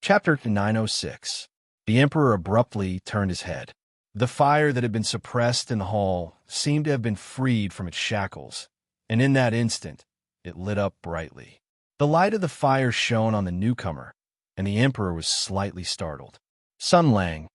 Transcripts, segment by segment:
Chapter 906. The Emperor abruptly turned his head. The fire that had been suppressed in the hall seemed to have been freed from its shackles, and in that instant, it lit up brightly. The light of the fire shone on the newcomer, and the Emperor was slightly startled. Sun Lang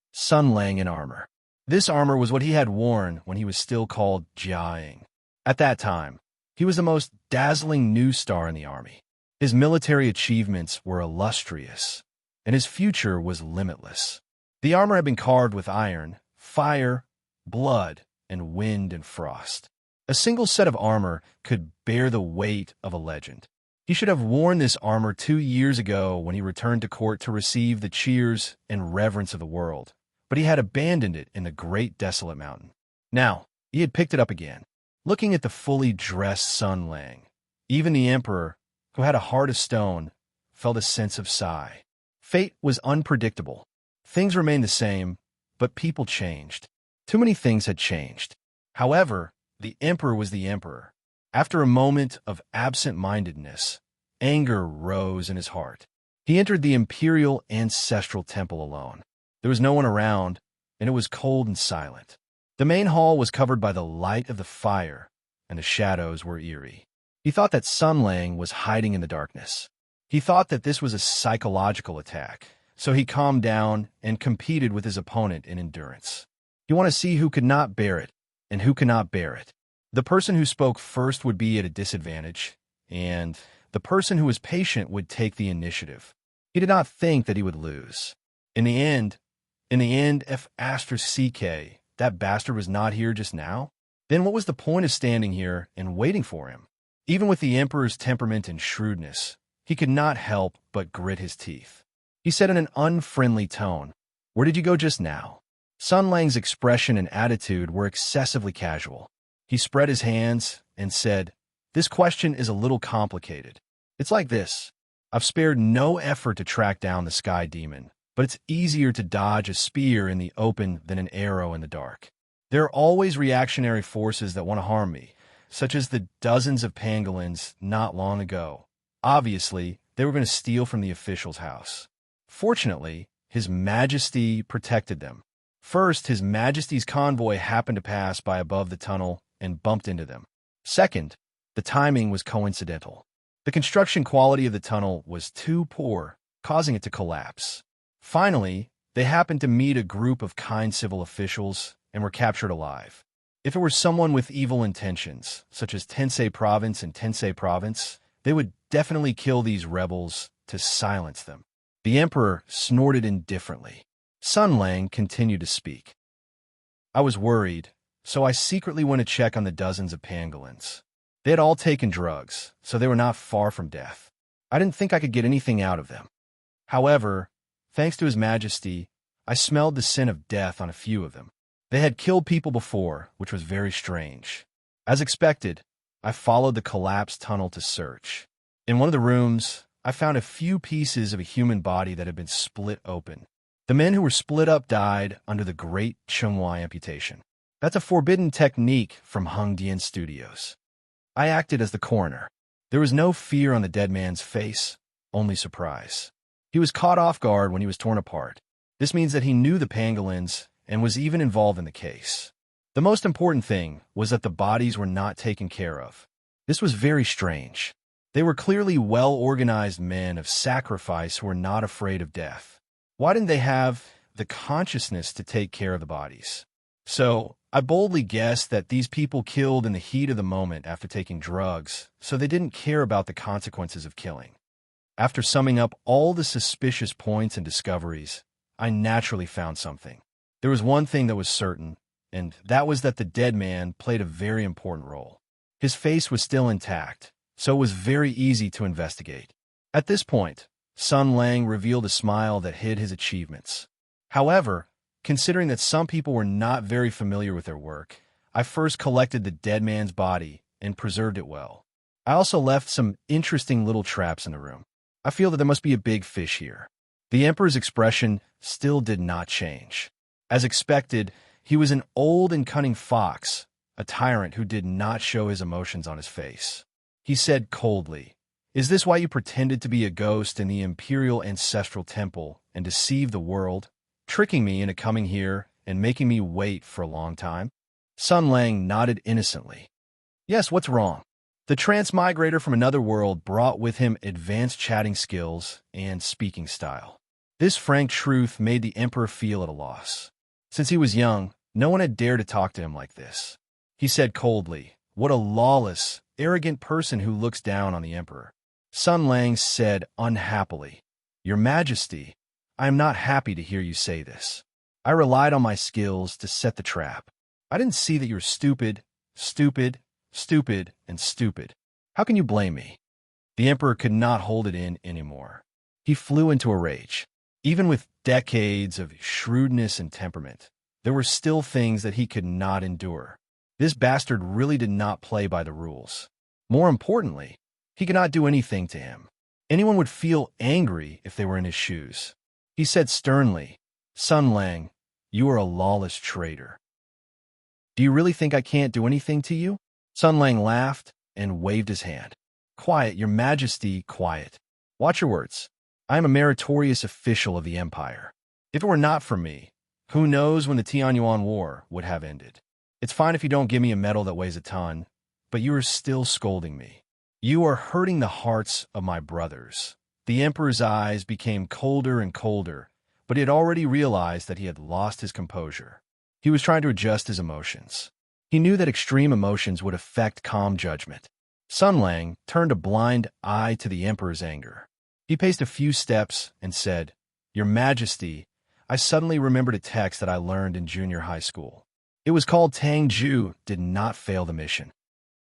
in armor. This armor was what he had worn when he was still called Jiaying. At that time, he was the most dazzling new star in the army. His military achievements were illustrious, and his future was limitless. The armor had been carved with iron, fire, blood, and wind and frost. A single set of armor could bear the weight of a legend. He should have worn this armor 2 years ago when he returned to court to receive the cheers and reverence of the world, but he had abandoned it in the great desolate mountain. Now, he had picked it up again. Looking at the fully dressed Sun Lang, even the Emperor, who had a heart of stone, felt a sense of sigh. Fate was unpredictable. Things remained the same, but people changed. Too many things had changed. However, the Emperor was the Emperor. After a moment of absent-mindedness, anger rose in his heart. He entered the imperial ancestral temple alone. There was no one around, and it was cold and silent. The main hall was covered by the light of the fire, and the shadows were eerie. He thought that Sun Lang was hiding in the darkness. He thought that this was a psychological attack, so he calmed down and competed with his opponent in endurance. He wanted to see who could not bear it, and who could not bear it. The person who spoke first would be at a disadvantage, and the person who was patient would take the initiative. He did not think that he would lose. In the end, if *CK, that bastard was not here just now, then what was the point of standing here and waiting for him? Even with the Emperor's temperament and shrewdness, he could not help but grit his teeth. He said in an unfriendly tone, "Where did you go just now?" Sun Lang's expression and attitude were excessively casual. He spread his hands and said, "This question is a little complicated. It's like this. I've spared no effort to track down the sky demon, but it's easier to dodge a spear in the open than an arrow in the dark. There are always reactionary forces that want to harm me, such as the dozens of pangolins not long ago. Obviously, they were going to steal from the official's house. Fortunately, His Majesty protected them. First, His Majesty's convoy happened to pass by above the tunnel and bumped into them. Second, the timing was coincidental. The construction quality of the tunnel was too poor, causing it to collapse. Finally, they happened to meet a group of kind civil officials and were captured alive. If it were someone with evil intentions, such as Tensei Province and Tensei Province, they would definitely kill these rebels to silence them. The Emperor snorted indifferently. Sun Lang continued to speak. I was worried, so I secretly went to check on the dozens of pangolins. They had all taken drugs, so they were not far from death. I didn't think I could get anything out of them. However, thanks to His Majesty, I smelled the scent of death on a few of them. They had killed people before, which was very strange. As expected, I followed the collapsed tunnel to search. In one of the rooms, I found a few pieces of a human body that had been split open. The men who were split up died under the Great Chunghua amputation. That's a forbidden technique from Hongdian Studios. I acted as the coroner. There was no fear on the dead man's face, only surprise. He was caught off guard when he was torn apart. This means that he knew the pangolins and was even involved in the case. The most important thing was that the bodies were not taken care of. This was very strange. They were clearly well-organized men of sacrifice who were not afraid of death. Why didn't they have the consciousness to take care of the bodies? So, I boldly guessed that these people killed in the heat of the moment after taking drugs, so they didn't care about the consequences of killing. After summing up all the suspicious points and discoveries, I naturally found something. There was one thing that was certain, and that was that the dead man played a very important role. His face was still intact, so it was very easy to investigate. At this point, Sun Lang revealed a smile that hid his achievements. However, considering that some people were not very familiar with their work, I first collected the dead man's body and preserved it well. I also left some interesting little traps in the room. I feel that there must be a big fish here. The Emperor's expression still did not change. As expected, he was an old and cunning fox, a tyrant who did not show his emotions on his face. He said coldly, Is this why you pretended to be a ghost in the imperial ancestral temple and deceived the world, tricking me into coming here and making me wait for a long time? Sun Lang nodded innocently. Yes, what's wrong? The transmigrator from another world brought with him advanced chatting skills and speaking style. This frank truth made the Emperor feel at a loss. Since he was young, no one had dared to talk to him like this. He said coldly, "What a lawless, arrogant person who looks down on the Emperor." Sun Lang said unhappily, "Your Majesty, I am not happy to hear you say this. I relied on my skills to set the trap. I didn't see that you're stupid, stupid, stupid, and stupid. How can you blame me?" The Emperor could not hold it in anymore. He flew into a rage. Even with decades of shrewdness and temperament, there were still things that he could not endure. This bastard really did not play by the rules. More importantly, he could not do anything to him. Anyone would feel angry if they were in his shoes. He said sternly, "Sun Lang, you are a lawless traitor. Do you really think I can't do anything to you?" Sun Lang laughed and waved his hand. "Quiet, Your Majesty, quiet. Watch your words. I am a meritorious official of the Empire. If it were not for me, who knows when the Tianyuan War would have ended. It's fine if you don't give me a medal that weighs a ton, but you are still scolding me. You are hurting the hearts of my brothers." The Emperor's eyes became colder and colder, but he had already realized that he had lost his composure. He was trying to adjust his emotions. He knew that extreme emotions would affect calm judgment. Sun Lang turned a blind eye to the Emperor's anger. He paced a few steps and said, "Your Majesty, I suddenly remembered a text that I learned in junior high school. It was called Tang Ju Did Not Fail the Mission."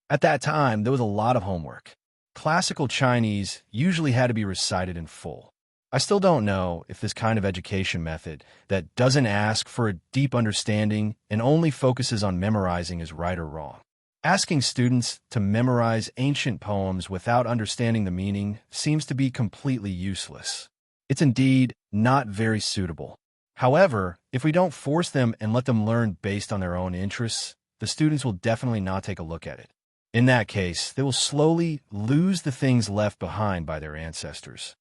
At that time, there was a lot of homework. Classical Chinese usually had to be recited in full. I still don't know if this kind of education method that doesn't ask for a deep understanding and only focuses on memorizing is right or wrong. Asking students to memorize ancient poems without understanding the meaning seems to be completely useless. It's indeed not very suitable. However, if we don't force them and let them learn based on their own interests, the students will definitely not take a look at it. In that case, they will slowly lose the things left behind by their ancestors.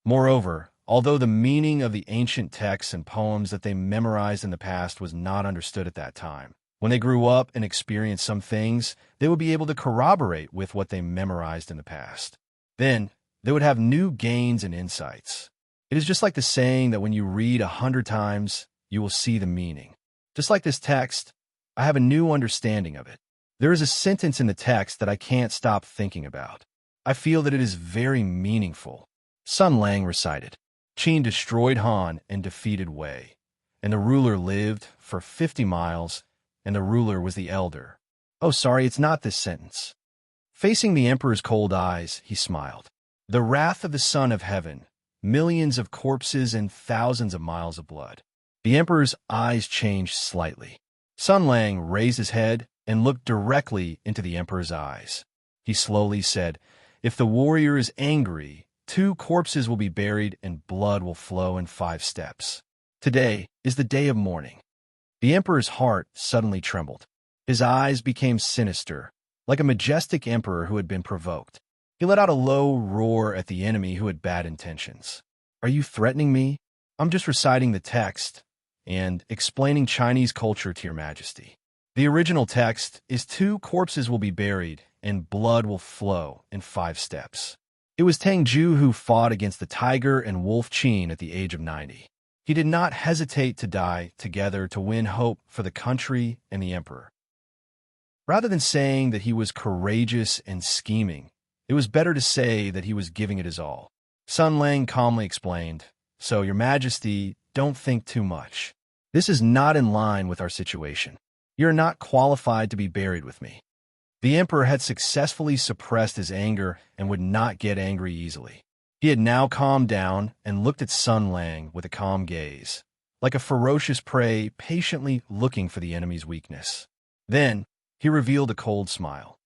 Moreover, although the meaning of the ancient texts and poems that they memorized in the past was not understood at that time, when they grew up and experienced some things, they would be able to corroborate with what they memorized in the past. Then, they would have new gains and insights. It is just like the saying that when you read 100 times, you will see the meaning. Just like this text, I have a new understanding of it. There is a sentence in the text that I can't stop thinking about. I feel that it is very meaningful. Sun Lang recited, "Qin destroyed Han and defeated Wei, and the ruler lived for 50 miles, and the ruler was the elder." Oh, sorry, it's not this sentence. Facing the Emperor's cold eyes, he smiled. "The wrath of the Son of Heaven, millions of corpses and thousands of miles of blood." The Emperor's eyes changed slightly. Sun Lang raised his head and looked directly into the Emperor's eyes. He slowly said, "If the warrior is angry, 2 corpses will be buried and blood will flow in 5 steps. Today is the day of mourning." The Emperor's heart suddenly trembled. His eyes became sinister, like a majestic emperor who had been provoked. He let out a low roar at the enemy who had bad intentions. "Are you threatening me? I'm just reciting the text and explaining Chinese culture to Your Majesty. The original text is 2 corpses will be buried and blood will flow in 5 steps. It was Tang Ju who fought against the tiger and wolf Qin at the age of 90. He did not hesitate to die together to win hope for the country and the Emperor. Rather than saying that he was courageous and scheming, it was better to say that he was giving it his all. Sun Lang calmly explained, "So, Your Majesty, don't think too much. This is not in line with our situation. You're not qualified to be buried with me." The Emperor had successfully suppressed his anger and would not get angry easily. He had now calmed down and looked at Sun Lang with a calm gaze, like a ferocious prey patiently looking for the enemy's weakness. Then, he revealed a cold smile.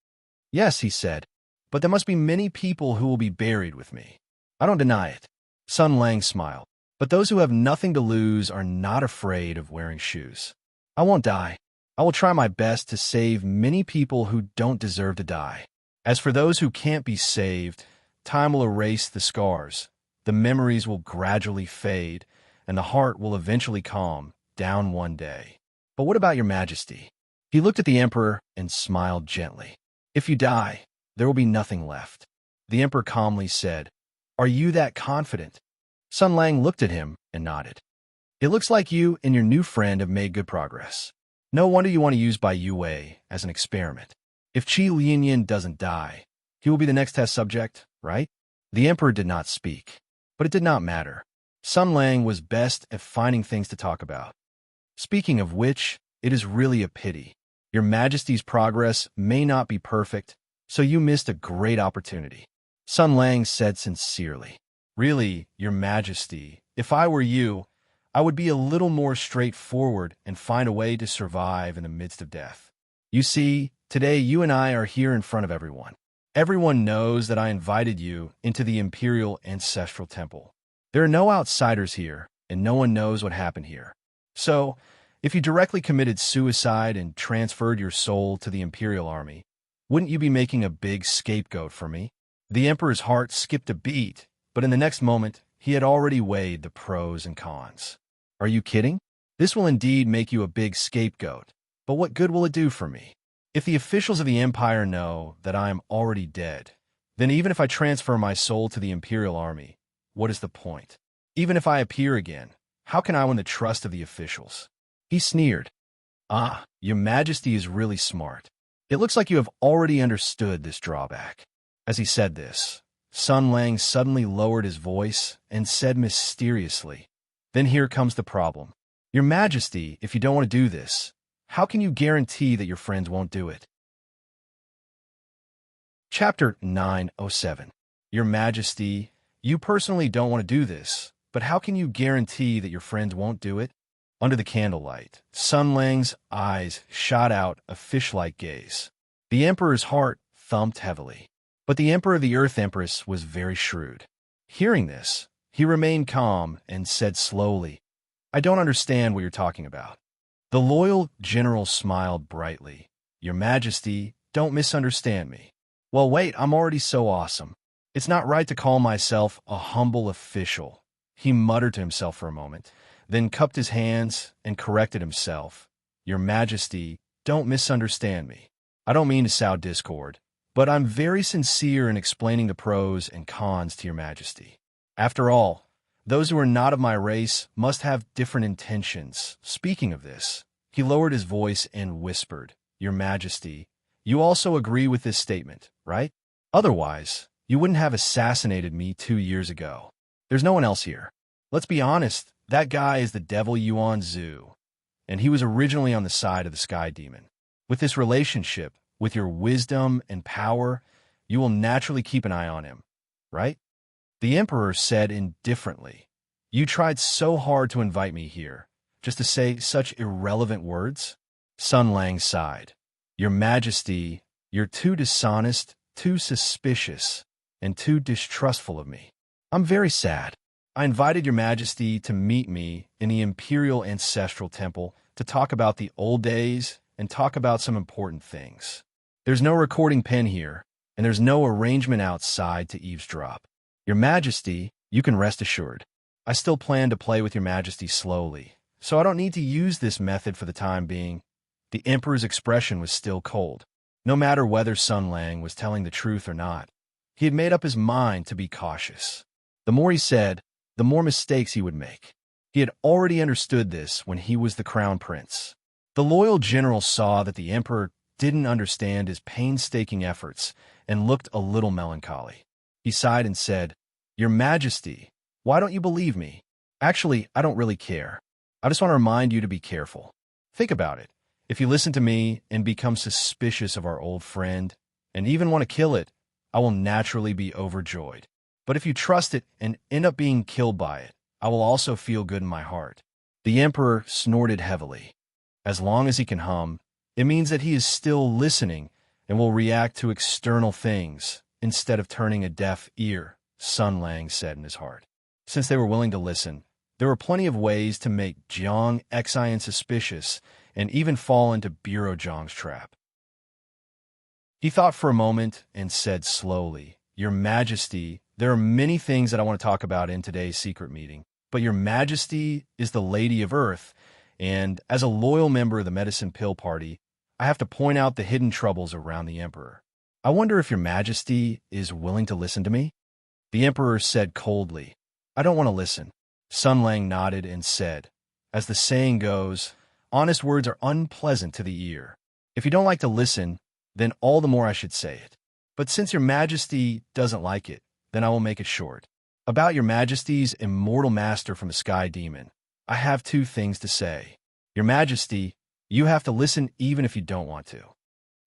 "Yes," he said, "but there must be many people who will be buried with me. I don't deny it." Sun Lang smiled. "But those who have nothing to lose are not afraid of wearing shoes. I won't die. I will try my best to save many people who don't deserve to die. As for those who can't be saved, time will erase the scars, the memories will gradually fade, and the heart will eventually calm down one day. But what about your majesty? He looked at the emperor and smiled gently. If you die, there will be nothing left. The emperor calmly said, Are you that confident? Sun Lang looked at him and nodded. It looks like you and your new friend have made good progress. No wonder you want to use Bai Yue as an experiment. If Qi Lianyan doesn't die, he will be the next test subject, right? The emperor did not speak, but it did not matter. Sun Lang was best at finding things to talk about. Speaking of which, it is really a pity. Your Majesty's progress may not be perfect, so you missed a great opportunity. Sun Lang said sincerely. Really, Your Majesty, if I were you, I would be a little more straightforward and find a way to survive in the midst of death. You see, today you and I are here in front of everyone. Everyone knows that I invited you into the Imperial Ancestral Temple. There are no outsiders here, and no one knows what happened here. So, if you directly committed suicide and transferred your soul to the Imperial Army, wouldn't you be making a big scapegoat for me? The Emperor's heart skipped a beat, but in the next moment, he had already weighed the pros and cons. Are you kidding? This will indeed make you a big scapegoat, but what good will it do for me? If the officials of the Empire know that I am already dead, then even if I transfer my soul to the Imperial Army, what is the point? Even if I appear again, how can I win the trust of the officials? He sneered. Ah, Your Majesty is really smart. It looks like you have already understood this drawback. As he said this, Sun Lang suddenly lowered his voice and said mysteriously, Then here comes the problem. Your Majesty, if you don't want to do this, how can you guarantee that your friends won't do it? Chapter 907. Your Majesty, you personally don't want to do this, but how can you guarantee that your friends won't do it? Under the candlelight, Sun Lang's eyes shot out a fish-like gaze. The Emperor's heart thumped heavily. But the Emperor of the Earth Empress was very shrewd. Hearing this, he remained calm and said slowly, I don't understand what you're talking about. The loyal general smiled brightly. Your Majesty, don't misunderstand me. Well, wait, I'm already so awesome. It's not right to call myself a humble official. He muttered to himself for a moment, then cupped his hands and corrected himself. Your Majesty, don't misunderstand me. I don't mean to sow discord, but I'm very sincere in explaining the pros and cons to Your Majesty. After all, those who are not of my race must have different intentions. Speaking of this, he lowered his voice and whispered, Your Majesty, you also agree with this statement, right? Otherwise, you wouldn't have assassinated me 2 years ago. There's no one else here. Let's be honest, that guy is the devil Yuan Zhu, and he was originally on the side of the Sky Demon. With this relationship, with your wisdom and power, you will naturally keep an eye on him, right? The Emperor said indifferently, You tried so hard to invite me here, just to say such irrelevant words? Sun Lang sighed. Your Majesty, you're too dishonest, too suspicious, and too distrustful of me. I'm very sad. I invited Your Majesty to meet me in the Imperial Ancestral Temple to talk about the old days and talk about some important things. There's no recording pen here, and there's no arrangement outside to eavesdrop. Your Majesty, you can rest assured. I still plan to play with Your Majesty slowly, so I don't need to use this method for the time being. The Emperor's expression was still cold. No matter whether Sun Lang was telling the truth or not, he had made up his mind to be cautious. The more he said, the more mistakes he would make. He had already understood this when he was the crown prince. The loyal general saw that the Emperor didn't understand his painstaking efforts and looked a little melancholy. He sighed and said, Your Majesty, why don't you believe me? Actually, I don't really care. I just want to remind you to be careful. Think about it. If you listen to me and become suspicious of our old friend, and even want to kill it, I will naturally be overjoyed. But if you trust it and end up being killed by it, I will also feel good in my heart. The Emperor snorted heavily. As long as he can hum, it means that he is still listening and will react to external things instead of turning a deaf ear, Sun Lang said in his heart. Since they were willing to listen, there were plenty of ways to make Jiang Xian suspicious and even fall into Bureau Zhang's trap. He thought for a moment and said slowly, Your Majesty, there are many things that I want to talk about in today's secret meeting, but Your Majesty is the Lady of Earth, and as a loyal member of the Medicine Pill Party, I have to point out the hidden troubles around the Emperor. I wonder if Your Majesty is willing to listen to me?" The Emperor said coldly, "I don't want to listen." Sun Lang nodded and said, "As the saying goes, honest words are unpleasant to the ear. If you don't like to listen, then all the more I should say it. But since Your Majesty doesn't like it, then I will make it short. About Your Majesty's immortal master from the Sky Demon, I have two things to say. Your Majesty, you have to listen even if you don't want to.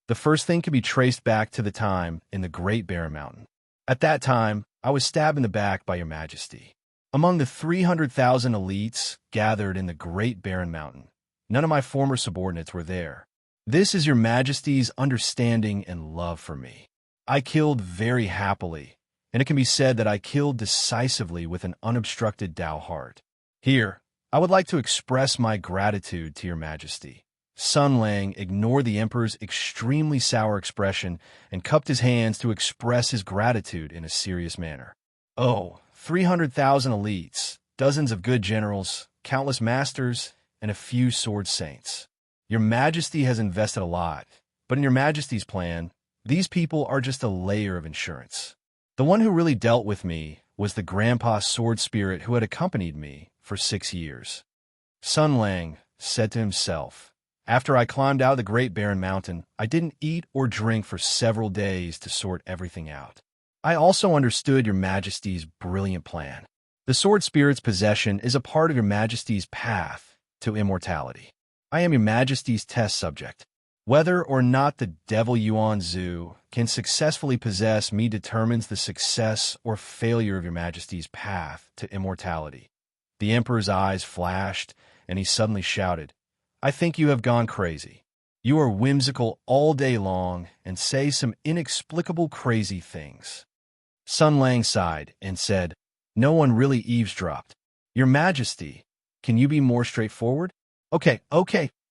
The first thing can be traced back to the time in the Great Barren Mountain. At that time, I was stabbed in the back by Your Majesty. Among the 300,000 elites gathered in the Great Barren Mountain, none of my former subordinates were there. This is Your Majesty's understanding and love for me. I killed very happily, and it can be said that I killed decisively with an unobstructed Tao heart. Here, I would like to express my gratitude to Your Majesty." Sun Lang ignored the Emperor's extremely sour expression and cupped his hands to express his gratitude in a serious manner. "Oh, 300,000 elites, dozens of good generals, countless masters, and a few sword saints. Your Majesty has invested a lot, but in Your Majesty's plan, these people are just a layer of insurance. The one who really dealt with me was the Grandpa Sword Spirit who had accompanied me for 6 years." Sun Lang said to himself, "After I climbed out of the Great Barren Mountain, I didn't eat or drink for several days to sort everything out. I also understood Your Majesty's brilliant plan. The Sword Spirit's possession is a part of Your Majesty's path to immortality. I am Your Majesty's test subject. Whether or not the Devil Yuan Zhu can successfully possess me determines the success or failure of Your Majesty's path to immortality." The Emperor's eyes flashed, and he suddenly shouted, "I think you have gone crazy. You are whimsical all day long and say some inexplicable crazy things." Sun Lang sighed and said, "No one really eavesdropped. Your Majesty, can you be more straightforward?" Okay,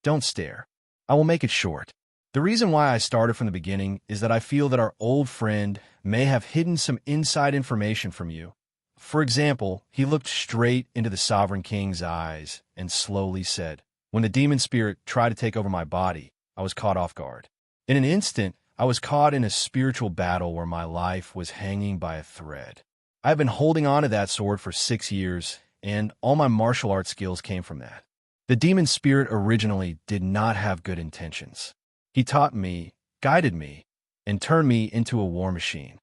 don't stare. I will make it short. The reason why I started from the beginning is that I feel that our old friend may have hidden some inside information from you. For example, he looked straight into the Sovereign King's eyes and slowly said, "When the demon spirit tried to take over my body, I was caught off guard. In an instant, I was caught in a spiritual battle where my life was hanging by a thread. I have been holding on to that sword for 6 years, and all my martial arts skills came from that. The demon spirit originally did not have good intentions. He taught me, guided me, and turned me into a war machine.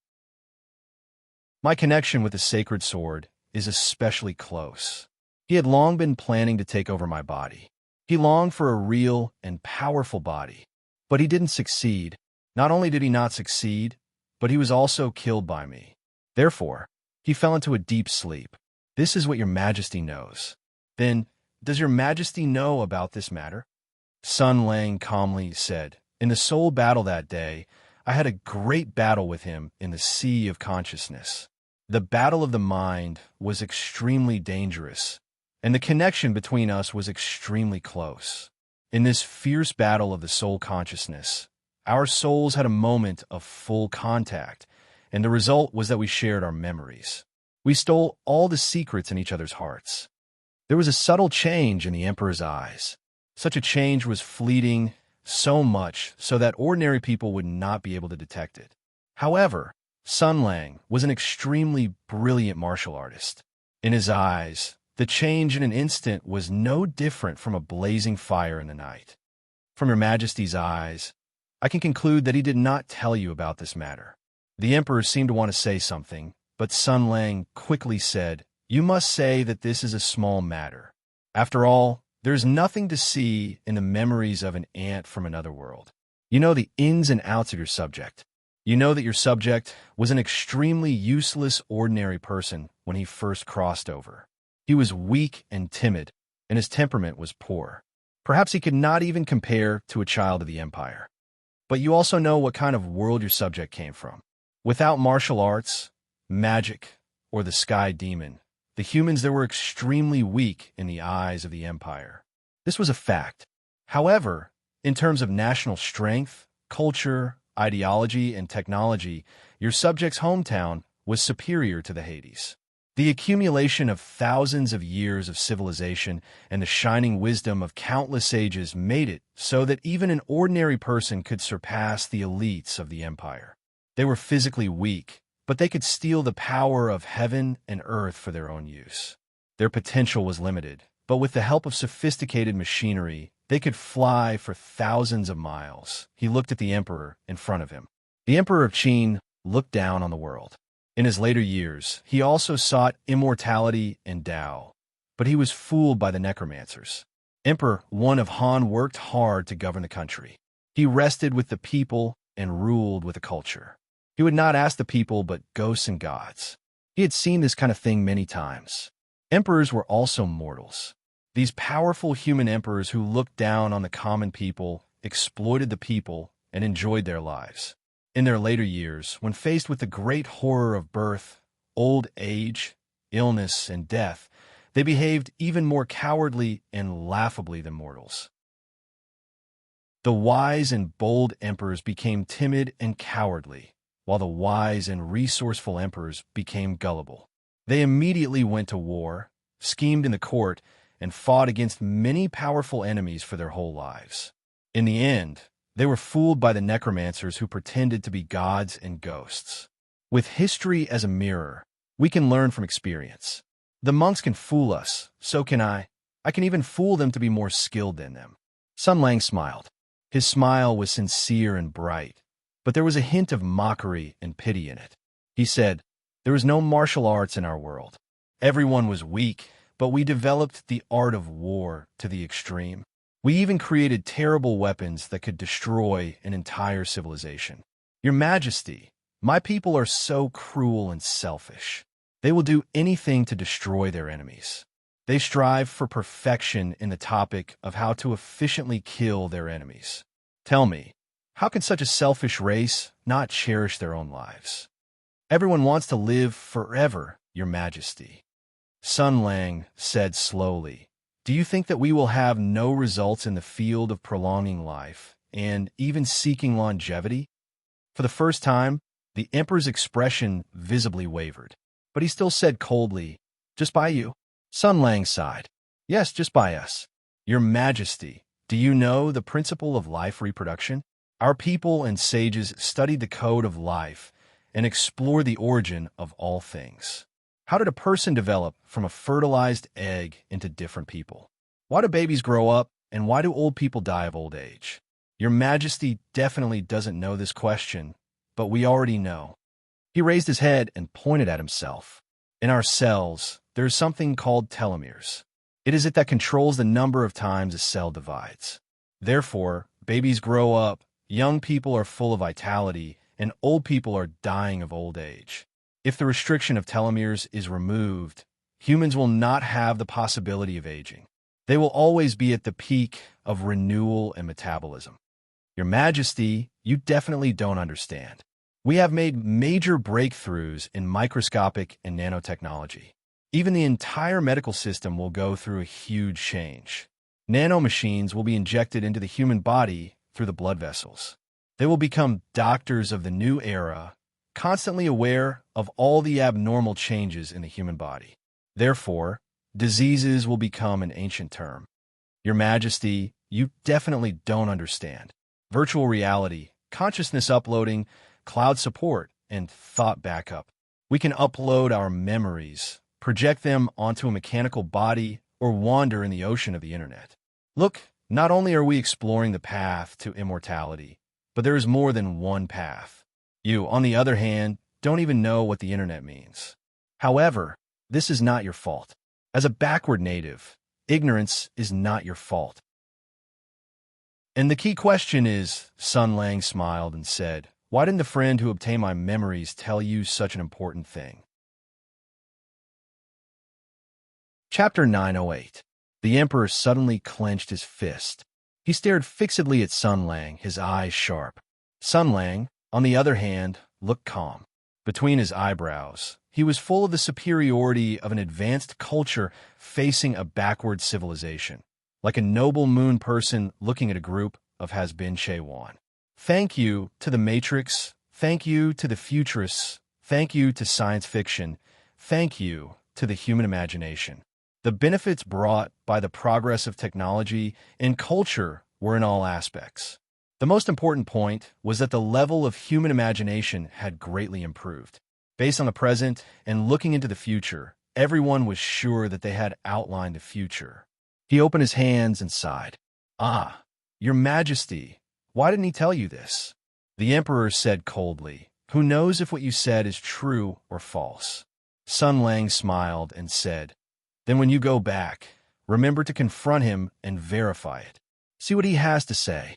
My connection with the sacred sword is especially close. He had long been planning to take over my body. He longed for a real and powerful body, but he didn't succeed. Not only did he not succeed, but he was also killed by me. Therefore, he fell into a deep sleep. This is what Your Majesty knows. Then, does Your Majesty know about this matter?" Sun Lang calmly said, "In the soul battle that day, I had a great battle with him in the sea of consciousness. The battle of the mind was extremely dangerous, and the connection between us was extremely close. In this fierce battle of the soul consciousness, our souls had a moment of full contact, and the result was that we shared our memories. We stole all the secrets in each other's hearts. There was a subtle change in the Emperor's eyes. Such a change was fleeting, so much so that ordinary people would not be able to detect it. However, Sun Lang was an extremely brilliant martial artist. In his eyes, the change in an instant was no different from a blazing fire in the night. From Your Majesty's eyes, I can conclude that he did not tell you about this matter." The Emperor seemed to want to say something, but Sun Lang quickly said, "You must say that this is a small matter. After all, there is nothing to see in the memories of an ant from another world. You know the ins and outs of your subject. You know that your subject was an extremely useless ordinary person when he first crossed over. He was weak and timid, and his temperament was poor. Perhaps he could not even compare to a child of the Empire. But you also know what kind of world your subject came from. Without martial arts, magic, or the Sky Demon, the humans there were extremely weak in the eyes of the Empire. This was a fact. However, in terms of national strength, culture, ideology, and technology, your subject's hometown was superior to the Hades. The accumulation of thousands of years of civilization and the shining wisdom of countless sages made it so that even an ordinary person could surpass the elites of the empire. They were physically weak, but they could steal the power of heaven and earth for their own use. Their potential was limited, but with the help of sophisticated machinery, they could fly for thousands of miles. He looked at the emperor in front of him. The emperor of Qin looked down on the world. In his later years, he also sought immortality and Tao, but he was fooled by the necromancers. Emperor One of Han worked hard to govern the country. He rested with the people and ruled with the culture. He would not ask the people but ghosts and gods. He had seen this kind of thing many times. Emperors were also mortals. These powerful human emperors who looked down on the common people, exploited the people, and enjoyed their lives. In their later years, when faced with the great horror of birth, old age, illness, and death, they behaved even more cowardly and laughably than mortals. The wise and bold emperors became timid and cowardly, while the wise and resourceful emperors became gullible. They immediately went to war, schemed in the court, and fought against many powerful enemies for their whole lives. In the end, they were fooled by the necromancers who pretended to be gods and ghosts. With history as a mirror, we can learn from experience. The monks can fool us, so can I. I can even fool them to be more skilled than them. Sun Lang smiled. His smile was sincere and bright, but there was a hint of mockery and pity in it. He said, "There was no martial arts in our world. Everyone was weak, but we developed the art of war to the extreme. We even created terrible weapons that could destroy an entire civilization. Your Majesty, my people are so cruel and selfish. They will do anything to destroy their enemies. They strive for perfection in the topic of how to efficiently kill their enemies. Tell me, how can such a selfish race not cherish their own lives? Everyone wants to live forever, Your Majesty." Sun Lang said slowly, "Do you think that we will have no results in the field of prolonging life and even seeking longevity?" For the first time, the emperor's expression visibly wavered, but he still said coldly, "Just by you?" Sun Lang sighed. "Yes, just by us. Your Majesty, do you know the principle of life reproduction? Our people and sages studied the code of life and explored the origin of all things. How did a person develop from a fertilized egg into different people? Why do babies grow up, and why do old people die of old age? Your Majesty definitely doesn't know this question, but we already know." He raised his head and pointed at himself. "In our cells, there is something called telomeres. It is it that controls the number of times a cell divides. Therefore, babies grow up, young people are full of vitality, and old people are dying of old age. If the restriction of telomeres is removed, humans will not have the possibility of aging. They will always be at the peak of renewal and metabolism. Your Majesty, you definitely don't understand. We have made major breakthroughs in microscopic and nanotechnology. Even the entire medical system will go through a huge change. Nanomachines will be injected into the human body through the blood vessels. They will become doctors of the new era, constantly aware of all the abnormal changes in the human body. Therefore, diseases will become an ancient term. Your Majesty, you definitely don't understand. Virtual reality, consciousness uploading, cloud support, and thought backup. We can upload our memories, project them onto a mechanical body, or wander in the ocean of the internet. Look, not only are we exploring the path to immortality, but there is more than one path. You, on the other hand, don't even know what the internet means. However, this is not your fault. As a backward native, ignorance is not your fault. And the key question is," Sun Lang smiled and said, "why didn't the friend who obtained my memories tell you such an important thing?" Chapter 908. The Emperor suddenly clenched his fist. He stared fixedly at Sun Lang, his eyes sharp. Sun Lang, on the other hand, looked calm. Between his eyebrows, he was full of the superiority of an advanced culture facing a backward civilization, like a noble moon person looking at a group of has-been Cheywan. Thank you to the Matrix. Thank you to the futurists. Thank you to science fiction. Thank you to the human imagination. The benefits brought by the progress of technology and culture were in all aspects. The most important point was that the level of human imagination had greatly improved. Based on the present and looking into the future, everyone was sure that they had outlined the future. He opened his hands and sighed. "Ah, Your Majesty, why didn't he tell you this?" The Emperor said coldly, "Who knows if what you said is true or false?" Sun Lang smiled and said, "Then when you go back, remember to confront him and verify it. See what he has to say."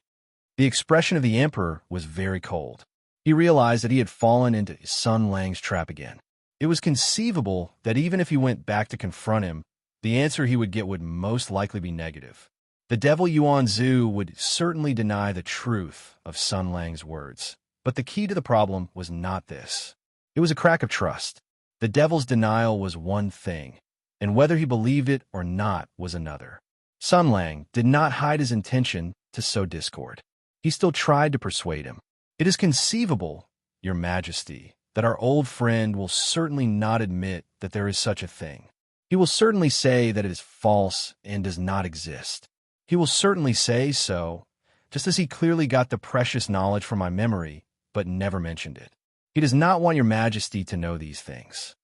The expression of the Emperor was very cold. He realized that he had fallen into Sun Lang's trap again. It was conceivable that even if he went back to confront him, the answer he would get would most likely be negative. The devil Yuan Zhu would certainly deny the truth of Sun Lang's words. But the key to the problem was not this. It was a crack of trust. The devil's denial was one thing, and whether he believed it or not was another. Sun Lang did not hide his intention to sow discord. He still tried to persuade him. "It is conceivable, Your Majesty, that our old friend will certainly not admit that there is such a thing. He will certainly say that it is false and does not exist. He will certainly say so, just as he clearly got the precious knowledge from my memory, but never mentioned it. He does not want Your Majesty to know these things,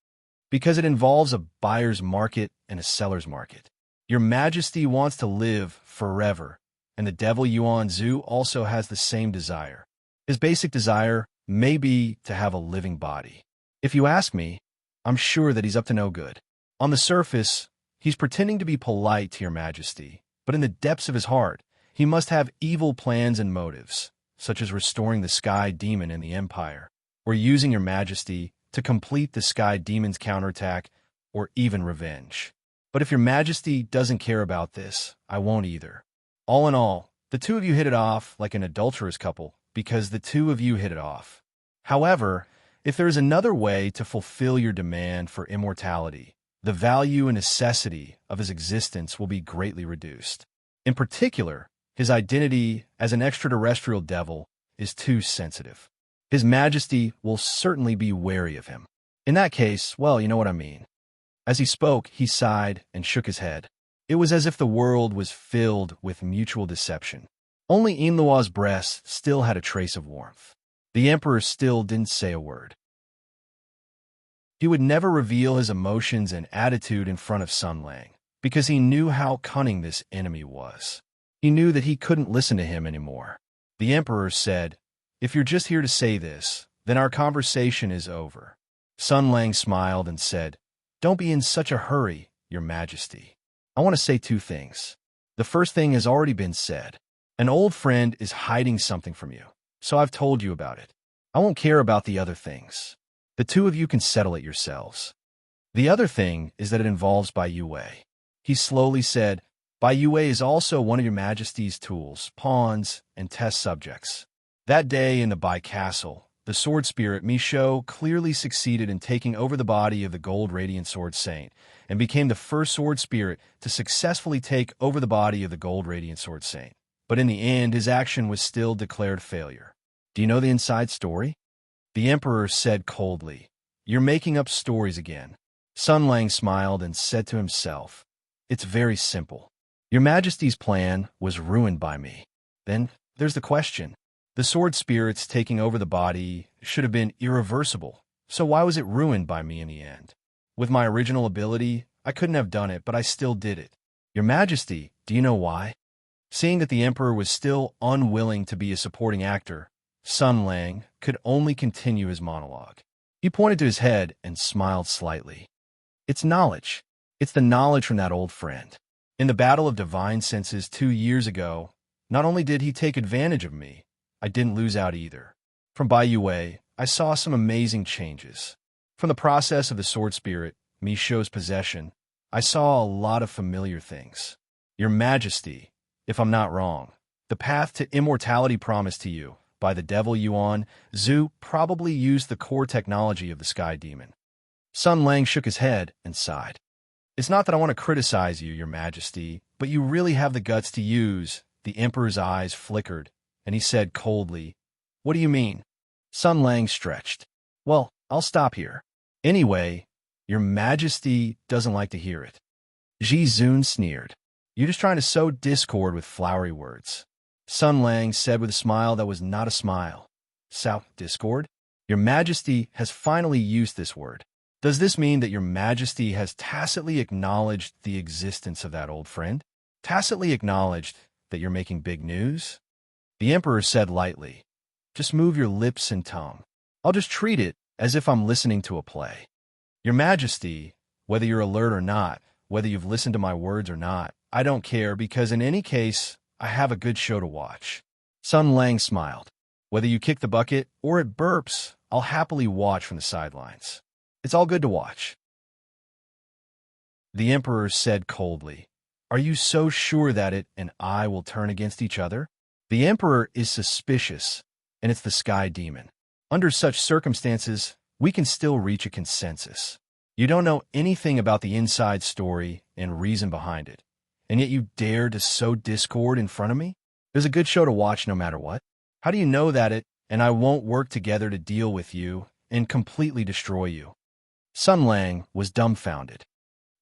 because it involves a buyer's market and a seller's market. Your Majesty wants to live forever, and the devil Yuan Zhu also has the same desire. His basic desire may be to have a living body. If you ask me, I'm sure that he's up to no good. On the surface, he's pretending to be polite to Your Majesty, but in the depths of his heart, he must have evil plans and motives, such as restoring the Sky Demon in the Empire, or using Your Majesty to complete the Sky Demon's counterattack, or even revenge. But if Your Majesty doesn't care about this, I won't either. All in all, the two of you hit it off like an adulterous couple, because the two of you hit it off. However, if there is another way to fulfill your demand for immortality, the value and necessity of his existence will be greatly reduced. In particular, his identity as an extraterrestrial devil is too sensitive. His Majesty will certainly be wary of him. In that case, well, you know what I mean." As he spoke, he sighed and shook his head. It was as if the world was filled with mutual deception. Only Yinluo's breast still had a trace of warmth. The Emperor still didn't say a word. He would never reveal his emotions and attitude in front of Sun Lang, because he knew how cunning this enemy was. He knew that he couldn't listen to him anymore. The Emperor said, "If you're just here to say this, then our conversation is over." Sun Lang smiled and said, "Don't be in such a hurry, Your Majesty. I want to say two things. The first thing has already been said. An old friend is hiding something from you, so I've told you about it. I won't care about the other things. The two of you can settle it yourselves. The other thing is that it involves Bai Yue." He slowly said, "Bai Yue is also one of Your Majesty's tools, pawns, and test subjects. That day in the Bai Castle, the sword spirit Misho clearly succeeded in taking over the body of the Gold Radiant Sword Saint, and became the first sword spirit to successfully take over the body of the Gold Radiant Sword Saint. But in the end, his action was still declared failure. Do you know the inside story?" The Emperor said coldly, "You're making up stories again." Sun Lang smiled and said to himself, "It's very simple. Your Majesty's plan was ruined by me. Then there's the question. The sword spirits taking over the body should have been irreversible, so why was it ruined by me in the end? With my original ability, I couldn't have done it, but I still did it. Your Majesty, do you know why?" Seeing that the Emperor was still unwilling to be a supporting actor, Sun Lang could only continue his monologue. He pointed to his head and smiled slightly. "It's knowledge. It's the knowledge from that old friend. In the Battle of Divine Senses 2 years ago, not only did he take advantage of me, I didn't lose out either. From Bai Yue, I saw some amazing changes. From the process of the sword spirit, Misho's possession, I saw a lot of familiar things. Your Majesty, if I'm not wrong, the path to immortality promised to you by the devil Yuan Zhu probably used the core technology of the Sky Demon." Sun Lang shook his head and sighed. "It's not that I want to criticize you, Your Majesty, but you really have the guts to use." The Emperor's eyes flickered, and he said coldly, What do you mean? Sun Lang stretched. Well, I'll stop here. Anyway, your majesty doesn't like to hear it. Ji Zun sneered. You're just trying to sow discord with flowery words. Sun Lang said with a smile that was not a smile. Sow discord? Your majesty has finally used this word. Does this mean that your majesty has tacitly acknowledged the existence of that old friend? Tacitly acknowledged that you're making big news? The emperor said lightly, just move your lips and tongue. I'll just treat it as if I'm listening to a play. Your majesty, whether you're alert or not, whether you've listened to my words or not, I don't care because in any case, I have a good show to watch. Sun Lang smiled. Whether you kick the bucket or it burps, I'll happily watch from the sidelines. It's all good to watch. The emperor said coldly, are you so sure that it and I will turn against each other? The emperor is suspicious, and it's the sky demon. Under such circumstances, we can still reach a consensus. You don't know anything about the inside story and reason behind it, and yet you dare to sow discord in front of me? There's a good show to watch no matter what. How do you know that it and I won't work together to deal with you and completely destroy you? Sun Lang was dumbfounded.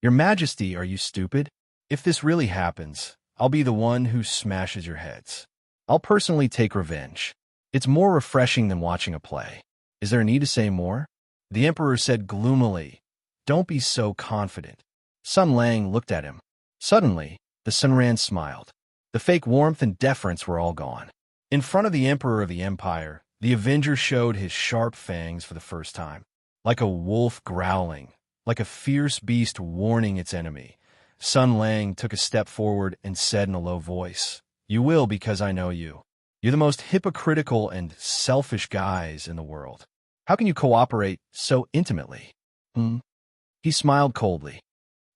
Your Majesty, are you stupid? If this really happens, I'll be the one who smashes your heads. I'll personally take revenge. It's more refreshing than watching a play. Is there a need to say more? The emperor said gloomily, don't be so confident. Sun Lang looked at him. Suddenly, the Sunran smiled. The fake warmth and deference were all gone. In front of the emperor of the empire, the Avenger showed his sharp fangs for the first time. Like a wolf growling, like a fierce beast warning its enemy, Sun Lang took a step forward and said in a low voice, you will because I know you. You're the most hypocritical and selfish guys in the world. How can you cooperate so intimately? He smiled coldly.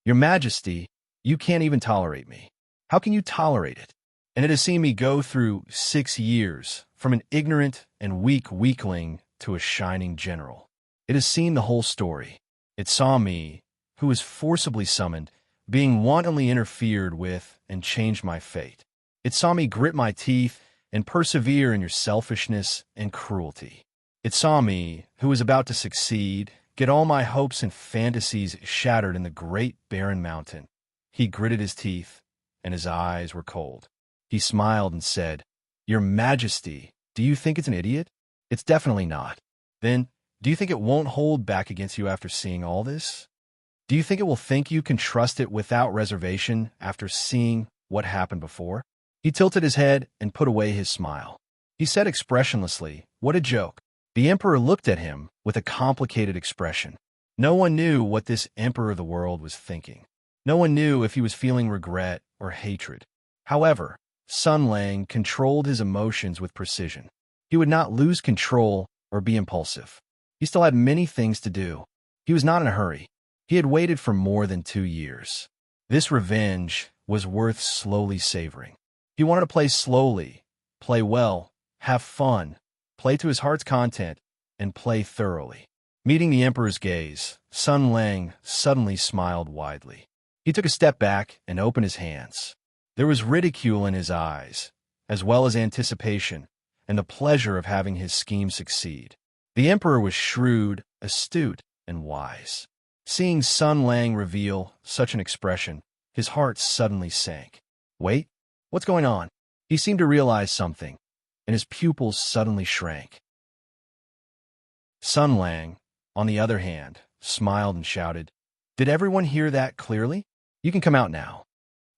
Your Majesty, you can't even tolerate me. How can you tolerate it? And it has seen me go through 6 years, from an ignorant and weak weakling to a shining general. It has seen the whole story. It saw me, who was forcibly summoned, being wantonly interfered with and changed my fate. It saw me grit my teeth and persevere in your selfishness and cruelty. It saw me, who was about to succeed, get all my hopes and fantasies shattered in the great barren mountain. He gritted his teeth, and his eyes were cold. He smiled and said, Your Majesty, do you think it's an idiot? It's definitely not. Then, do you think it won't hold back against you after seeing all this? Do you think it will think you can trust it without reservation after seeing what happened before? He tilted his head and put away his smile. He said expressionlessly, What a joke. The emperor looked at him with a complicated expression. No one knew what this emperor of the world was thinking. No one knew if he was feeling regret or hatred. However, Sun Lang controlled his emotions with precision. He would not lose control or be impulsive. He still had many things to do. He was not in a hurry. He had waited for more than 2 years. This revenge was worth slowly savoring. He wanted to play slowly, play well, have fun, play to his heart's content, and play thoroughly. Meeting the emperor's gaze, Sun Lang suddenly smiled widely. He took a step back and opened his hands. There was ridicule in his eyes, as well as anticipation, and the pleasure of having his scheme succeed. The emperor was shrewd, astute, and wise. Seeing Sun Lang reveal such an expression, his heart suddenly sank. Wait, what's going on? He seemed to realize something, and his pupils suddenly shrank. Sun Lang, on the other hand, smiled and shouted, Did everyone hear that clearly? You can come out now.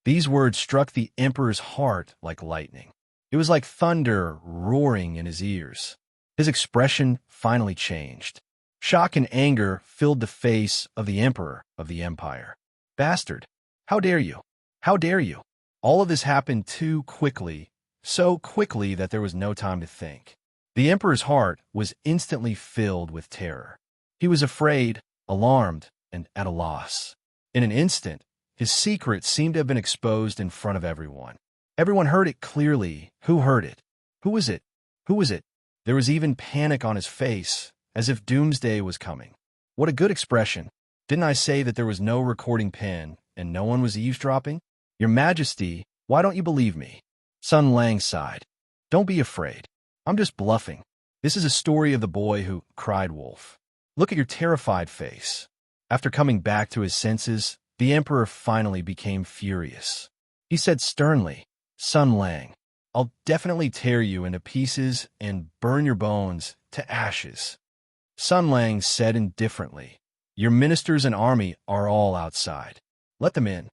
These words struck the emperor's heart like lightning. It was like thunder roaring in his ears. His expression finally changed. Shock and anger filled the face of the emperor of the empire. Bastard! How dare you? How dare you? All of this happened too quickly, so quickly that there was no time to think. The emperor's heart was instantly filled with terror. He was afraid, alarmed, and at a loss. In an instant, his secret seemed to have been exposed in front of everyone. Everyone heard it clearly. Who heard it? Who was it? Who was it? There was even panic on his face, as if doomsday was coming. What a good expression. Didn't I say that there was no recording pen and no one was eavesdropping? Your Majesty, why don't you believe me? Sun Lang sighed. Don't be afraid. I'm just bluffing. This is a story of the boy who cried wolf. Look at your terrified face. After coming back to his senses, the emperor finally became furious. He said sternly, "Sun Lang, I'll definitely tear you into pieces and burn your bones to ashes." Sun Lang said indifferently, "Your ministers and army are all outside. Let them in."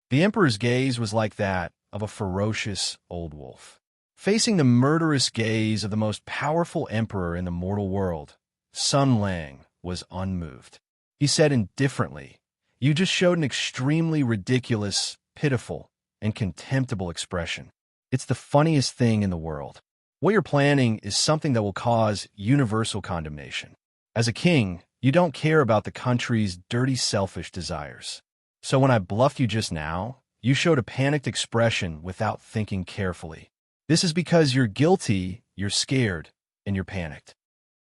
The emperor's gaze was like that of a ferocious old wolf. Facing the murderous gaze of the most powerful emperor in the mortal world, Sun Lang was unmoved. He said indifferently, "You just showed an extremely ridiculous, pitiful, and contemptible expression. It's the funniest thing in the world. What you're planning is something that will cause universal condemnation. As a king, you don't care about the country's dirty, selfish desires. So when I bluffed you just now, you showed a panicked expression without thinking carefully. This is because you're guilty, you're scared, and you're panicked.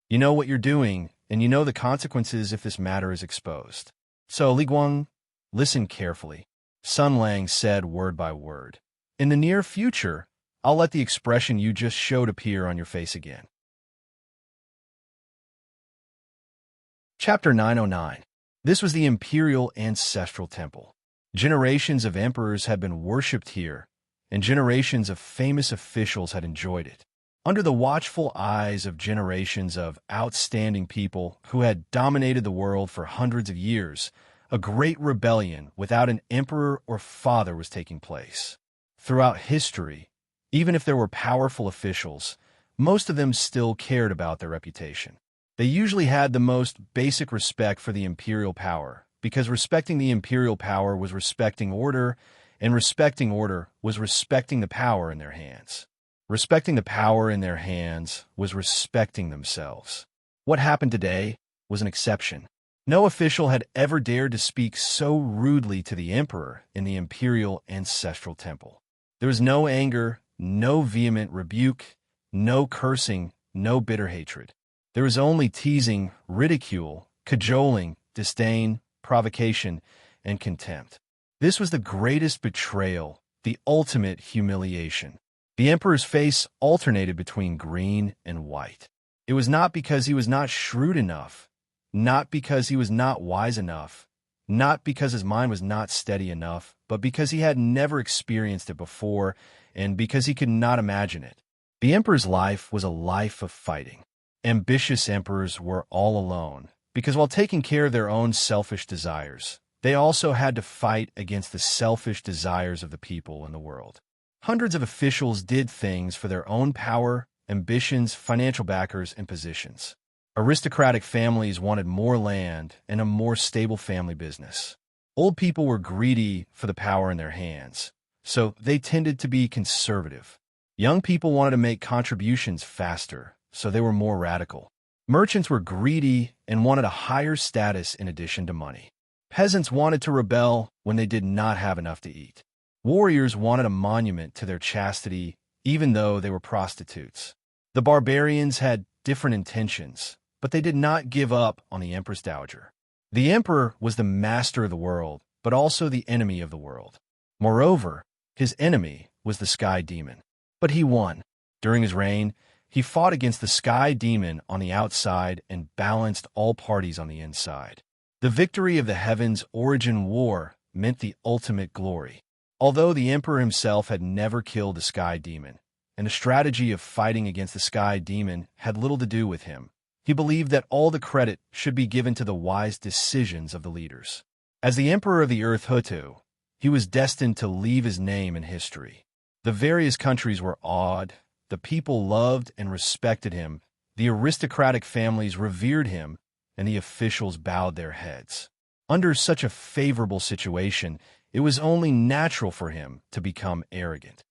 You know what you're doing, and you know the consequences if this matter is exposed. So, Li Guang, listen carefully." Sun Lang said word by word. "In the near future, I'll let the expression you just showed appear on your face again." Chapter 909. This was the Imperial Ancestral Temple. Generations of emperors had been worshipped here, and generations of famous officials had enjoyed it. Under the watchful eyes of generations of outstanding people who had dominated the world for hundreds of years, a great rebellion without an emperor or father was taking place. Throughout history, even if there were powerful officials, most of them still cared about their reputation. They usually had the most basic respect for the imperial power, because respecting the imperial power was respecting order, and respecting order was respecting the power in their hands. Respecting the power in their hands was respecting themselves. What happened today was an exception. No official had ever dared to speak so rudely to the emperor in the Imperial Ancestral Temple. There was no anger, no vehement rebuke, no cursing, no bitter hatred. There was only teasing, ridicule, cajoling, disdain, provocation, and contempt. This was the greatest betrayal, the ultimate humiliation. The emperor's face alternated between green and white. It was not because he was not shrewd enough, not because he was not wise enough, not because his mind was not steady enough, but because he had never experienced it before and because he could not imagine it. The emperor's life was a life of fighting. Ambitious emperors were all alone, because while taking care of their own selfish desires, they also had to fight against the selfish desires of the people in the world. Hundreds of officials did things for their own power, ambitions, financial backers, and positions. Aristocratic families wanted more land and a more stable family business. Old people were greedy for the power in their hands, so they tended to be conservative. Young people wanted to make contributions faster, so they were more radical. Merchants were greedy and wanted a higher status in addition to money. Peasants wanted to rebel when they did not have enough to eat. Warriors wanted a monument to their chastity, even though they were prostitutes. The barbarians had different intentions, but they did not give up on the Empress Dowager. The emperor was the master of the world, but also the enemy of the world. Moreover, his enemy was the Sky Demon. But he won. During his reign, he fought against the Sky Demon on the outside and balanced all parties on the inside. The victory of the Heavens' Origin War meant the ultimate glory. Although the emperor himself had never killed the Sky Demon, and the strategy of fighting against the Sky Demon had little to do with him, he believed that all the credit should be given to the wise decisions of the leaders. As the emperor of the Earth Hutu, he was destined to leave his name in history. The various countries were awed, the people loved and respected him, the aristocratic families revered him, and the officials bowed their heads. Under such a favorable situation, it was only natural for him to become arrogant.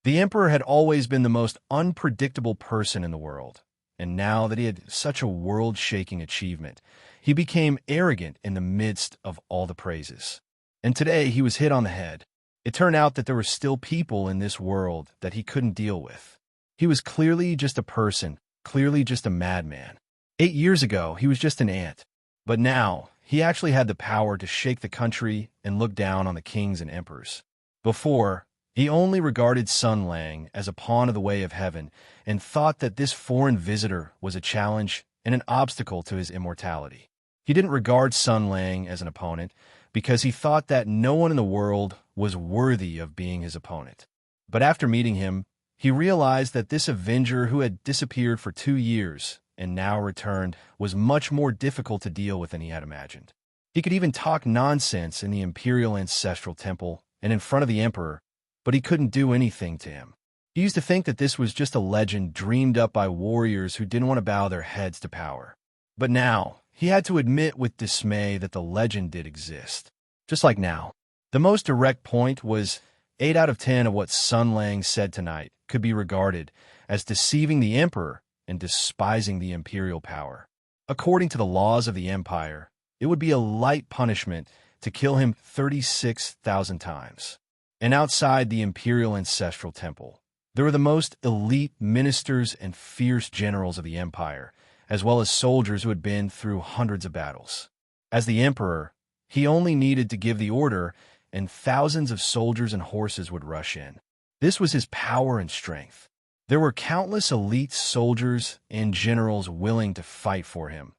The emperor had always been the most unpredictable person in the world, and now that he had such a world-shaking achievement, he became arrogant in the midst of all the praises. And today he was hit on the head. It turned out that there were still people in this world that he couldn't deal with. He was clearly just a person, clearly just a madman. 8 years ago, he was just an ant. But now, he actually had the power to shake the country and look down on the kings and emperors. Before, He only regarded Sun Lang as a pawn of the way of heaven and thought that this foreign visitor was a challenge and an obstacle to his immortality. He didn't regard Sun Lang as an opponent because he thought that no one in the world was worthy of being his opponent. But after meeting him, he realized that this avenger who had disappeared for 2 years and now returned was much more difficult to deal with than he had imagined. He could even talk nonsense in the Imperial Ancestral Temple and in front of the Emperor, but he couldn't do anything to him. He used to think that this was just a legend dreamed up by warriors who didn't want to bow their heads to power. But now, he had to admit with dismay that the legend did exist. Just like now. The most direct point was 8 out of 10 of what Sun Lang said tonight could be regarded as deceiving the Emperor and despising the imperial power. According to the laws of the Empire, it would be a light punishment to kill him 36,000 times. And outside the Imperial Ancestral Temple, there were the most elite ministers and fierce generals of the Empire, as well as soldiers who had been through hundreds of battles. As the Emperor, he only needed to give the order, and thousands of soldiers and horses would rush in. This was his power and strength. There were countless elite soldiers and generals willing to fight for him,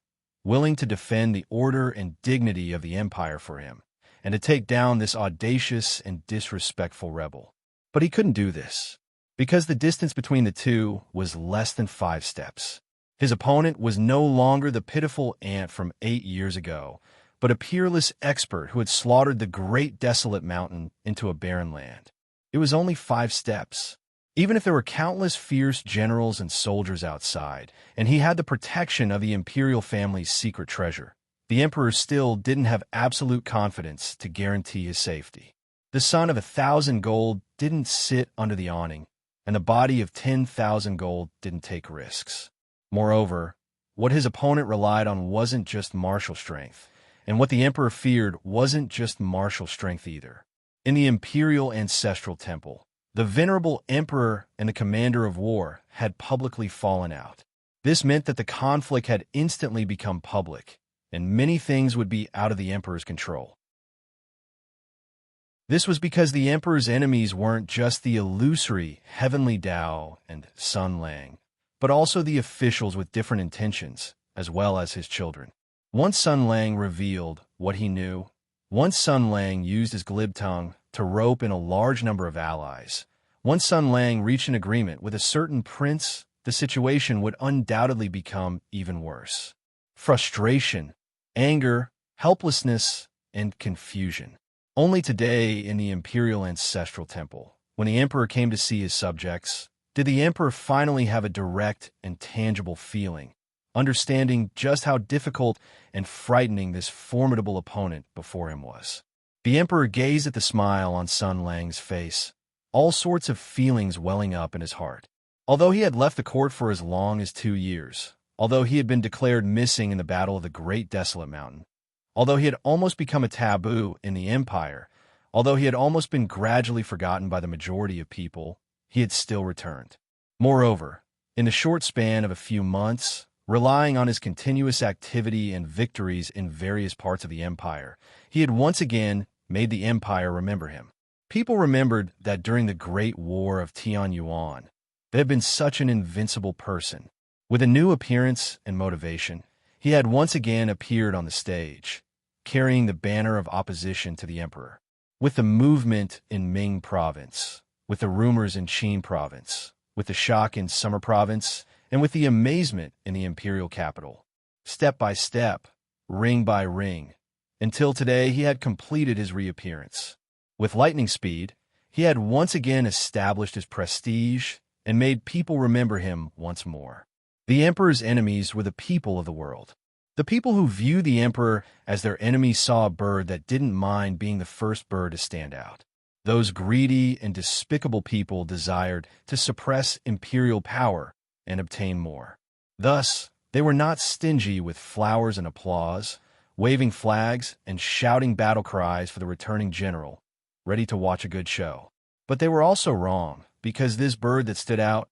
willing to defend the order and dignity of the Empire for him, and to take down this audacious and disrespectful rebel. But he couldn't do this, because the distance between the two was less than 5 steps. His opponent was no longer the pitiful ant from 8 years ago, but a peerless expert who had slaughtered the great desolate mountain into a barren land. It was only 5 steps. Even if there were countless fierce generals and soldiers outside, and he had the protection of the imperial family's secret treasure, the Emperor still didn't have absolute confidence to guarantee his safety. The sun of 1,000 gold didn't sit under the awning, and the body of 10,000 gold didn't take risks. Moreover, what his opponent relied on wasn't just martial strength, and what the Emperor feared wasn't just martial strength either. In the Imperial Ancestral Temple, the venerable Emperor and the Commander of War had publicly fallen out. This meant that the conflict had instantly become public, and many things would be out of the Emperor's control. This was because the Emperor's enemies weren't just the illusory Heavenly Tao and Sun Lang, but also the officials with different intentions, as well as his children. Once Sun Lang revealed what he knew, once Sun Lang used his glib tongue to rope in a large number of allies, once Sun Lang reached an agreement with a certain prince, the situation would undoubtedly become even worse. Frustration, anger, helplessness, and confusion. Only today in the Imperial Ancestral Temple, when the Emperor came to see his subjects, did the Emperor finally have a direct and tangible feeling, understanding just how difficult and frightening this formidable opponent before him was. The Emperor gazed at the smile on Sun Lang's face, all sorts of feelings welling up in his heart. Although he had left the court for as long as 2 years, although he had been declared missing in the Battle of the Great Desolate Mountain, although he had almost become a taboo in the Empire, although he had almost been gradually forgotten by the majority of people, he had still returned. Moreover, in the short span of a few months, relying on his continuous activity and victories in various parts of the Empire, he had once again made the Empire remember him. People remembered that during the Great War of Tianyuan, they had been such an invincible person. With a new appearance and motivation, he had once again appeared on the stage, carrying the banner of opposition to the Emperor. With the movement in Ming Province, with the rumors in Qin Province, with the shock in Summer Province, and with the amazement in the imperial capital. Step by step, ring by ring, until today he had completed his reappearance. With lightning speed, he had once again established his prestige and made people remember him once more. The Emperor's enemies were the people of the world. The people who viewed the Emperor as their enemy saw a bird that didn't mind being the first bird to stand out. Those greedy and despicable people desired to suppress imperial power and obtain more. Thus, they were not stingy with flowers and applause, waving flags and shouting battle cries for the returning general, ready to watch a good show. But they were also wrong, because this bird that stood out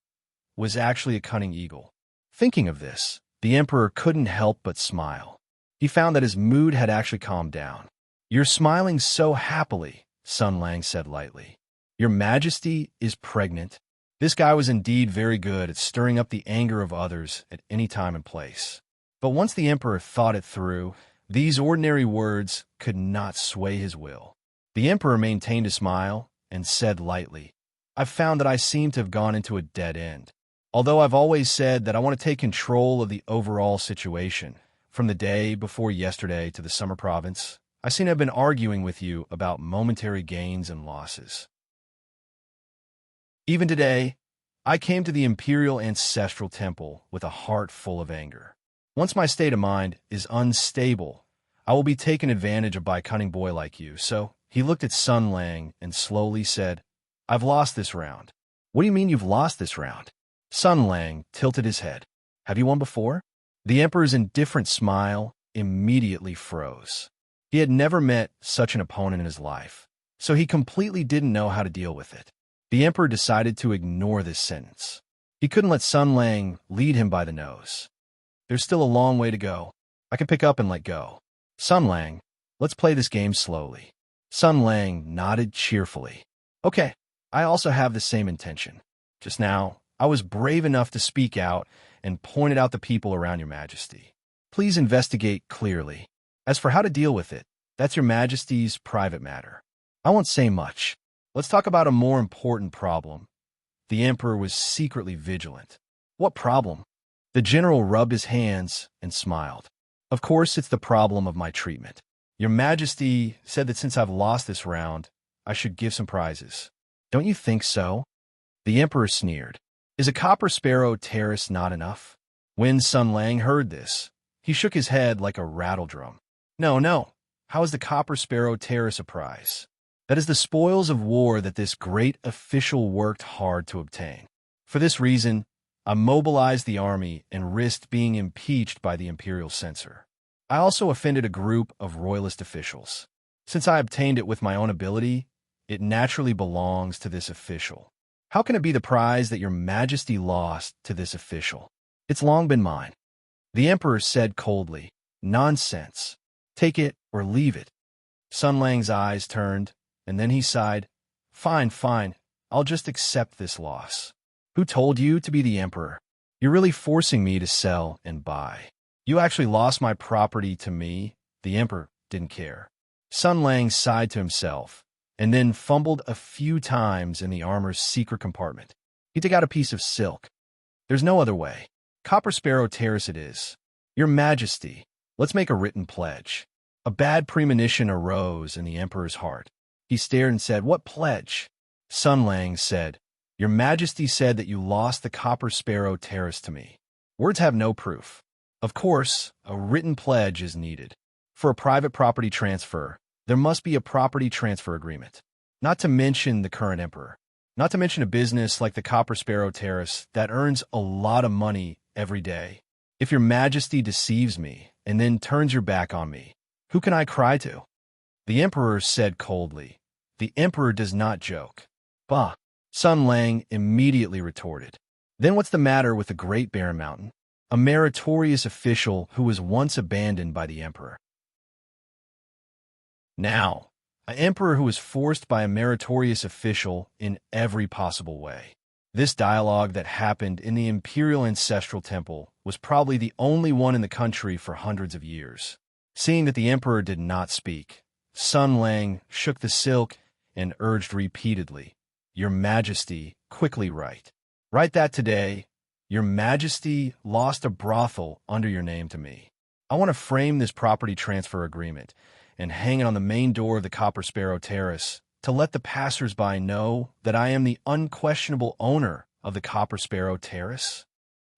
was actually a cunning eagle. Thinking of this, the Emperor couldn't help but smile. He found that his mood had actually calmed down. "You're smiling so happily," Sun Lang said lightly. Your Majesty is pregnant. This guy was indeed very good at stirring up the anger of others at any time and place. But once the emperor thought it through, these ordinary words could not sway his will. The emperor maintained a smile and said lightly, "I've found that I seem to have gone into a dead end. Although I've always said that I want to take control of the overall situation, from the day before yesterday to the summer province, I seem to have been arguing with you about momentary gains and losses. Even today, I came to the imperial ancestral temple with a heart full of anger. Once my state of mind is unstable, I will be taken advantage of by a cunning boy like you." So he looked at Sun Lang and slowly said, "I've lost this round." "What do you mean you've lost this round?" Sun Lang tilted his head. "Have you won before?" The emperor's indifferent smile immediately froze. He had never met such an opponent in his life, so he completely didn't know how to deal with it. The emperor decided to ignore this sentence. He couldn't let Sun Lang lead him by the nose. "There's still a long way to go. I can pick up and let go. Sun Lang, let's play this game slowly." Sun Lang nodded cheerfully. "Okay, I also have the same intention. Just now, I was brave enough to speak out and pointed out the people around your Majesty. Please investigate clearly. As for how to deal with it, that's your Majesty's private matter. I won't say much. Let's talk about a more important problem." The emperor was secretly vigilant. "What problem?" The general rubbed his hands and smiled. "Of course, it's the problem of my treatment. Your Majesty said that since I've lost this round, I should give some prizes. Don't you think so?" The emperor sneered. "Is a copper sparrow terrace not enough?" When Sun Lang heard this, he shook his head like a rattledrum. No, no. How is the copper sparrow terrace a prize? That is the spoils of war that this great official worked hard to obtain. For this reason, I mobilized the army and risked being impeached by the imperial censor. I also offended a group of royalist officials. Since I obtained it with my own ability, it naturally belongs to this official. How can it be the prize that your Majesty lost to this official? It's long been mine." The emperor said coldly, "Nonsense. Take it or leave it." Sun Lang's eyes turned, and then he sighed. Fine, fine. I'll just accept this loss." "Who told you to be the emperor? You're really forcing me to sell and buy. You actually lost my property to me." The emperor didn't care. Sun Lang sighed to himself, and then fumbled a few times in the armor's secret compartment. He took out a piece of silk. "There's no other way. Copper Sparrow Terrace it is. Your Majesty, let's make a written pledge." A bad premonition arose in the emperor's heart. He stared and said, "What pledge?" Sun Lang said, "Your Majesty said that you lost the Copper Sparrow Terrace to me. Words have no proof. Of course, a written pledge is needed. For a private property transfer, there must be a property transfer agreement. Not to mention the current emperor. Not to mention a business like the Copper Sparrow Terrace that earns a lot of money every day. If your Majesty deceives me and then turns your back on me, who can I cry to?" The emperor said coldly, "The emperor does not joke." "Bah!" Sun Lang immediately retorted. "Then what's the matter with the Great Barren Mountain? A meritorious official who was once abandoned by the emperor. Now, an emperor who was forced by a meritorious official in every possible way." This dialogue that happened in the imperial ancestral temple was probably the only one in the country for hundreds of years. Seeing that the emperor did not speak, Sun Lang shook the silk and urged repeatedly, "Your Majesty, quickly write. Write that today, your Majesty lost a brothel under your name to me. I want to frame this property transfer agreement and hang it on the main door of the Copper Sparrow Terrace to let the passers-by know that I am the unquestionable owner of the Copper Sparrow Terrace."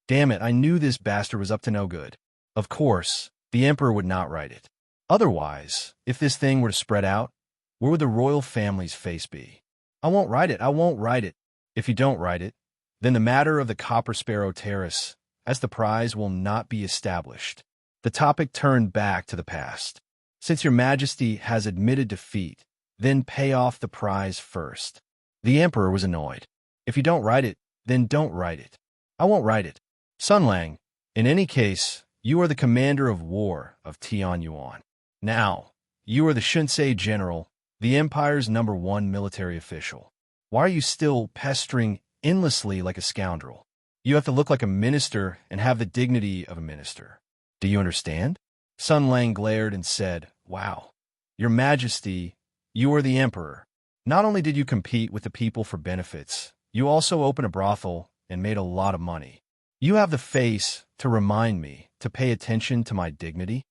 Damn it, I knew this bastard was up to no good. Of course, the emperor would not write it. Otherwise, if this thing were to spread out, where would the royal family's face be? "I won't write it, I won't write it." "If you don't write it, then the matter of the Copper Sparrow Terrace as the prize will not be established." The topic turned back to the past. "Since your Majesty has admitted defeat, then pay off the prize first." The emperor was annoyed. "If you don't write it, then don't write it." "I won't write it." "Sun Lang, in any case, you are the commander of war of Tianyuan. Now, you are the Shinsei general, the empire's #1 military official. Why are you still pestering endlessly like a scoundrel? You have to look like a minister and have the dignity of a minister. Do you understand? Sun Lang glared and said, Wow, Your Majesty, you are the emperor. Not only did you compete with the people for benefits, you also opened a brothel and made a lot of money. You have the face to remind me to pay attention to my dignity?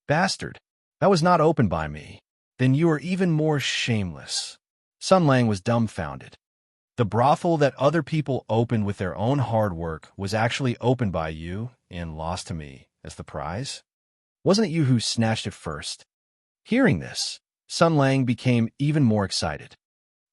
Bastard, that was not opened by me. Then you are even more shameless. Sun Lang was dumbfounded. The brothel that other people opened with their own hard work was actually opened by you and lost to me as the prize? Wasn't it you who snatched it first? Hearing this, Sun Lang became even more excited.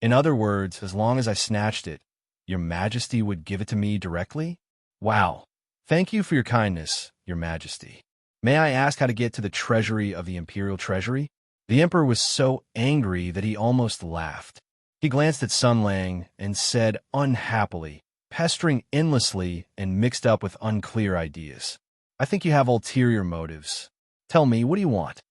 In other words, as long as I snatched it, Your Majesty would give it to me directly? Wow. Thank you for your kindness, Your Majesty. May I ask how to get to the treasury of the Imperial Treasury? The Emperor was so angry that he almost laughed. He glanced at Sun Lang and said unhappily, pestering endlessly and mixed up with unclear ideas. I think you have ulterior motives. Tell me, what do you want?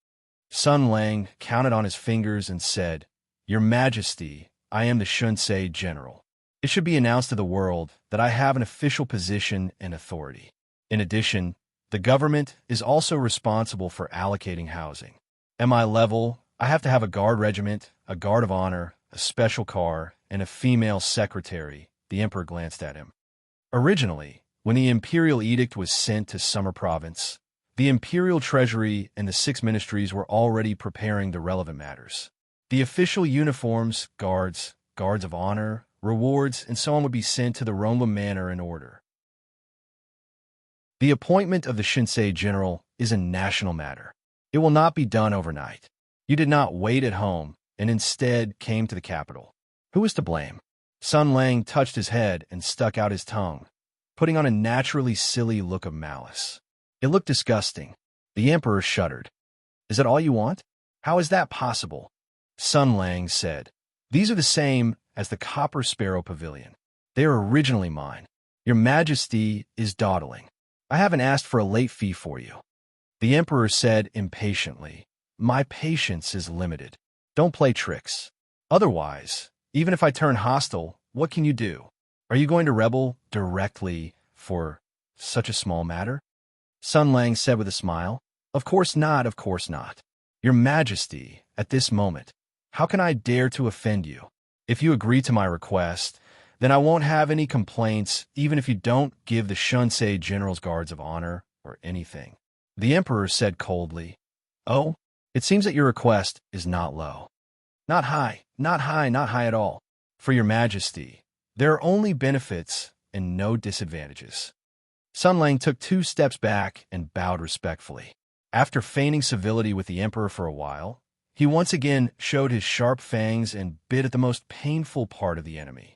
Sun Lang counted on his fingers and said, Your Majesty, I am the Shunsei General. It should be announced to the world that I have an official position and authority. In addition, the government is also responsible for allocating housing. At my level, I have to have a guard regiment, a guard of honor, a special car, and a female secretary. The Emperor glanced at him. Originally, when the imperial edict was sent to Summer Province, the imperial treasury and the 6 ministries were already preparing the relevant matters. The official uniforms, guards of honor, rewards, and so on would be sent to the Ronglum Manor in order. The appointment of the Shinsei General is a national matter. It will not be done overnight. You did not wait at home and instead came to the capital. Who is to blame? Sun Lang touched his head and stuck out his tongue, putting on a naturally silly look of malice. It looked disgusting. The Emperor shuddered. Is that all you want? How is that possible? Sun Lang said, These are the same as the Copper Sparrow Pavilion. They are originally mine. Your Majesty is dawdling. I haven't asked for a late fee for you. The Emperor said impatiently, My patience is limited. Don't play tricks. Otherwise, even if I turn hostile, what can you do? Are you going to rebel directly for such a small matter? Sun Lang said with a smile, Of course not, of course not. Your Majesty, at this moment, how can I dare to offend you? If you agree to my request, then I won't have any complaints even if you don't give the Shunsei General's guards of honor or anything. The Emperor said coldly, Oh, it seems that your request is not low. Not high, not high, not high at all. For Your Majesty, there are only benefits and no disadvantages. Sun Lang took 2 steps back and bowed respectfully. After feigning civility with the Emperor for a while, he once again showed his sharp fangs and bit at the most painful part of the enemy.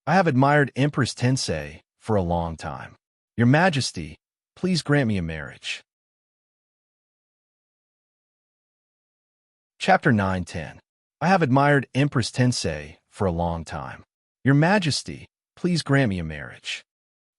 I have admired Empress Tensei for a long time. Your Majesty, please grant me a marriage. Chapter 9-10. I have admired Empress Tensei for a long time. Your Majesty, please grant me a marriage.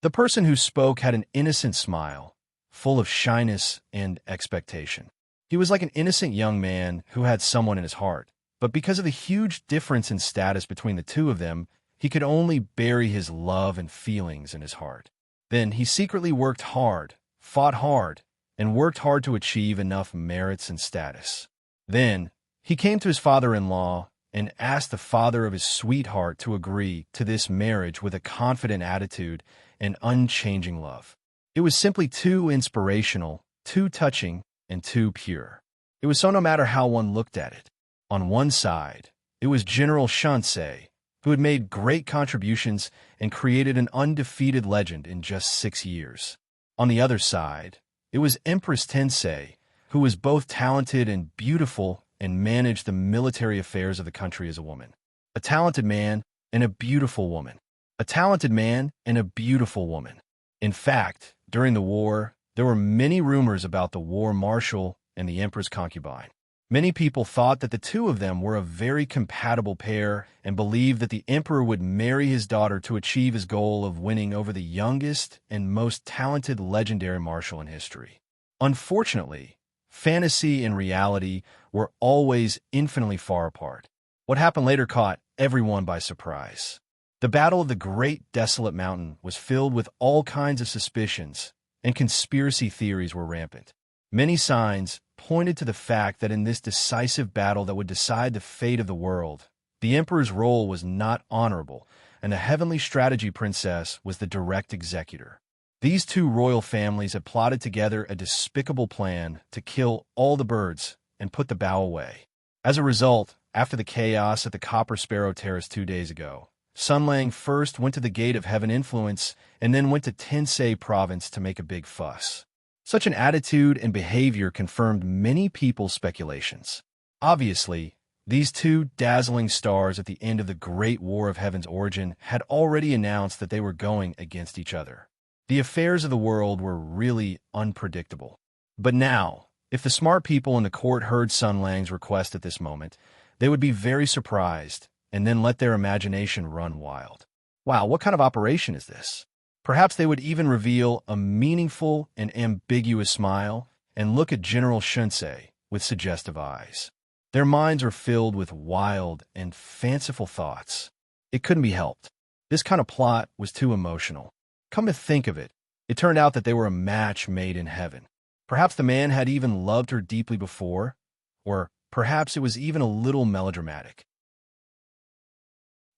The person who spoke had an innocent smile, full of shyness and expectation. He was like an innocent young man who had someone in his heart, but because of the huge difference in status between the two of them, he could only bury his love and feelings in his heart. Then he secretly worked hard, fought hard, and worked hard to achieve enough merits and status. Then he came to his father-in-law and asked the father of his sweetheart to agree to this marriage with a confident attitude and unchanging love. It was simply too inspirational, too touching, and too pure. It was so no matter how one looked at it. On one side, it was General Shansei, who had made great contributions and created an undefeated legend in just 6 years. On the other side, it was Empress Tensei, who was both talented and beautiful and managed the military affairs of the country as a woman. A talented man and a beautiful woman. A talented man and a beautiful woman. In fact, during the war, there were many rumors about the war marshal and the emperor's concubine. Many people thought that the two of them were a very compatible pair and believed that the emperor would marry his daughter to achieve his goal of winning over the youngest and most talented legendary marshal in history. Unfortunately, fantasy and reality were always infinitely far apart. What happened later caught everyone by surprise. The Battle of the Great Desolate Mountain was filled with all kinds of suspicions, and conspiracy theories were rampant. Many signs pointed to the fact that in this decisive battle that would decide the fate of the world, the Emperor's role was not honorable, and the heavenly strategy princess was the direct executor. These two royal families had plotted together a despicable plan to kill all the birds and put the bow away. As a result, after the chaos at the Copper Sparrow Terrace 2 days ago, Sun Lang first went to the Gate of Heaven Influence and then went to Tensei Province to make a big fuss. Such an attitude and behavior confirmed many people's speculations. Obviously, these two dazzling stars at the end of the Great War of Heaven's origin had already announced that they were going against each other. The affairs of the world were really unpredictable. But now, if the smart people in the court heard Sun Lang's request at this moment, they would be very surprised and then let their imagination run wild. Wow, what kind of operation is this? Perhaps they would even reveal a meaningful and ambiguous smile and look at General Shunsei with suggestive eyes. Their minds are filled with wild and fanciful thoughts. It couldn't be helped. This kind of plot was too emotional. Come to think of it, it turned out that they were a match made in heaven. Perhaps the man had even loved her deeply before, or perhaps it was even a little melodramatic.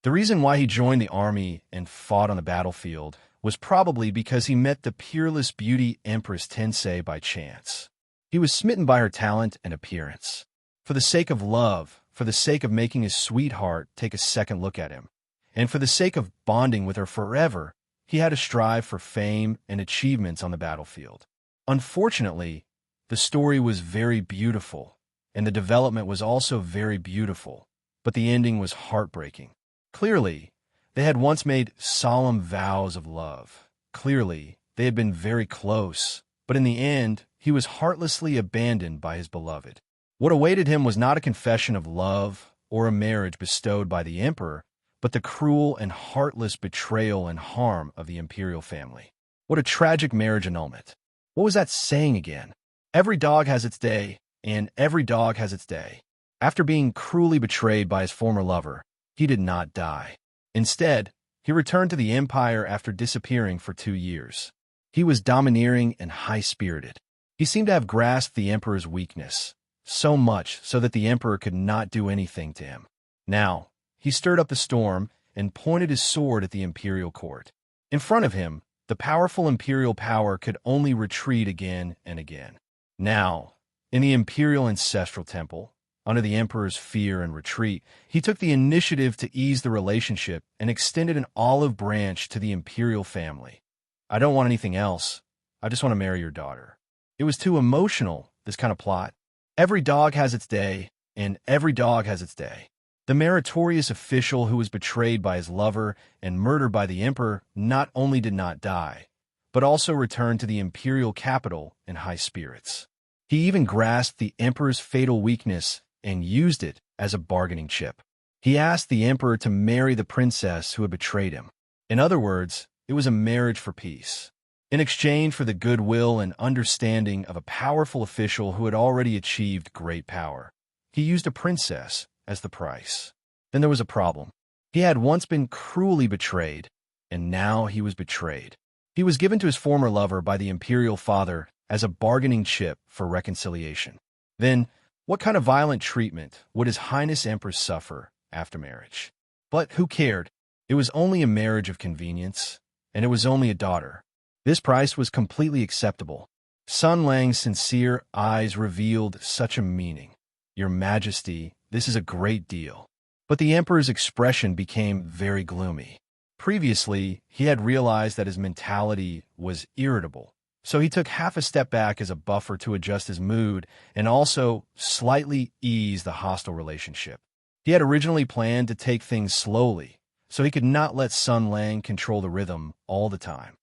The reason why he joined the army and fought on the battlefield was probably because he met the peerless beauty Empress Tensei by chance. He was smitten by her talent and appearance. For the sake of love, for the sake of making his sweetheart take a second look at him, and for the sake of bonding with her forever, he had to strive for fame and achievements on the battlefield. Unfortunately, the story was very beautiful, and the development was also very beautiful, but the ending was heartbreaking. Clearly, they had once made solemn vows of love. Clearly, they had been very close, but in the end, he was heartlessly abandoned by his beloved. What awaited him was not a confession of love or a marriage bestowed by the emperor, but the cruel and heartless betrayal and harm of the imperial family. What a tragic marriage annulment. What was that saying again? Every dog has its day, and every dog has its day. After being cruelly betrayed by his former lover, he did not die. Instead, he returned to the empire after disappearing for 2 years. He was domineering and high-spirited. He seemed to have grasped the emperor's weakness, so much so that the emperor could not do anything to him. Now, he stirred up the storm and pointed his sword at the imperial court. In front of him, the powerful imperial power could only retreat again and again. Now, in the imperial ancestral temple, under the emperor's fear and retreat, he took the initiative to ease the relationship and extended an olive branch to the imperial family. I don't want anything else. I just want to marry your daughter. It was too emotional, this kind of plot. Every dog has its day, and every dog has its day. The meritorious official who was betrayed by his lover and murdered by the emperor not only did not die, but also returned to the imperial capital in high spirits. He even grasped the emperor's fatal weakness and used it as a bargaining chip. He asked the emperor to marry the princess who had betrayed him. In other words, it was a marriage for peace. In exchange for the goodwill and understanding of a powerful official who had already achieved great power, he used a princess as the price. Then there was a problem. He had once been cruelly betrayed, and now he was betrayed. He was given to his former lover by the imperial father as a bargaining chip for reconciliation. Then, what kind of violent treatment would His Highness Empress suffer after marriage? But who cared? It was only a marriage of convenience, and it was only a daughter. This price was completely acceptable. Sun Lang's sincere eyes revealed such a meaning. Your Majesty, this is a great deal. But the emperor's expression became very gloomy. Previously, he had realized that his mentality was irritable, so he took half a step back as a buffer to adjust his mood and also slightly ease the hostile relationship. He had originally planned to take things slowly, so he could not let Sun Lang control the rhythm all the time.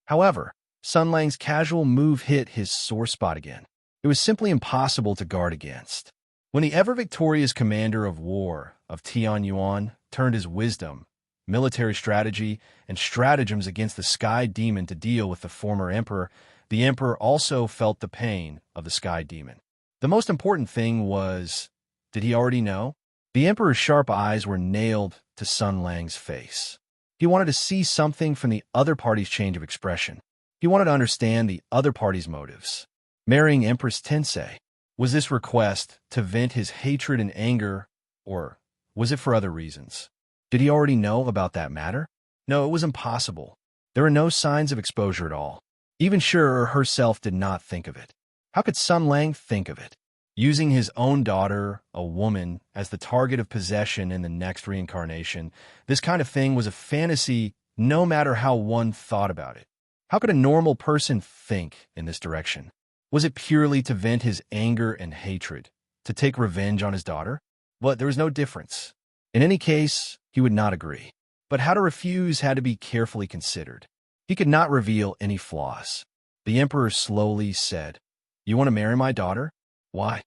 However, Sun Lang's casual move hit his sore spot again. It was simply impossible to guard against. When the ever-victorious commander of war of Tianyuan turned his wisdom, military strategy, and stratagems against the Sky Demon to deal with the former emperor, the emperor also felt the pain of the Sky Demon. The most important thing was, Did he already know? The emperor's sharp eyes were nailed to Sun Lang's face. He wanted to see something from the other party's change of expression. He wanted to understand the other party's motives. Marrying Empress Tensei. Was this request to vent his hatred and anger, or was it for other reasons? Did he already know about that matter? No, it was impossible. There were no signs of exposure at all. Even Sure herself did not think of it. How could Sun Lang think of it? Using his own daughter, a woman, as the target of possession in the next reincarnation, this kind of thing was a fantasy no matter how one thought about it. How could a normal person think in this direction? Was it purely to vent his anger and hatred, to take revenge on his daughter? But there was no difference. In any case, he would not agree. But how to refuse had to be carefully considered. He could not reveal any flaws. The emperor slowly said, "You want to marry my daughter? Why?"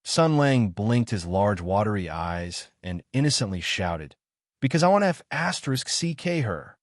Sun Lang blinked his large watery eyes and innocently shouted, "Because I want to *CK her."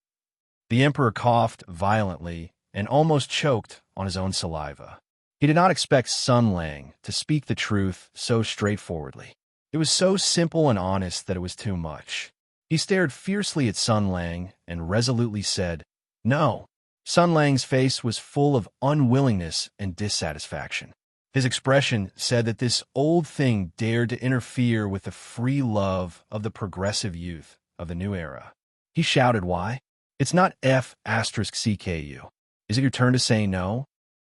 The emperor coughed violently and almost choked on his own saliva. He did not expect Sun Lang to speak the truth so straightforwardly. It was so simple and honest that it was too much. He stared fiercely at Sun Lang and resolutely said, "No." Sun Lang's face was full of unwillingness and dissatisfaction. His expression said that this old thing dared to interfere with the free love of the progressive youth of the new era. He shouted, "Why? It's not *CKU. Is it your turn to say no?"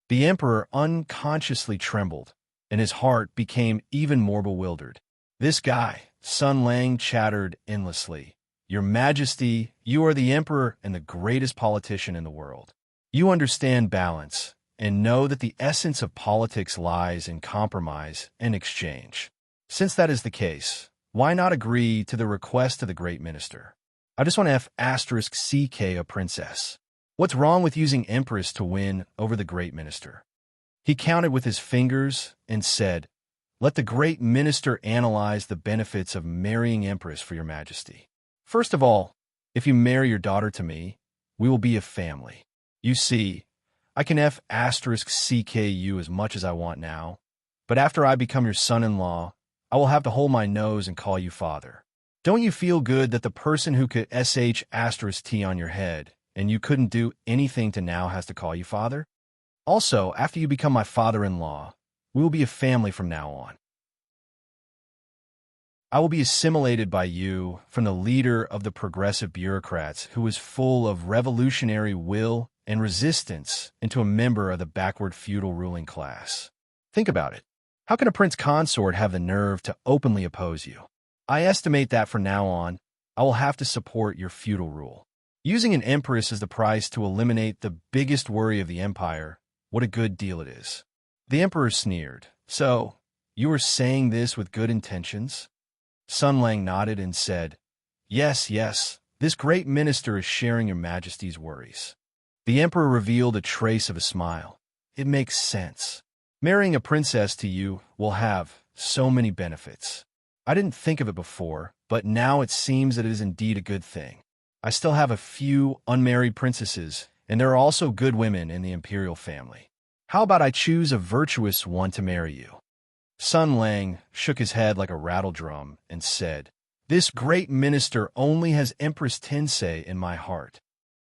The emperor unconsciously trembled, and his heart became even more bewildered. This guy, Sun Lang, chattered endlessly. "Your Majesty, you are the emperor and the greatest politician in the world. You understand balance and know that the essence of politics lies in compromise and exchange. Since that is the case, why not agree to the request of the great minister? I just want to *CK a princess. What's wrong with using empress to win over the great minister?" He counted with his fingers and said, "Let the great minister analyze the benefits of marrying empress for your majesty. First of all, if you marry your daughter to me, we will be a family. You see, I can *CK you as much as I want now, but after I become your son-in-law, I will have to hold my nose and call you father. Don't you feel good that the person who could *T on your head and you couldn't do anything to now has to call you father? Also, after you become my father-in-law, we will be a family from now on. I will be assimilated by you from the leader of the progressive bureaucrats who is full of revolutionary will and resistance into a member of the backward feudal ruling class. Think about it. How can a prince consort have the nerve to openly oppose you? I estimate that from now on, I will have to support your feudal rule. Using an empress as the price to eliminate the biggest worry of the empire, what a good deal it is." The emperor sneered. "So, you are saying this with good intentions?" Sun Lang nodded and said, Yes, this great minister is sharing your majesty's worries." The emperor revealed a trace of a smile. "It makes sense. Marrying a princess to you will have so many benefits. I didn't think of it before, but now it seems that it is indeed a good thing. I still have a few unmarried princesses, and there are also good women in the imperial family. How about I choose a virtuous one to marry you?" Sun Lang shook his head like a rattledrum and said, "This great minister only has Empress Tensei in my heart."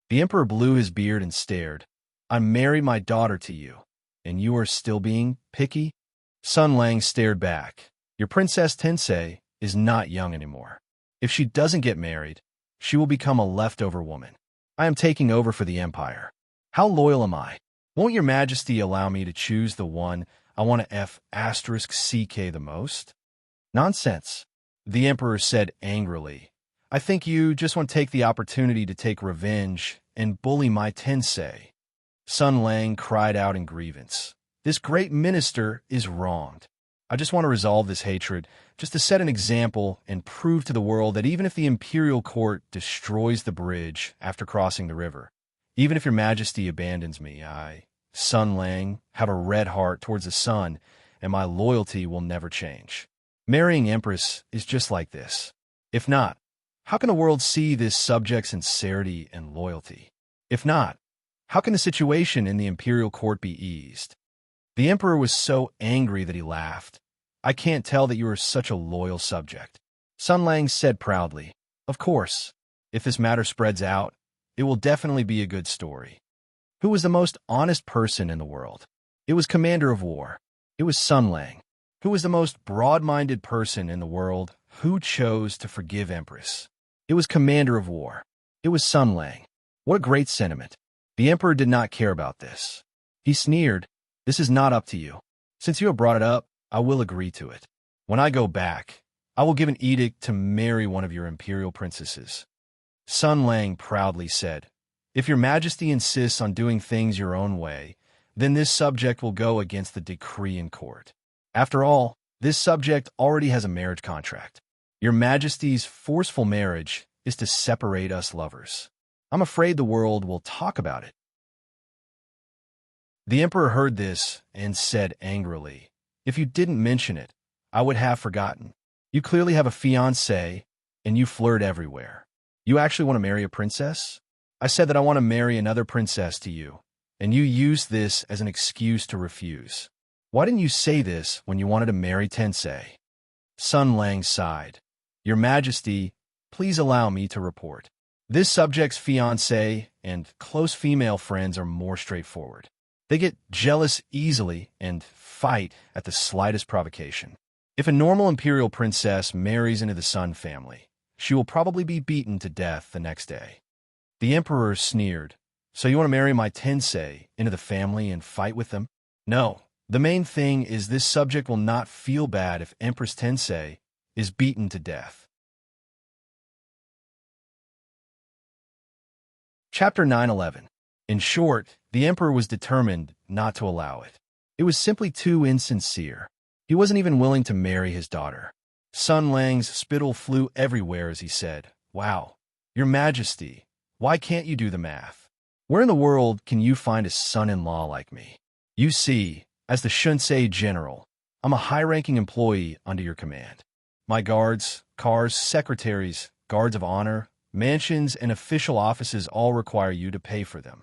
The emperor blew his beard and stared. "I married my daughter to you, and you are still being picky?" Sun Lang stared back. "Your Princess Tensei is not young anymore. If she doesn't get married, she will become a leftover woman. I am taking over for the empire. How loyal am I? Won't your majesty allow me to choose the one I want to *CK the most?" "Nonsense," the emperor said angrily. "I think you just want to take the opportunity to take revenge and bully my Tensei." Sun Lang cried out in grievance. "This great minister is wronged. I just want to resolve this hatred, just to set an example and prove to the world that even if the imperial court destroys the bridge after crossing the river, even if your majesty abandons me, I, Sun Lang, have a red heart towards the sun, and my loyalty will never change. Marrying empress is just like this. If not, how can the world see this subject's sincerity and loyalty? If not, how can the situation in the imperial court be eased?" The emperor was so angry that he laughed. I can't tell that you are such a loyal subject. Sun Lang said proudly, Of course, if this matter spreads out, it will definitely be a good story. Who was the most honest person in the world? It was Commander of War. It was Sun Lang. Who was the most broad-minded person in the world? Who chose to forgive Empress? It was Commander of War. It was Sun Lang. What a great sentiment. The Emperor did not care about this. He sneered, This is not up to you. Since you have brought it up, I will agree to it. When I go back, I will give an edict to marry one of your imperial princesses. Sun Lang proudly said, If your majesty insists on doing things your own way, then this subject will go against the decree in court. After all, this subject already has a marriage contract. Your majesty's forceful marriage is to separate us lovers. I'm afraid the world will talk about it. The emperor heard this and said angrily, If you didn't mention it, I would have forgotten. You clearly have a fiancé, and you flirt everywhere. You actually want to marry a princess? I said that I want to marry another princess to you, and you used this as an excuse to refuse. Why didn't you say this when you wanted to marry Tensei? Sun Lang sighed. Your Majesty, please allow me to report. This subject's fiancé and close female friends are more straightforward. They get jealous easily and fight at the slightest provocation. If a normal imperial princess marries into the Sun family, she will probably be beaten to death the next day. The emperor sneered. So you want to marry my Tensei into the family and fight with them? No. The main thing is this subject will not feel bad if Empress Tensei is beaten to death. Chapter 9:11. In short, the emperor was determined not to allow it. It was simply too insincere. He wasn't even willing to marry his daughter. Sun Lang's spittle flew everywhere as he said, Wow, Your Majesty, why can't you do the math? Where in the world can you find a son-in-law like me? You see, as the Shunsei general, I'm a high-ranking employee under your command. My guards, cars, secretaries, guards of honor, mansions, and official offices all require you to pay for them.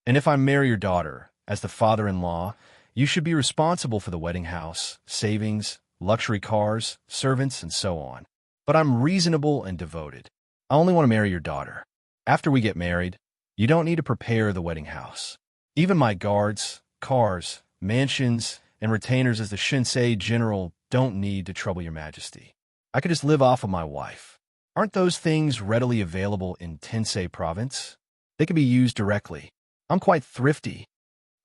And if I marry your daughter, as the father-in-law, you should be responsible for the wedding house, savings, luxury cars, servants, and so on. But I'm reasonable and devoted. I only want to marry your daughter. After we get married, you don't need to prepare the wedding house. Even my guards, cars, mansions, and retainers as the Shinsei general don't need to trouble your majesty. I could just live off of my wife. Aren't those things readily available in Tensei province? They can be used directly. I'm quite thrifty.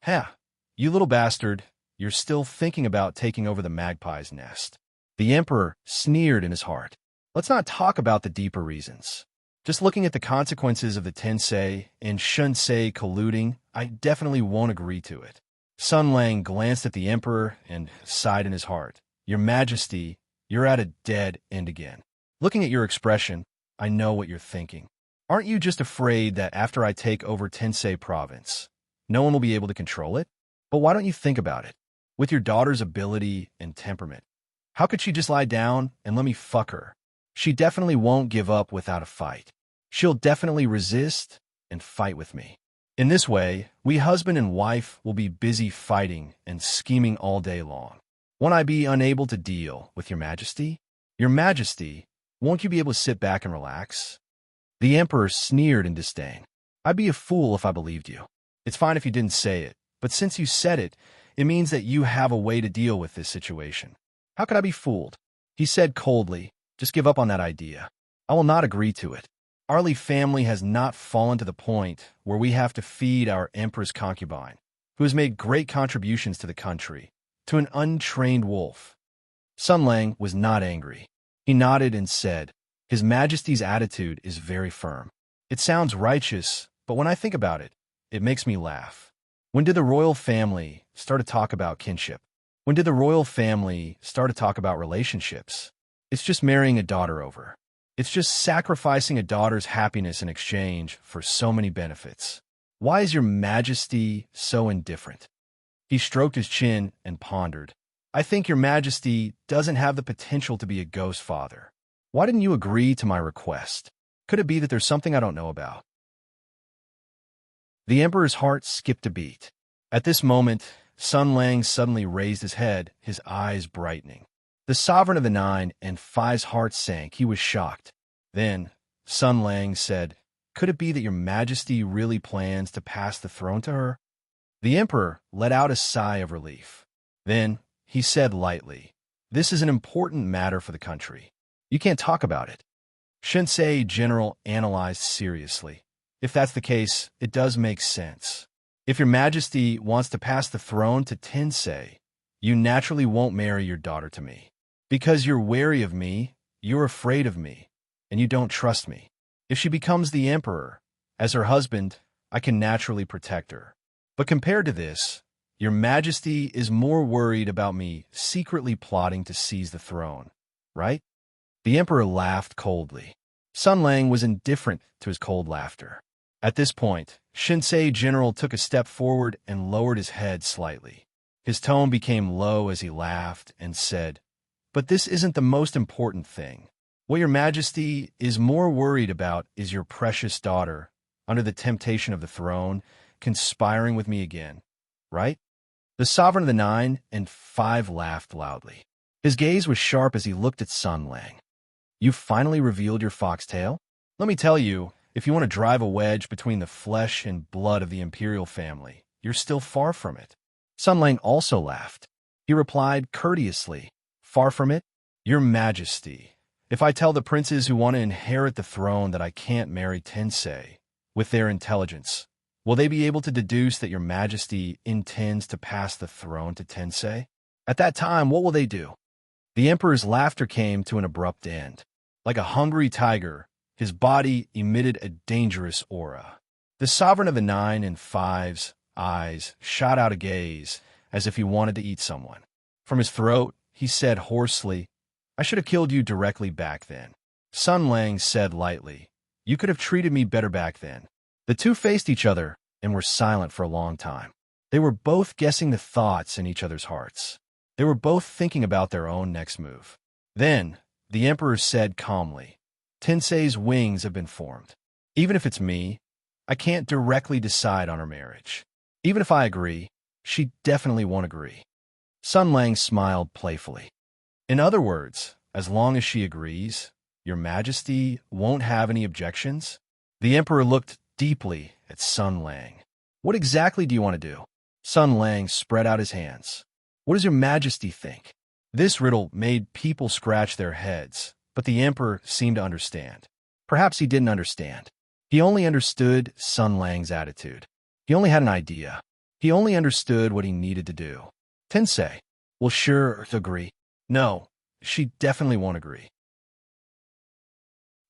Ha, you little bastard, you're still thinking about taking over the magpie's nest. The emperor sneered in his heart. Let's not talk about the deeper reasons. Just looking at the consequences of the Tensei and Shunsei colluding, I definitely won't agree to it. Sun Lang glanced at the emperor and sighed in his heart. Your Majesty, you're at a dead end again. Looking at your expression, I know what you're thinking. Aren't you just afraid that after I take over Tensei province, no one will be able to control it? But why don't you think about it? With your daughter's ability and temperament, how could she just lie down and let me fuck her? She definitely won't give up without a fight. She'll definitely resist and fight with me. In this way, we husband and wife will be busy fighting and scheming all day long. Won't I be unable to deal with your Majesty? Your Majesty, won't you be able to sit back and relax? The emperor sneered in disdain. I'd be a fool if I believed you. It's fine if you didn't say it, but since you said it, it means that you have a way to deal with this situation. How could I be fooled? He said coldly, just give up on that idea. I will not agree to it. Our Lee family has not fallen to the point where we have to feed our empress concubine, who has made great contributions to the country, to an untrained wolf. Sun Lang was not angry. He nodded and said, His Majesty's attitude is very firm. It sounds righteous, but when I think about it, it makes me laugh. When did the royal family start to talk about kinship? When did the royal family start to talk about relationships? It's just marrying a daughter over. It's just sacrificing a daughter's happiness in exchange for so many benefits. Why is your Majesty so indifferent? He stroked his chin and pondered. I think your Majesty doesn't have the potential to be a ghost father. Why didn't you agree to my request? Could it be that there's something I don't know about? The emperor's heart skipped a beat. At this moment, Sun Lang suddenly raised his head, his eyes brightening. The sovereign of the Nine and Five's heart sank. He was shocked. Then, Sun Lang said, "Could it be that your majesty really plans to pass the throne to her?" The emperor let out a sigh of relief. Then, he said lightly, "This is an important matter for the country. You can't talk about it." Shinsei General analyzed seriously. "If that's the case, it does make sense. If your majesty wants to pass the throne to Tensei, you naturally won't marry your daughter to me. Because you're wary of me, you're afraid of me, and you don't trust me. If she becomes the emperor, as her husband, I can naturally protect her. But compared to this, your majesty is more worried about me secretly plotting to seize the throne, right?" The emperor laughed coldly. Sun Lang was indifferent to his cold laughter. At this point, Shinsei General took a step forward and lowered his head slightly. His tone became low as he laughed and said, "But this isn't the most important thing. What your majesty is more worried about is your precious daughter, under the temptation of the throne, conspiring with me again, right?" The sovereign of the Nine and Five laughed loudly. His gaze was sharp as he looked at Sun Lang. "You finally revealed your foxtail? Let me tell you, if you want to drive a wedge between the flesh and blood of the imperial family, you're still far from it." Sun Lang also laughed. He replied courteously, "Far from it? Your majesty, if I tell the princes who want to inherit the throne that I can't marry Tensei, with their intelligence, will they be able to deduce that your majesty intends to pass the throne to Tensei? At that time, what will they do?" The emperor's laughter came to an abrupt end. Like a hungry tiger, his body emitted a dangerous aura. The sovereign of the Nine and Five's eyes shot out a gaze as if he wanted to eat someone. From his throat, he said hoarsely, "I should have killed you directly back then." Sun Lang said lightly, "You could have treated me better back then." The two faced each other and were silent for a long time. They were both guessing the thoughts in each other's hearts. They were both thinking about their own next move. Then, the emperor said calmly, "Tensei's wings have been formed. Even if it's me, I can't directly decide on her marriage. Even if I agree, she definitely won't agree." Sun Lang smiled playfully. "In other words, as long as she agrees, your majesty won't have any objections?" The emperor looked deeply at Sun Lang. "What exactly do you want to do?" Sun Lang spread out his hands. "What does your majesty think?" This riddle made people scratch their heads, but the emperor seemed to understand. Perhaps he didn't understand. He only understood Sun Lang's attitude. He only had an idea. He only understood what he needed to do. Tensei will sure agree. No, she definitely won't agree.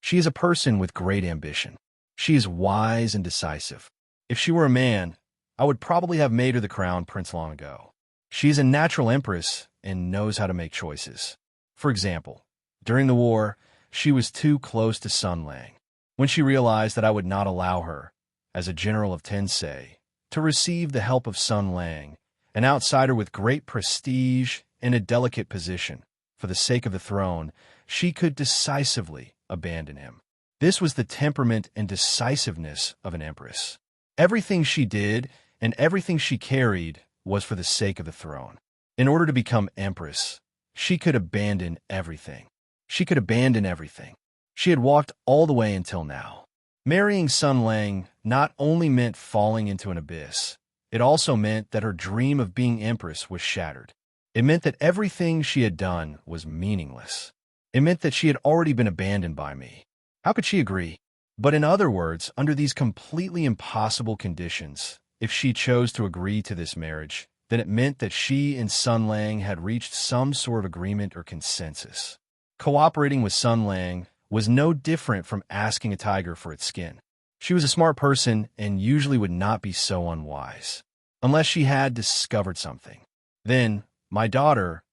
She is a person with great ambition. She is wise and decisive. If she were a man, I would probably have made her the crown prince long ago. She is a natural empress and knows how to make choices. For example, during the war, she was too close to Sun Lang. When she realized that I would not allow her, as a general of Tensei, to receive the help of Sun Lang, an outsider with great prestige and a delicate position, for the sake of the throne, she could decisively abandon him. This was the temperament and decisiveness of an empress. Everything she did and everything she carried was for the sake of the throne. In order to become empress, she could abandon everything. She could abandon everything. She had walked all the way until now. Marrying Sun Lang not only meant falling into an abyss, it also meant that her dream of being empress was shattered. It meant that everything she had done was meaningless. It meant that she had already been abandoned by me. How could she agree? But in other words, under these completely impossible conditions, if she chose to agree to this marriage, then it meant that she and Sun Lang had reached some sort of agreement or consensus. Cooperating with Sun Lang was no different from asking a tiger for its skin. She was a smart person and usually would not be so unwise, unless she had discovered something. Then, my daughter,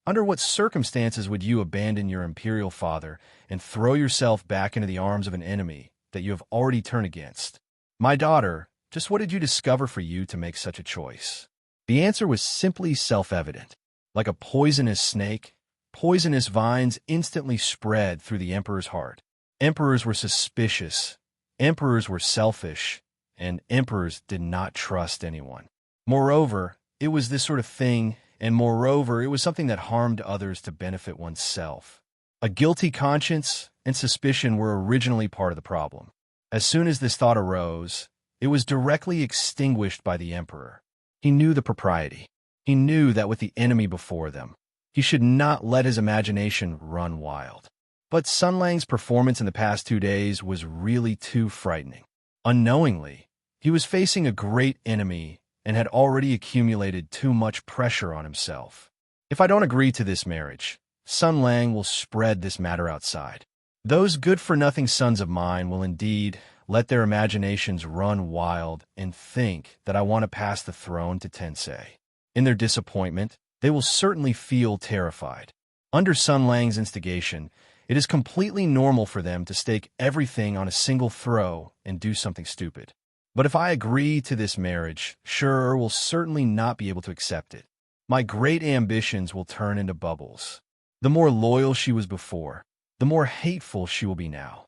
under what circumstances would you abandon your imperial father and throw yourself back into the arms of an enemy that you have already turned against? My daughter, just what did you discover for you to make such a choice? The answer was simply self-evident. Like a poisonous snake, poisonous vines instantly spread through the emperor's heart. Emperors were suspicious, emperors were selfish, and emperors did not trust anyone. Moreover, it was this sort of thing and moreover, it was something that harmed others to benefit oneself. A guilty conscience and suspicion were originally part of the problem. As soon as this thought arose, it was directly extinguished by the emperor. He knew the propriety. He knew that with the enemy before them, he should not let his imagination run wild. But Sun Lang's performance in the past 2 days was really too frightening. Unknowingly, he was facing a great enemy and had already accumulated too much pressure on himself. If I don't agree to this marriage, Sun Lang will spread this matter outside. Those good-for-nothing sons of mine will indeed let their imaginations run wild and think that I want to pass the throne to Tensei. In their disappointment, they will certainly feel terrified. Under Sun Lang's instigation, it is completely normal for them to stake everything on a single throw and do something stupid. But if I agree to this marriage, Sure will certainly not be able to accept it. My great ambitions will turn into bubbles. The more loyal she was before, the more hateful she will be now.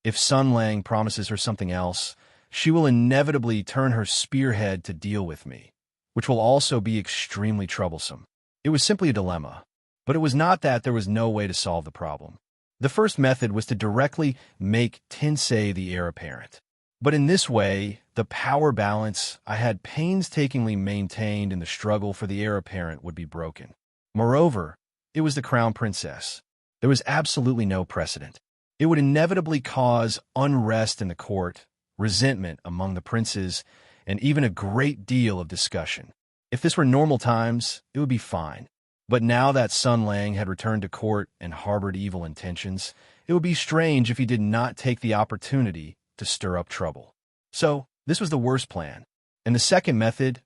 If Sun Lang promises her something else, she will inevitably turn her spearhead to deal with me, which will also be extremely troublesome. It was simply a dilemma, but it was not that there was no way to solve the problem. The first method was to directly make Tensei the heir apparent. But in this way, the power balance I had painstakingly maintained in the struggle for the heir apparent would be broken. Moreover, it was the crown princess. There was absolutely no precedent. It would inevitably cause unrest in the court, resentment among the princes, and even a great deal of discussion. If this were normal times, it would be fine. But now that Sun Lang had returned to court and harbored evil intentions, it would be strange if he did not take the opportunity to stir up trouble. So, this was the worst plan. And the second method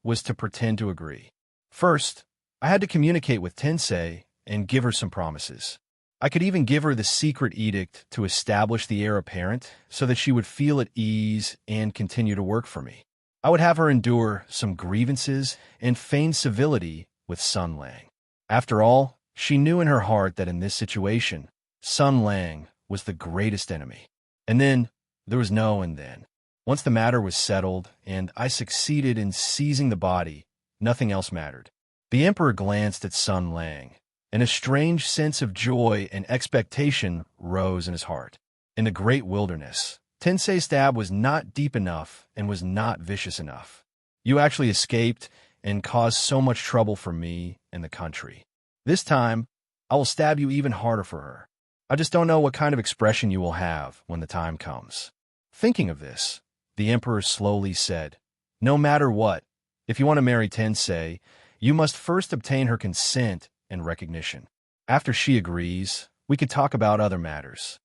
was to pretend to agree. First, I had to communicate with Tensei and give her some promises. I could even give her the secret edict to establish the heir apparent so that she would feel at ease and continue to work for me. I would have her endure some grievances and feign civility with Sun Lang. After all, she knew in her heart that in this situation, Sun Lang was the greatest enemy. And then, there was no and then. Once the matter was settled and I succeeded in seizing the body, nothing else mattered. The emperor glanced at Sun Lang, and a strange sense of joy and expectation rose in his heart. In the great wilderness, Tensei's stab was not deep enough and was not vicious enough. You actually escaped and caused so much trouble for me and the country. This time, I will stab you even harder for her. I just don't know what kind of expression you will have when the time comes. Thinking of this, the emperor slowly said, "No matter what, if you want to marry Tensei, you must first obtain her consent and recognition. After she agrees, we could talk about other matters."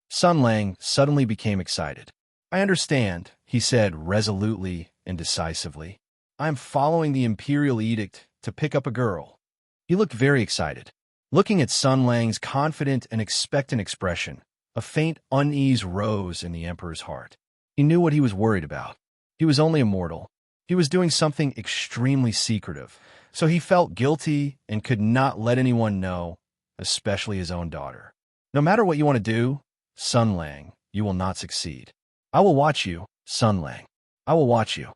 Sun Lang suddenly became excited. "I understand," he said resolutely and decisively. "I am following the imperial edict to pick up a girl." He looked very excited. Looking at Sun Lang's confident and expectant expression, a faint unease rose in the emperor's heart. He knew what he was worried about. He was only a mortal. He was doing something extremely secretive, so he felt guilty and could not let anyone know, especially his own daughter. "No matter what you want to do, Sun Lang, you will not succeed. I will watch you, Sun Lang. I will watch you."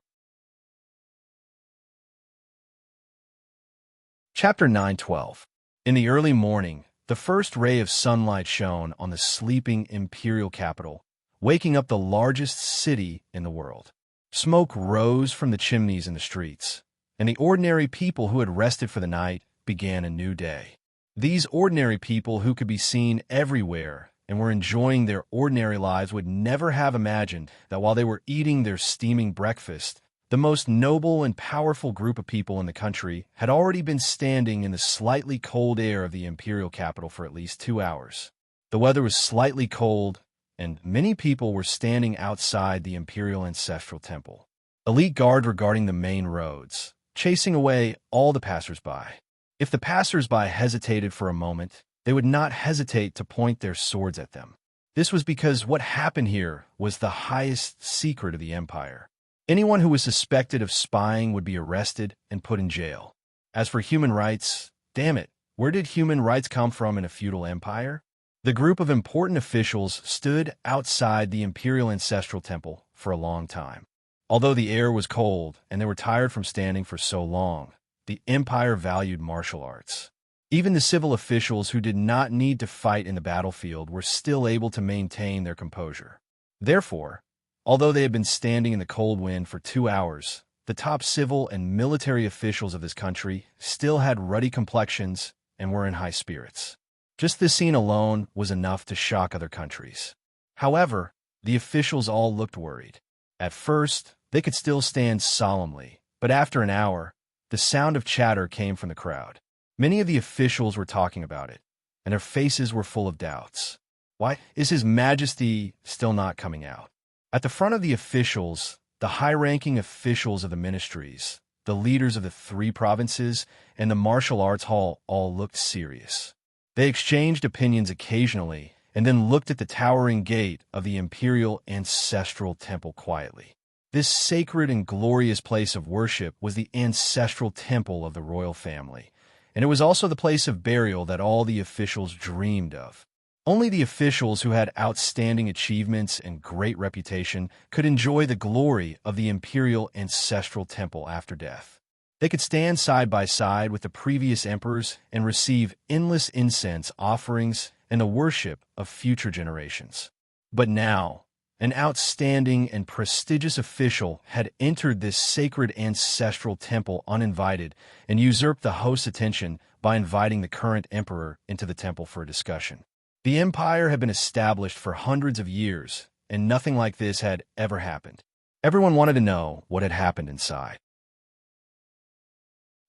Chapter 9:12. In the early morning, the first ray of sunlight shone on the sleeping imperial capital, waking up the largest city in the world. Smoke rose from the chimneys in the streets, and the ordinary people who had rested for the night began a new day. These ordinary people who could be seen everywhere and were enjoying their ordinary lives would never have imagined that while they were eating their steaming breakfast, the most noble and powerful group of people in the country had already been standing in the slightly cold air of the imperial capital for at least 2 hours. The weather was slightly cold, and many people were standing outside the imperial ancestral temple. Elite guards were guarding the main roads, chasing away all the passers-by. If the passers-by hesitated for a moment, they would not hesitate to point their swords at them. This was because what happened here was the highest secret of the empire. Anyone who was suspected of spying would be arrested and put in jail. As for human rights, damn it, where did human rights come from in a feudal empire? The group of important officials stood outside the imperial ancestral temple for a long time. Although the air was cold and they were tired from standing for so long, the empire valued martial arts. Even the civil officials who did not need to fight in the battlefield were still able to maintain their composure. Therefore, although they had been standing in the cold wind for 2 hours, the top civil and military officials of this country still had ruddy complexions and were in high spirits. Just this scene alone was enough to shock other countries. However, the officials all looked worried. At first, they could still stand solemnly, but after an hour, the sound of chatter came from the crowd. Many of the officials were talking about it, and their faces were full of doubts. Why is His Majesty still not coming out? At the front of the officials, the high-ranking officials of the ministries, the leaders of the 3 provinces, and the martial arts hall all looked serious. They exchanged opinions occasionally, and then looked at the towering gate of the imperial ancestral temple quietly. This sacred and glorious place of worship was the ancestral temple of the royal family, and it was also the place of burial that all the officials dreamed of. Only the officials who had outstanding achievements and great reputation could enjoy the glory of the imperial ancestral temple after death. They could stand side by side with the previous emperors and receive endless incense offerings and the worship of future generations. But now, an outstanding and prestigious official had entered this sacred ancestral temple uninvited and usurped the host's attention by inviting the current emperor into the temple for a discussion. The empire had been established for hundreds of years, and nothing like this had ever happened. Everyone wanted to know what had happened inside.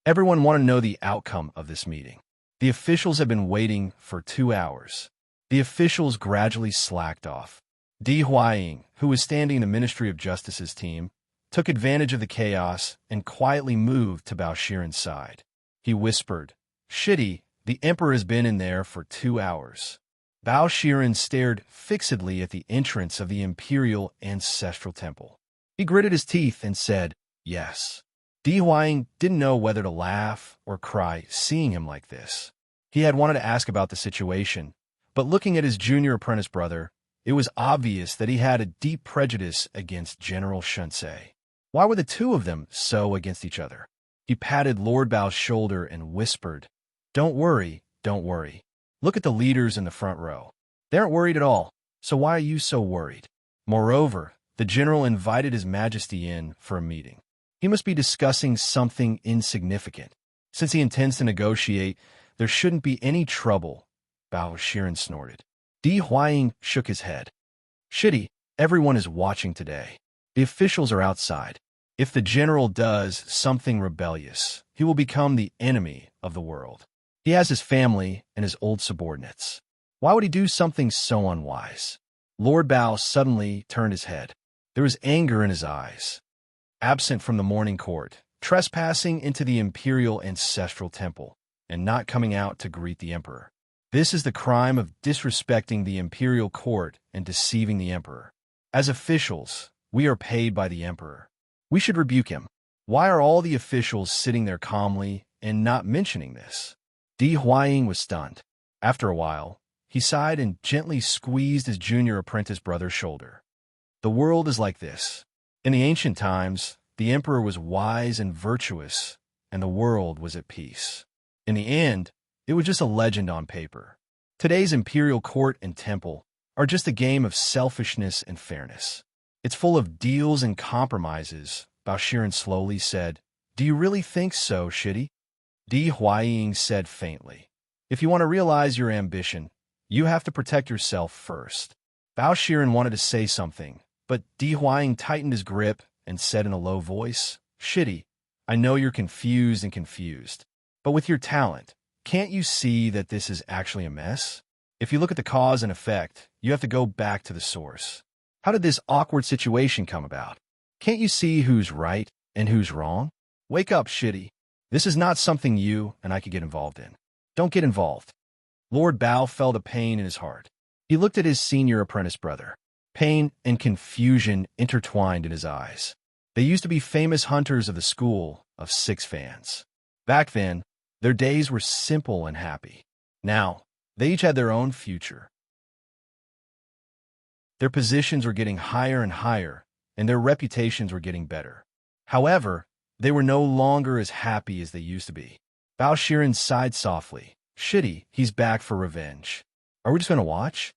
Everyone wanted to know the outcome of this meeting. The officials had been waiting for 2 hours. The officials gradually slacked off. Di Huaying, who was standing in the Ministry of Justice's team, took advantage of the chaos and quietly moved to Bao Shiren's side. He whispered, "Shitty, the emperor has been in there for 2 hours." Bao Shiren stared fixedly at the entrance of the imperial ancestral temple. He gritted his teeth and said, "Yes." Di Huaying didn't know whether to laugh or cry seeing him like this. He had wanted to ask about the situation, but looking at his junior apprentice brother, it was obvious that he had a deep prejudice against General Shunsei. Why were the two of them so against each other? He patted Lord Bao's shoulder and whispered, don't worry. Look at the leaders in the front row. They aren't worried at all, so why are you so worried?" Moreover, the general invited His Majesty in for a meeting. He must be discussing something insignificant. Since he intends to negotiate, there shouldn't be any trouble, Bao Shiren snorted. Di Huaying shook his head. "Shitty, everyone is watching today. The officials are outside. If the general does something rebellious, he will become the enemy of the world. He has his family and his old subordinates. Why would he do something so unwise?" Lord Bao suddenly turned his head. There was anger in his eyes. Absent from the morning court, trespassing into the imperial ancestral temple, and not coming out to greet the emperor. This is the crime of disrespecting the imperial court and deceiving the emperor. As officials, we are paid by the emperor. We should rebuke him. Why are all the officials sitting there calmly and not mentioning this? Di Huaying was stunned. After a while, he sighed and gently squeezed his junior apprentice brother's shoulder. The world is like this. In the ancient times, the emperor was wise and virtuous, and the world was at peace. In the end, it was just a legend on paper. Today's imperial court and temple are just a game of selfishness and fairness. It's full of deals and compromises, Bao Shiren slowly said. "Do you really think so, Shitty?" Di Huaying said faintly. "If you want to realize your ambition, you have to protect yourself first." Bao Shiren wanted to say something, but Di Huaying tightened his grip and said in a low voice, "Shitty, I know you're confused, but with your talent, can't you see that this is actually a mess? If you look at the cause and effect, you have to go back to the source. How did this awkward situation come about? Can't you see who's right and who's wrong? Wake up, Shitty. This is not something you and I could get involved in. Don't get involved." Lord Bao felt a pain in his heart. He looked at his senior apprentice brother. Pain and confusion intertwined in his eyes. They used to be famous hunters of the school of 6 fans. Back then, their days were simple and happy. Now, they each had their own future. Their positions were getting higher and higher, and their reputations were getting better. However, they were no longer as happy as they used to be. Bao Shiren sighed softly. Shitty, he's back for revenge. Are we just going to watch?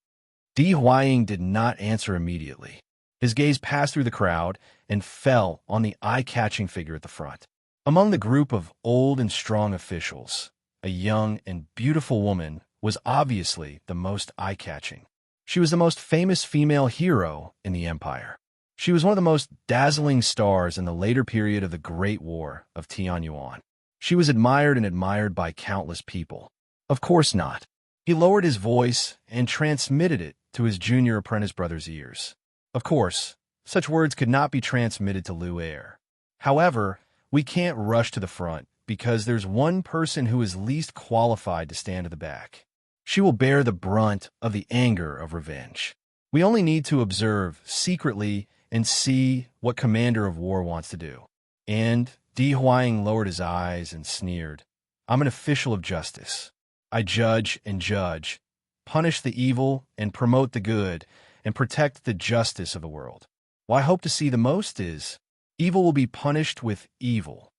Di Huaying did not answer immediately. His gaze passed through the crowd and fell on the eye-catching figure at the front. Among the group of old and strong officials, a young and beautiful woman was obviously the most eye-catching. She was the most famous female hero in the empire. She was one of the most dazzling stars in the later period of the Great War of Tianyuan. She was admired by countless people. Of course not. He lowered his voice and transmitted it to his junior apprentice brother's ears. Of course, such words could not be transmitted to Lu Er. However, we can't rush to the front because there's one person who is least qualified to stand at the back. She will bear the brunt of the anger of revenge. We only need to observe secretly and see what Commander of War wants to do. And Di Huaying lowered his eyes and sneered. I'm an official of justice. I judge and judge, punish the evil and promote the good, and protect the justice of the world. What I hope to see the most is, evil will be punished with evil.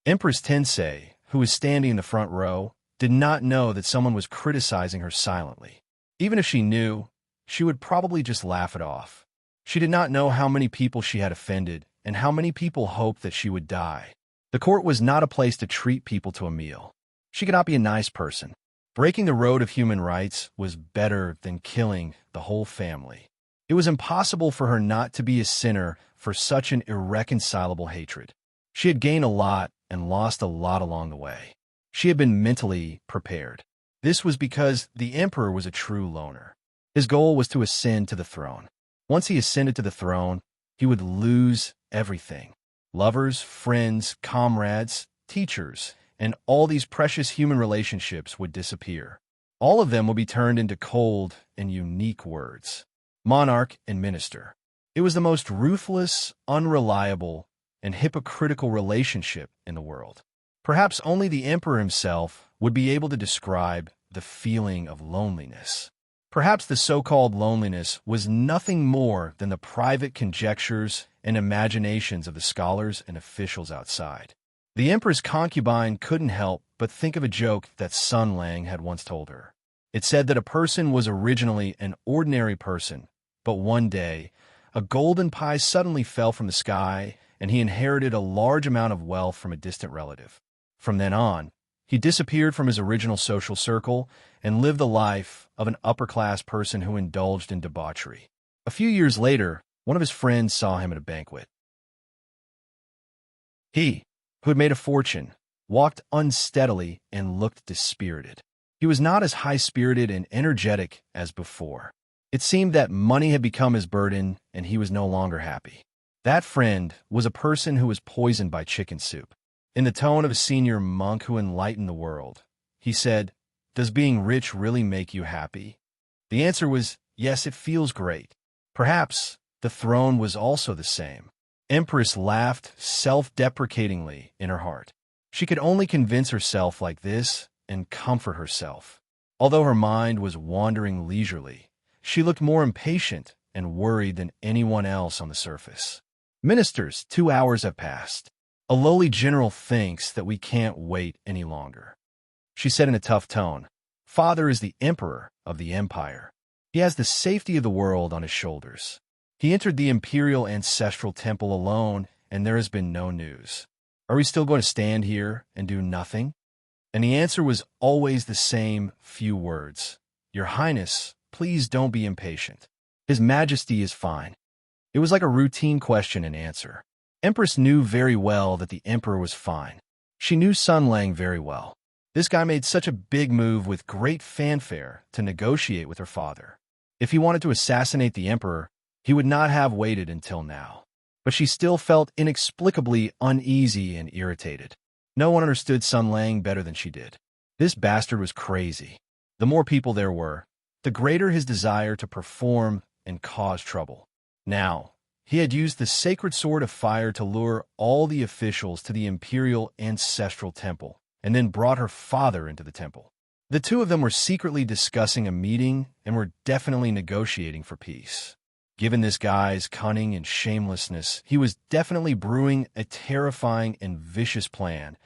Empress Tensei, who was standing in the front row, did not know that someone was criticizing her silently. Even if she knew, she would probably just laugh it off. She did not know how many people she had offended and how many people hoped that she would die. The court was not a place to treat people to a meal. She could not be a nice person. Breaking the road of human rights was better than killing the whole family. It was impossible for her not to be a sinner for such an irreconcilable hatred. She had gained a lot and lost a lot along the way. She had been mentally prepared. This was because the emperor was a true loner. His goal was to ascend to the throne. Once he ascended to the throne, he would lose everything. Lovers, friends, comrades, teachers, and all these precious human relationships would disappear. All of them would be turned into cold and unique words. Monarch and minister. It was the most ruthless, unreliable, and hypocritical relationship in the world. Perhaps only the emperor himself would be able to describe the feeling of loneliness. Perhaps the so-called loneliness was nothing more than the private conjectures and imaginations of the scholars and officials outside. The emperor's concubine couldn't help but think of a joke that Sun Lang had once told her. It said that a person was originally an ordinary person, but one day, a golden pie suddenly fell from the sky and he inherited a large amount of wealth from a distant relative. From then on, he disappeared from his original social circle and lived the life of an upper-class person who indulged in debauchery. A few years later, one of his friends saw him at a banquet. He, who had made a fortune, walked unsteadily and looked dispirited. He was not as high-spirited and energetic as before. It seemed that money had become his burden and he was no longer happy. That friend was a person who was poisoned by chicken soup. In the tone of a senior monk who enlightened the world, he said, "Does being rich really make you happy?" The answer was, yes, it feels great. Perhaps the throne was also the same. Empress laughed self-deprecatingly in her heart. She could only convince herself like this and comfort herself. Although her mind was wandering leisurely, she looked more impatient and worried than anyone else on the surface. Ministers, 2 hours have passed. A lowly general thinks that we can't wait any longer. She said in a tough tone, Father is the emperor of the empire. He has the safety of the world on his shoulders. He entered the imperial ancestral temple alone, and there has been no news. Are we still going to stand here and do nothing? And the answer was always the same few words. Your Highness, please don't be impatient. His Majesty is fine. It was like a routine question and answer. Empress knew very well that the emperor was fine. She knew Sun Lang very well. This guy made such a big move with great fanfare to negotiate with her father. If he wanted to assassinate the emperor, he would not have waited until now. But she still felt inexplicably uneasy and irritated. No one understood Sun Lang better than she did. This bastard was crazy. The more people there were, the greater his desire to perform and cause trouble. Now, he had used the sacred sword of fire to lure all the officials to the imperial ancestral temple, and then brought her father into the temple. The two of them were secretly discussing a meeting and were definitely negotiating for peace. Given this guy's cunning and shamelessness, he was definitely brewing a terrifying and vicious plan.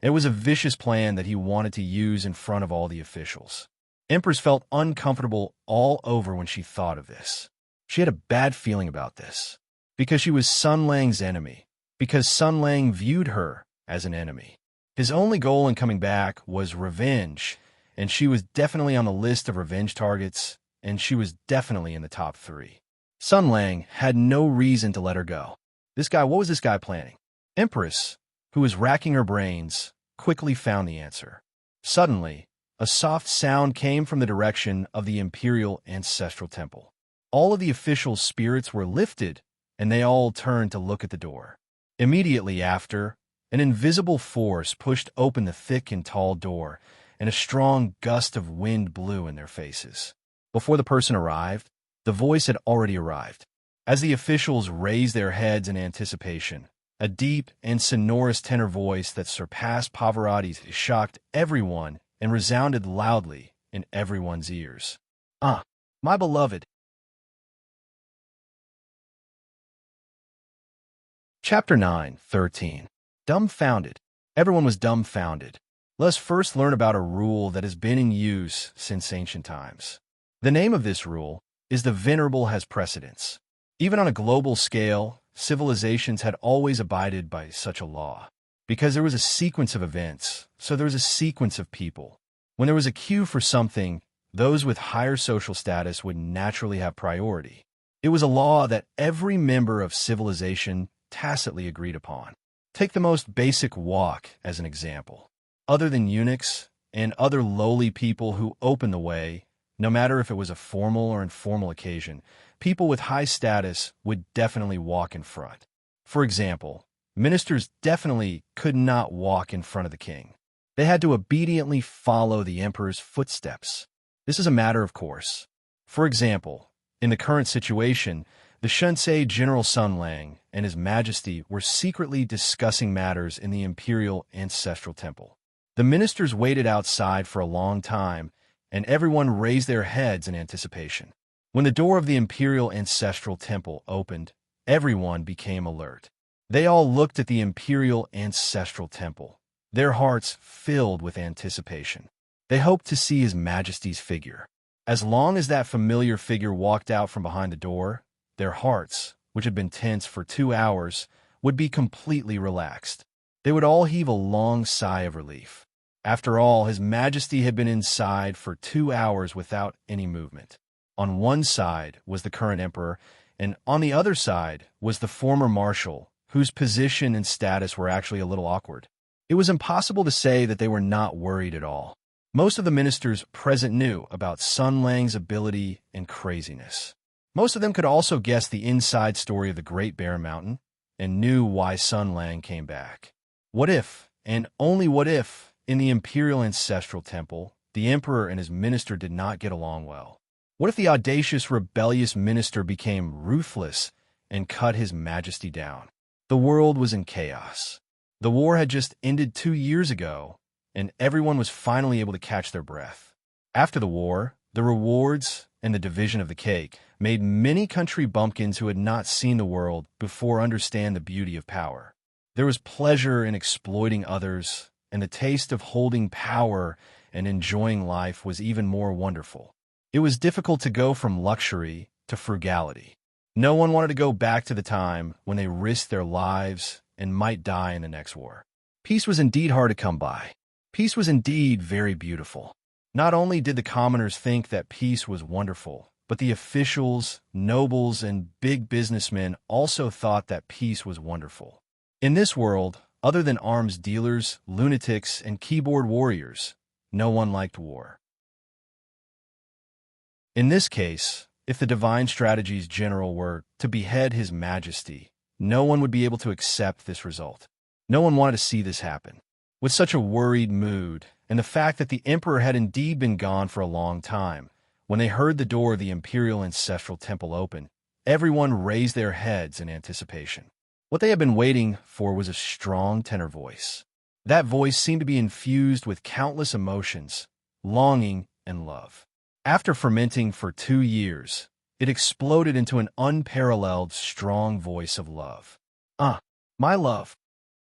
It was a vicious plan that he wanted to use in front of all the officials. Empress felt uncomfortable all over when she thought of this. She had a bad feeling about this. Because she was Sun Lang's enemy. Because Sun Lang viewed her as an enemy. His only goal in coming back was revenge, and she was definitely on the list of revenge targets, and she was definitely in the top 3. Sun Lang had no reason to let her go. What was this guy planning? Empress, who was racking her brains, quickly found the answer. Suddenly, a soft sound came from the direction of the Imperial Ancestral Temple. All of the officials' spirits were lifted, and they all turned to look at the door. Immediately after, an invisible force pushed open the thick and tall door, and a strong gust of wind blew in their faces. Before the person arrived, the voice had already arrived. As the officials raised their heads in anticipation, a deep and sonorous tenor voice that surpassed Pavarotti's shocked everyone and resounded loudly in everyone's ears. "Ah, my beloved." Chapter 9:13. Dumbfounded. Everyone was dumbfounded. Let us first learn about a rule that has been in use since ancient times. The name of this rule is the venerable has precedence. Even on a global scale, civilizations had always abided by such a law. Because there was a sequence of events, so there was a sequence of people. When there was a cue for something, those with higher social status would naturally have priority. It was a law that every member of civilization tacitly agreed upon. Take the most basic walk as an example. Other than eunuchs and other lowly people who opened the way, no matter if it was a formal or informal occasion, people with high status would definitely walk in front. For example, ministers definitely could not walk in front of the king. They had to obediently follow the emperor's footsteps. This is a matter of course. For example, in the current situation, the Shunsei General Sun Lang and His Majesty were secretly discussing matters in the Imperial Ancestral Temple. The ministers waited outside for a long time, and everyone raised their heads in anticipation. When the door of the Imperial Ancestral Temple opened, everyone became alert. They all looked at the Imperial Ancestral Temple, their hearts filled with anticipation. They hoped to see His Majesty's figure. As long as that familiar figure walked out from behind the door, their hearts, which had been tense for 2 hours, would be completely relaxed. They would all heave a long sigh of relief. After all, His Majesty had been inside for 2 hours without any movement. On one side was the current emperor, and on the other side was the former marshal, whose position and status were actually a little awkward. It was impossible to say that they were not worried at all. Most of the ministers present knew about Sun Lang's ability and craziness. Most of them could also guess the inside story of the Great Bear Mountain and knew why Sun Lang came back. What if, and only what if, in the Imperial Ancestral Temple, the emperor and his minister did not get along well? What if the audacious, rebellious minister became ruthless and cut His Majesty down? The world was in chaos. The war had just ended 2 years ago, and everyone was finally able to catch their breath. After the war, the rewards and the division of the cake made many country bumpkins who had not seen the world before understand the beauty of power. There was pleasure in exploiting others, and the taste of holding power and enjoying life was even more wonderful. It was difficult to go from luxury to frugality. No one wanted to go back to the time when they risked their lives and might die in the next war. Peace was indeed hard to come by. Peace was indeed very beautiful. Not only did the commoners think that peace was wonderful, but the officials, nobles, and big businessmen also thought that peace was wonderful. In this world, other than arms dealers, lunatics, and keyboard warriors, no one liked war. In this case, if the divine strategies general were to behead His Majesty, no one would be able to accept this result. No one wanted to see this happen. With such a worried mood, and the fact that the emperor had indeed been gone for a long time, when they heard the door of the Imperial Ancestral Temple open, everyone raised their heads in anticipation. What they had been waiting for was a strong tenor voice. That voice seemed to be infused with countless emotions, longing, and love. After fermenting for 2 years, It exploded into an unparalleled, strong voice of love. "Ah, my love."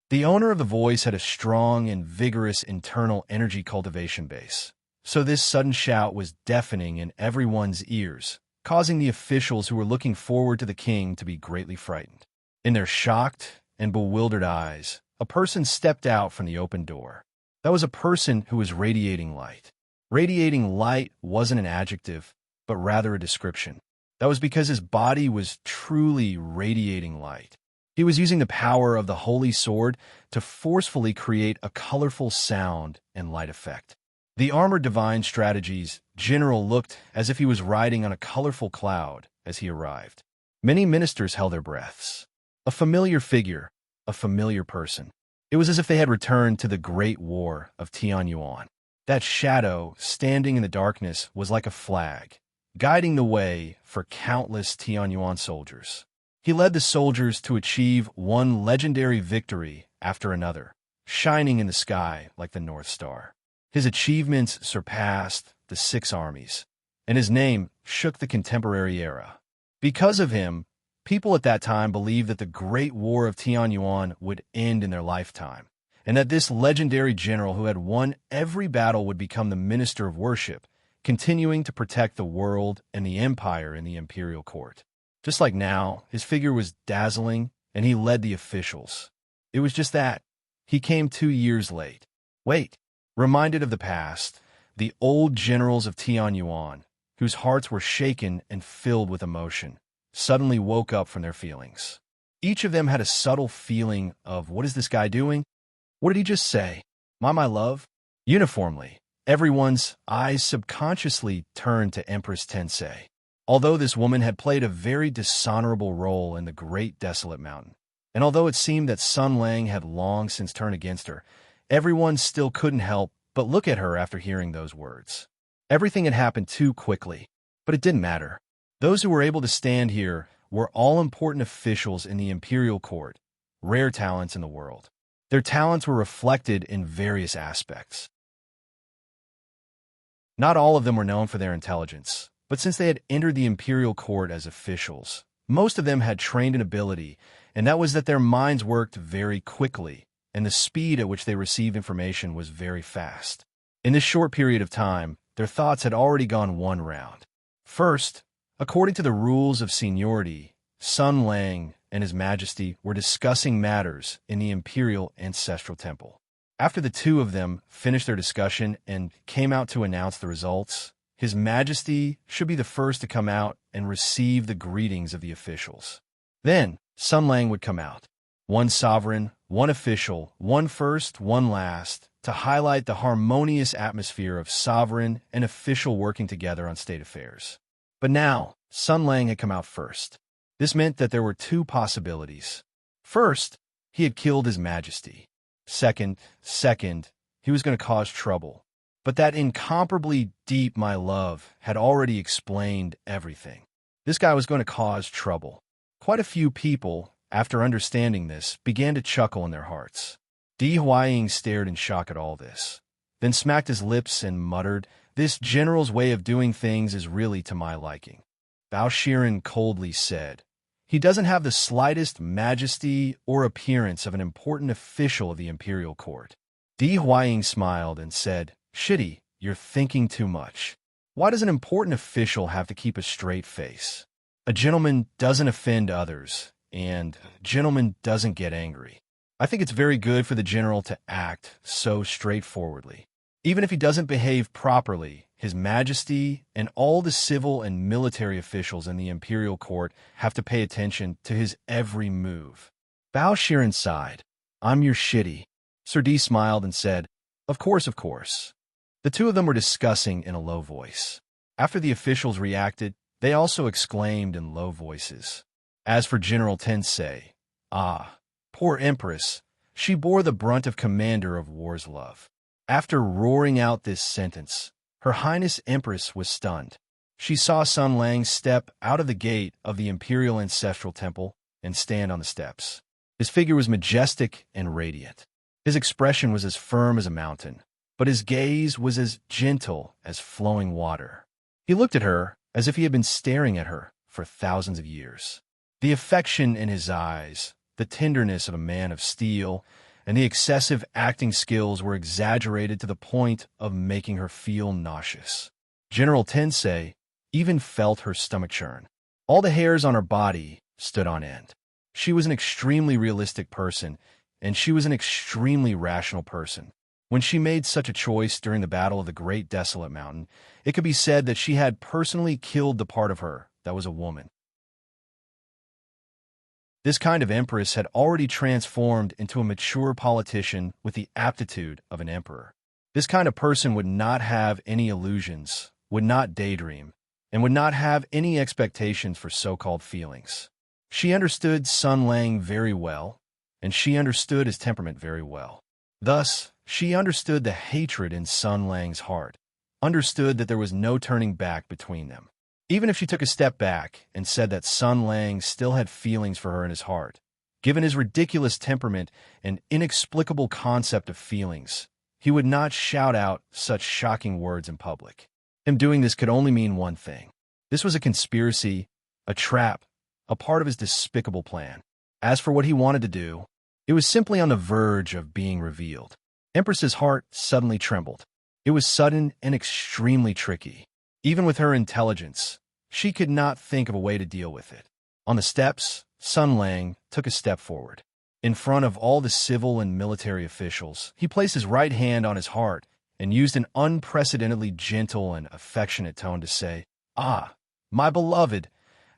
The owner of the voice had a strong and vigorous internal energy cultivation base, so this sudden shout was deafening in everyone's ears, causing the officials who were looking forward to the king to be greatly frightened. In their shocked and bewildered eyes, a person stepped out from the open door. That was a person who was radiating light. Radiating light wasn't an adjective, but rather a description. That was because his body was truly radiating light. He was using the power of the holy sword to forcefully create a colorful sound and light effect. The armored divine strategies general looked as if he was riding on a colorful cloud as he arrived. Many ministers held their breaths. A familiar figure, a familiar person. It was as if they had returned to the Great War of Tianyuan. That shadow standing in the darkness was like a flag, guiding the way for countless Tianyuan soldiers. He led the soldiers to achieve one legendary victory after another, shining in the sky like the North Star. His achievements surpassed the 6 armies, and his name shook the contemporary era. Because of him, people at that time believed that the Great War of Tianyuan would end in their lifetime, and that this legendary general who had won every battle would become the minister of worship, continuing to protect the world and the empire in the imperial court. Just like now, his figure was dazzling, and he led the officials. It was just that. He came 2 years late. Wait, reminded of the past, the old generals of Tianyuan, whose hearts were shaken and filled with emotion, suddenly woke up from their feelings. Each of them had a subtle feeling of, what is this guy doing? What did he just say? My love? Uniformly, everyone's eyes subconsciously turned to Empress Tensei. Although this woman had played a very dishonorable role in the Great Desolate Mountain, and although it seemed that Sun Lang had long since turned against her, everyone still couldn't help but look at her after hearing those words. Everything had happened too quickly, but it didn't matter. Those who were able to stand here were all-important officials in the imperial court, rare talents in the world. Their talents were reflected in various aspects. Not all of them were known for their intelligence, but since they had entered the imperial court as officials, most of them had trained an ability, and that was that their minds worked very quickly, and the speed at which they received information was very fast. In this short period of time, their thoughts had already gone one round. First, according to the rules of seniority, Sun Lang and His Majesty were discussing matters in the Imperial Ancestral Temple. After the two of them finished their discussion and came out to announce the results, His Majesty should be the first to come out and receive the greetings of the officials. Then, Sun Lang would come out. One sovereign, one official, one first, one last, to highlight the harmonious atmosphere of sovereign and official working together on state affairs. But now, Sun Lang had come out first. This meant that there were 2 possibilities. First, he had killed His Majesty. Second, he was going to cause trouble. But that incomparably deep my love had already explained everything. This guy was going to cause trouble. Quite a few people, after understanding this, began to chuckle in their hearts. Di Huaying stared in shock at all this, then smacked his lips and muttered, "This general's way of doing things is really to my liking." Bao Shiren coldly said, "He doesn't have the slightest majesty or appearance of an important official of the imperial court." Di Huaying smiled and said, "Shitty, you're thinking too much. Why does an important official have to keep a straight face? A gentleman doesn't offend others, and a gentleman doesn't get angry. I think it's very good for the general to act so straightforwardly. Even if he doesn't behave properly, His Majesty and all the civil and military officials in the imperial court have to pay attention to his every move." Bao Shiren sighed. "I'm your shitty." Sir D smiled and said, Of course. The two of them were discussing in a low voice. After the officials reacted, they also exclaimed in low voices. As for General Tensei, poor Empress, she bore the brunt of Commander of War's love. After roaring out this sentence, Her Highness Empress was stunned. She saw Sun Lang step out of the gate of the Imperial Ancestral Temple and stand on the steps. His figure was majestic and radiant. His expression was as firm as a mountain, but his gaze was as gentle as flowing water. He looked at her as if he had been staring at her for thousands of years. The affection in his eyes, the tenderness of a man of steel, and the excessive acting skills were exaggerated to the point of making her feel nauseous. General Tensei even felt her stomach churn. All the hairs on her body stood on end. She was an extremely realistic person, and she was an extremely rational person. When she made such a choice during the Battle of the Great Desolate Mountain, it could be said that she had personally killed the part of her that was a woman. This kind of empress had already transformed into a mature politician with the aptitude of an emperor. This kind of person would not have any illusions, would not daydream, and would not have any expectations for so-called feelings. She understood Sun Lang very well, and she understood his temperament very well. Thus, she understood the hatred in Sun Lang's heart, understood that there was no turning back between them. Even if she took a step back and said that Sun Lang still had feelings for her in his heart, given his ridiculous temperament and inexplicable concept of feelings, he would not shout out such shocking words in public. Him doing this could only mean one thing. This was a conspiracy, a trap, a part of his despicable plan. As for what he wanted to do, it was simply on the verge of being revealed. Empress's heart suddenly trembled. It was sudden and extremely tricky. Even with her intelligence, she could not think of a way to deal with it. On the steps, Sun Lang took a step forward. In front of all the civil and military officials, he placed his right hand on his heart and used an unprecedentedly gentle and affectionate tone to say, "Ah, my beloved,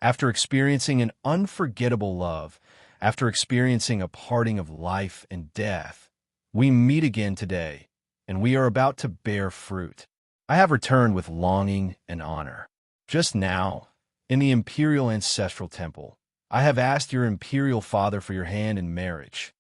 after experiencing an unforgettable love, after experiencing a parting of life and death, we meet again today, and we are about to bear fruit. I have returned with longing and honor. Just now, in the Imperial Ancestral Temple, I have asked your Imperial Father for your hand in marriage."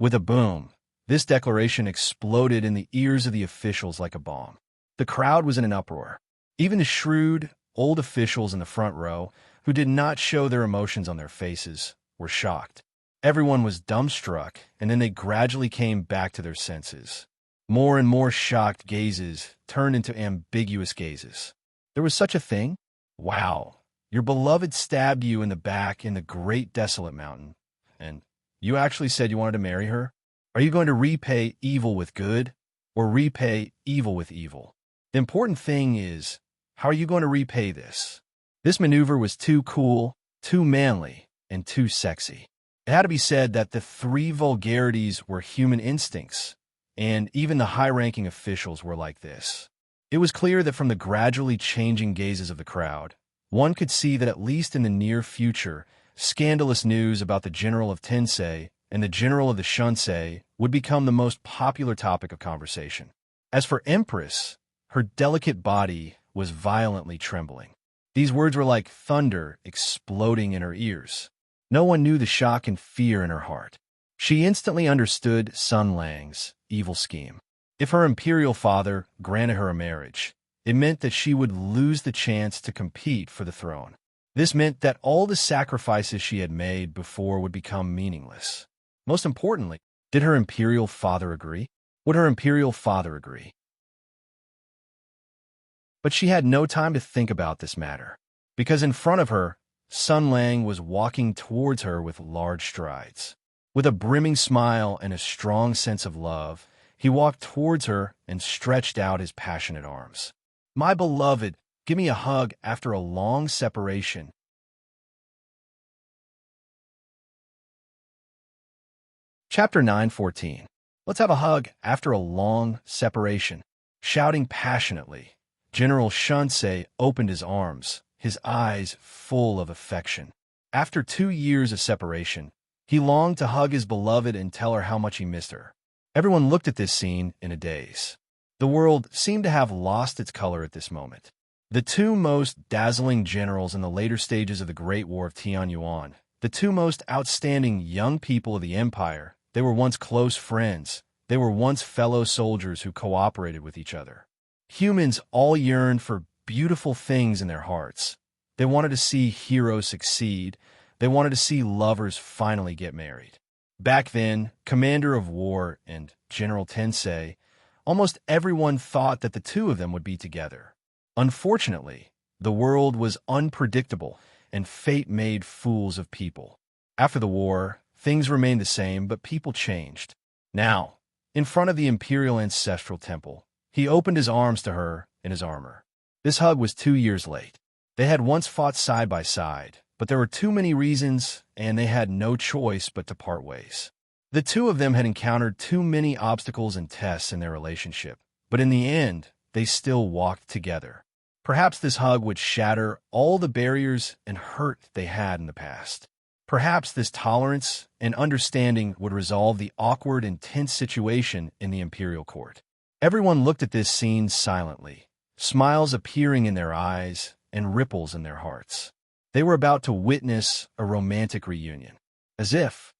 With a boom, this declaration exploded in the ears of the officials like a bomb. The crowd was in an uproar. Even the shrewd, old officials in the front row, who did not show their emotions on their faces, were shocked. Everyone was dumbstruck, and then they gradually came back to their senses. More and more shocked gazes turned into ambiguous gazes. There was such a thing? Wow, your beloved stabbed you in the back in the Great Desolate Mountain, and you actually said you wanted to marry her? Are you going to repay evil with good, or repay evil with evil? The important thing is, how are you going to repay this? This maneuver was too cool, too manly, and too sexy. It had to be said that the three vulgarities were human instincts, and even the high-ranking officials were like this. It was clear that from the gradually changing gazes of the crowd, one could see that at least in the near future, scandalous news about the General of Tensei and the General of the Shunsei would become the most popular topic of conversation. As for Empress, her delicate body was violently trembling. These words were like thunder exploding in her ears. No one knew the shock and fear in her heart. She instantly understood Sun Lang's evil scheme. If her imperial father granted her a marriage, it meant that she would lose the chance to compete for the throne. This meant that all the sacrifices she had made before would become meaningless. Most importantly, did her imperial father agree? Would her imperial father agree? But she had no time to think about this matter, because in front of her, Sun Lang was walking towards her with large strides. With a brimming smile and a strong sense of love, he walked towards her and stretched out his passionate arms. "My beloved, give me a hug after a long separation." Chapter 9:14. Let's have a hug after a long separation. Shouting passionately, General Shunsei opened his arms, his eyes full of affection. After 2 years of separation, he longed to hug his beloved and tell her how much he missed her. Everyone looked at this scene in a daze. The world seemed to have lost its color at this moment. The two most dazzling generals in the later stages of the Great War of Tianyuan, the two most outstanding young people of the empire, they were once close friends. They were once fellow soldiers who cooperated with each other. Humans all yearned for beautiful things in their hearts. They wanted to see heroes succeed. They wanted to see lovers finally get married. Back then, Commander of War and General Tensei, almost everyone thought that the two of them would be together. Unfortunately, the world was unpredictable, and fate made fools of people. After the war, things remained the same, but people changed. Now, in front of the imperial ancestral temple, he opened his arms to her in his armor. This hug was 2 years late. They had once fought side by side, but there were too many reasons, and they had no choice but to part ways. The two of them had encountered too many obstacles and tests in their relationship, but in the end, they still walked together. Perhaps this hug would shatter all the barriers and hurt they had in the past. Perhaps this tolerance and understanding would resolve the awkward and tense situation in the imperial court. Everyone looked at this scene silently, smiles appearing in their eyes and ripples in their hearts. They were about to witness a romantic reunion, as if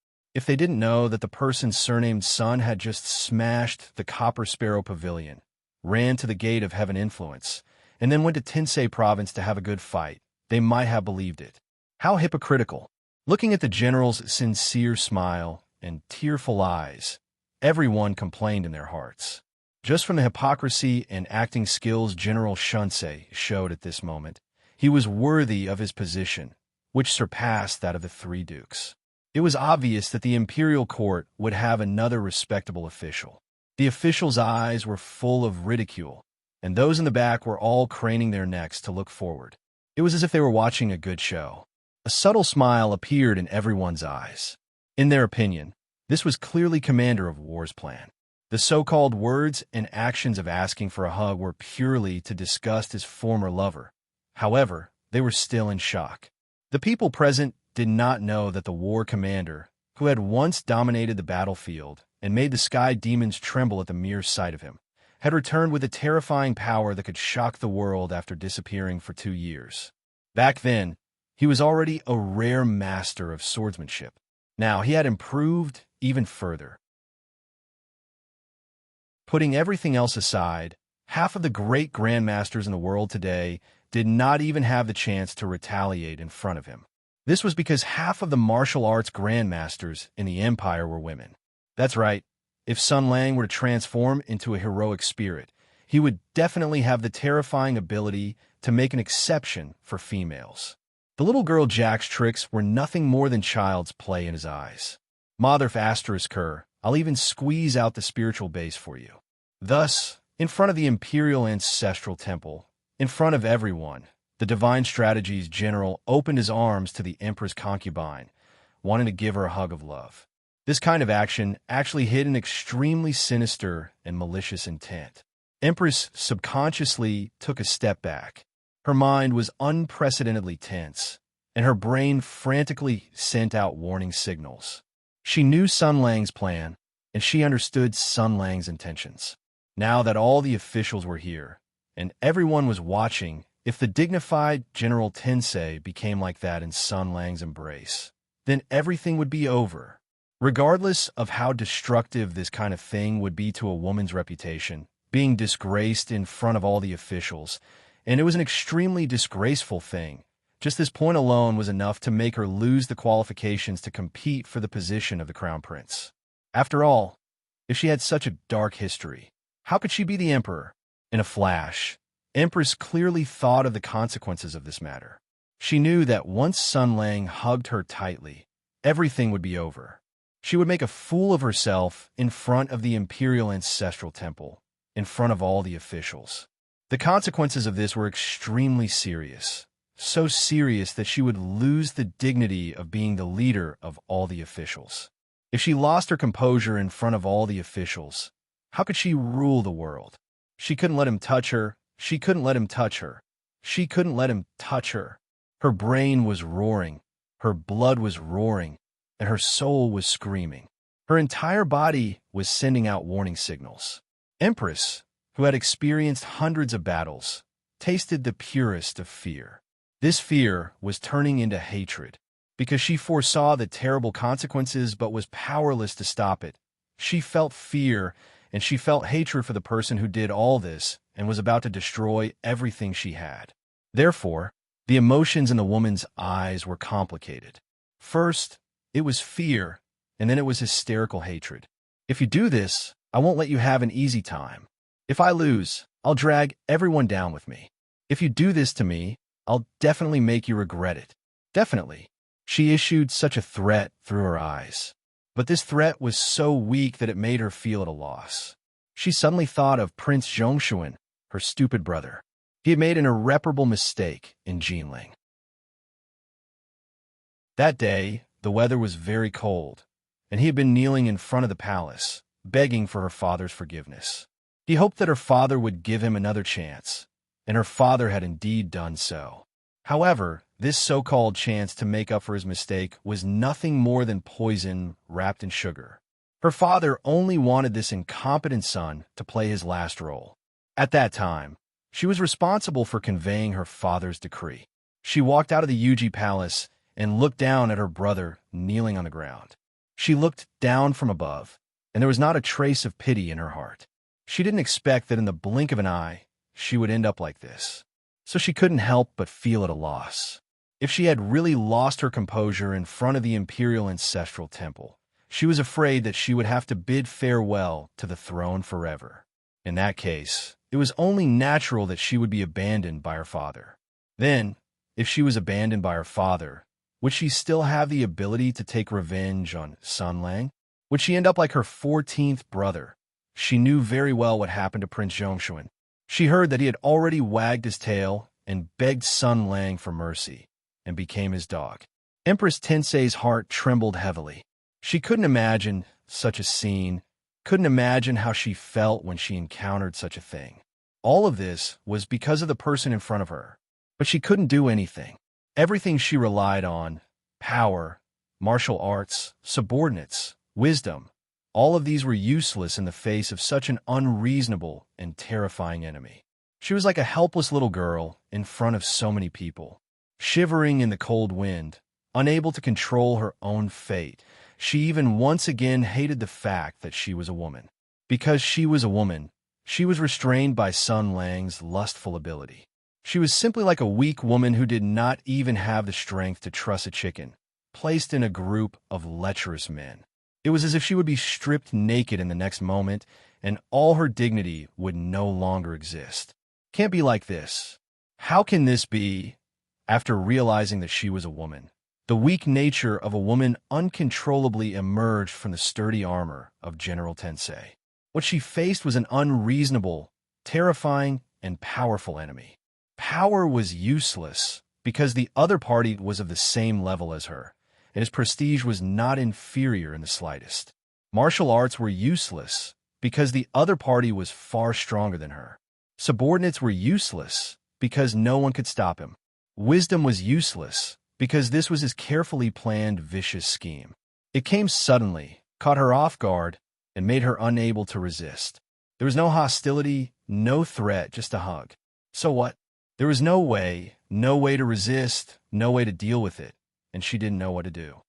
they didn't know that the person's surnamed son had just smashed the Copper Sparrow Pavilion, ran to the Gate of Heaven Influence, and then went to Tensei Province to have a good fight. They might have believed it. How hypocritical. Looking at the general's sincere smile and tearful eyes, everyone complained in their hearts. Just from the hypocrisy and acting skills General Shunsei showed at this moment, he was worthy of his position, which surpassed that of the three dukes. It was obvious that the imperial court would have another respectable official. The official's eyes were full of ridicule, and those in the back were all craning their necks to look forward. It was as if they were watching a good show. A subtle smile appeared in everyone's eyes. In their opinion, this was clearly Commander of War's plan. The so-called words and actions of asking for a hug were purely to disgust his former lover. However, they were still in shock. The people present did not know that the war commander, who had once dominated the battlefield and made the sky demons tremble at the mere sight of him, had returned with a terrifying power that could shock the world after disappearing for 2 years. Back then, he was already a rare master of swordsmanship. Now he had improved even further. Putting everything else aside, half of the great grandmasters in the world today did not even have the chance to retaliate in front of him. This was because half of the martial arts grandmasters in the empire were women. That's right. If Sun Lang were to transform into a heroic spirit, he would definitely have the terrifying ability to make an exception for females. The little girl Jack's tricks were nothing more than child's play in his eyes. Motherf asterisk her, I'll even squeeze out the spiritual base for you. Thus, in front of the imperial ancestral temple, in front of everyone, the divine strategies general opened his arms to the emperor's concubine, wanting to give her a hug of love. This kind of action actually hid an extremely sinister and malicious intent. Empress subconsciously took a step back. Her mind was unprecedentedly tense, and her brain frantically sent out warning signals. She knew Sun Lang's plan, and she understood Sun Lang's intentions. Now that all the officials were here, and everyone was watching, if the dignified General Tensei became like that in Sun Lang's embrace, then everything would be over. Regardless of how destructive this kind of thing would be to a woman's reputation, being disgraced in front of all the officials, and it was an extremely disgraceful thing. Just this point alone was enough to make her lose the qualifications to compete for the position of the crown prince. After all, if she had such a dark history, how could she be the emperor? In a flash, Empress clearly thought of the consequences of this matter. She knew that once Sun Lang hugged her tightly, everything would be over. She would make a fool of herself in front of the imperial ancestral temple, in front of all the officials. The consequences of this were extremely serious, so serious that she would lose the dignity of being the leader of all the officials. If she lost her composure in front of all the officials, how could she rule the world? She couldn't let him touch her. She couldn't let him touch her. She couldn't let him touch her. Her brain was roaring. Her blood was roaring, and her soul was screaming. Her entire body was sending out warning signals. Empress, who had experienced hundreds of battles, tasted the purest of fear. This fear was turning into hatred, because she foresaw the terrible consequences but was powerless to stop it. She felt fear, and she felt hatred for the person who did all this and was about to destroy everything she had. Therefore, the emotions in the woman's eyes were complicated. First, it was fear, and then it was hysterical hatred. If you do this, I won't let you have an easy time. If I lose, I'll drag everyone down with me. If you do this to me, I'll definitely make you regret it. Definitely. She issued such a threat through her eyes. But this threat was so weak that it made her feel at a loss. She suddenly thought of Prince Zhongshuan, her stupid brother. He had made an irreparable mistake in Jinling. That day, the weather was very cold, and he had been kneeling in front of the palace, begging for her father's forgiveness. He hoped that her father would give him another chance, and her father had indeed done so. However, this so-called chance to make up for his mistake was nothing more than poison wrapped in sugar. Her father only wanted this incompetent son to play his last role. At that time, she was responsible for conveying her father's decree. She walked out of the Yuji palace and looked down at her brother kneeling on the ground. She looked down from above, and there was not a trace of pity in her heart. She didn't expect that in the blink of an eye, she would end up like this. So she couldn't help but feel at a loss. If she had really lost her composure in front of the imperial ancestral temple, she was afraid that she would have to bid farewell to the throne forever. In that case, it was only natural that she would be abandoned by her father. Then, if she was abandoned by her father, would she still have the ability to take revenge on Sun Lang? Would she end up like her 14th brother? She knew very well what happened to Prince Zhongshuan. She heard that he had already wagged his tail and begged Sun Lang for mercy, and became his dog. Empress Tensei's heart trembled heavily. She couldn't imagine such a scene, couldn't imagine how she felt when she encountered such a thing. All of this was because of the person in front of her, but she couldn't do anything. Everything she relied on, power, martial arts, subordinates, wisdom, all of these were useless in the face of such an unreasonable and terrifying enemy. She was like a helpless little girl in front of so many people, shivering in the cold wind, unable to control her own fate. She even once again hated the fact that she was a woman. Because she was a woman, she was restrained by Sun Lang's lustful ability. She was simply like a weak woman who did not even have the strength to truss a chicken, placed in a group of lecherous men. It was as if she would be stripped naked in the next moment, and all her dignity would no longer exist. Can't be like this. How can this be? After realizing that she was a woman, the weak nature of a woman uncontrollably emerged from the sturdy armor of General Tensei. What she faced was an unreasonable, terrifying, and powerful enemy. Power was useless because the other party was of the same level as her, and his prestige was not inferior in the slightest. Martial arts were useless because the other party was far stronger than her. Subordinates were useless because no one could stop him. Wisdom was useless because this was his carefully planned vicious scheme. It came suddenly, caught her off guard, and made her unable to resist. There was no hostility, no threat, just a hug. So what? There was no way to resist, no way to deal with it, and she didn't know what to do.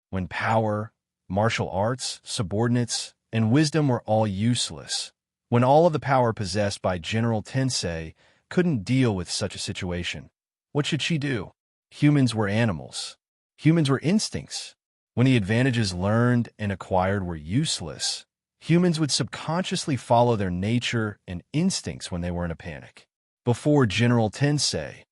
When power, martial arts, subordinates, and wisdom were all useless, when all of the power possessed by General Tensei couldn't deal with such a situation, what should she do? Humans were animals. Humans were instincts. When the advantages learned and acquired were useless, humans would subconsciously follow their nature and instincts when they were in a panic. Before General Tensei,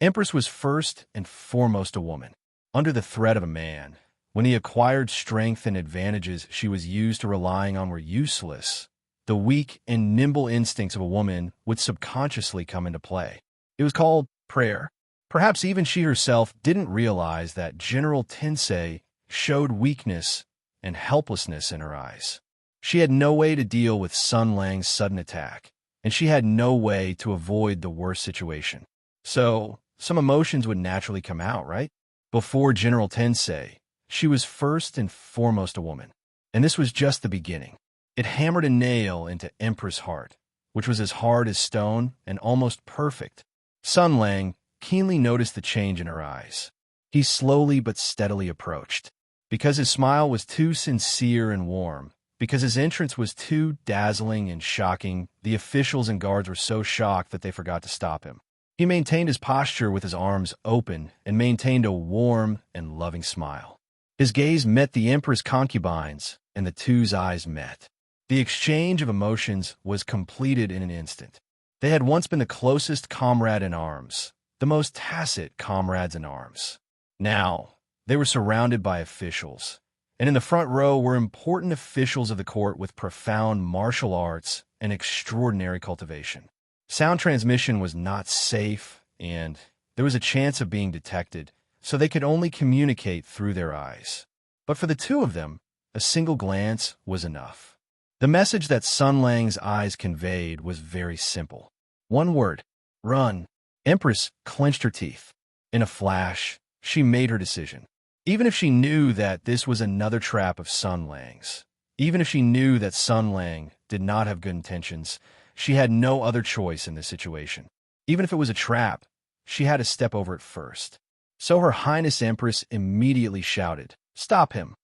Empress was first and foremost a woman. Under the threat of a man, when the acquired strength and advantages she was used to relying on were useless, the weak and nimble instincts of a woman would subconsciously come into play. It was called prayer. Perhaps even she herself didn't realize that General Tensei showed weakness and helplessness in her eyes. She had no way to deal with Sun Lang's sudden attack, and she had no way to avoid the worst situation. So, some emotions would naturally come out, right? Before General Tensei, she was first and foremost a woman, and this was just the beginning. It hammered a nail into Emperor's heart, which was as hard as stone and almost perfect. Sun Lang keenly noticed the change in her eyes. He slowly but steadily approached. Because his smile was too sincere and warm, because his entrance was too dazzling and shocking, the officials and guards were so shocked that they forgot to stop him. He maintained his posture with his arms open and maintained a warm and loving smile. His gaze met the Emperor's concubines, and the two's eyes met. The exchange of emotions was completed in an instant. They had once been the closest comrade in arms, the most tacit comrades in arms. Now, they were surrounded by officials, and in the front row were important officials of the court with profound martial arts and extraordinary cultivation. Sound transmission was not safe, and there was a chance of being detected, so they could only communicate through their eyes. But for the two of them, a single glance was enough. The message that Sun Lang's eyes conveyed was very simple. One word: run. Empress clenched her teeth. In a flash, she made her decision. Even if she knew that this was another trap of Sun Lang's, even if she knew that Sun Lang did not have good intentions, she had no other choice in this situation. Even if it was a trap, she had to step over it first. So Her Highness Empress immediately shouted, "Stop him!"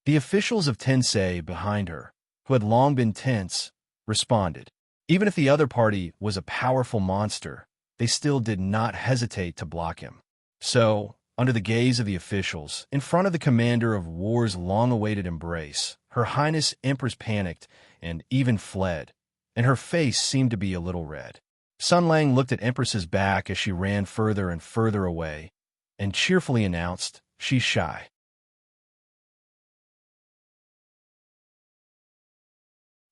The officials of Tensei behind her, who had long been tense, responded. Even if the other party was a powerful monster, they still did not hesitate to block him. So, under the gaze of the officials, in front of the commander of war's long-awaited embrace, Her Highness Empress panicked and even fled, and her face seemed to be a little red. Sun Lang looked at Empress's back as she ran further and further away, and cheerfully announced, "She's shy."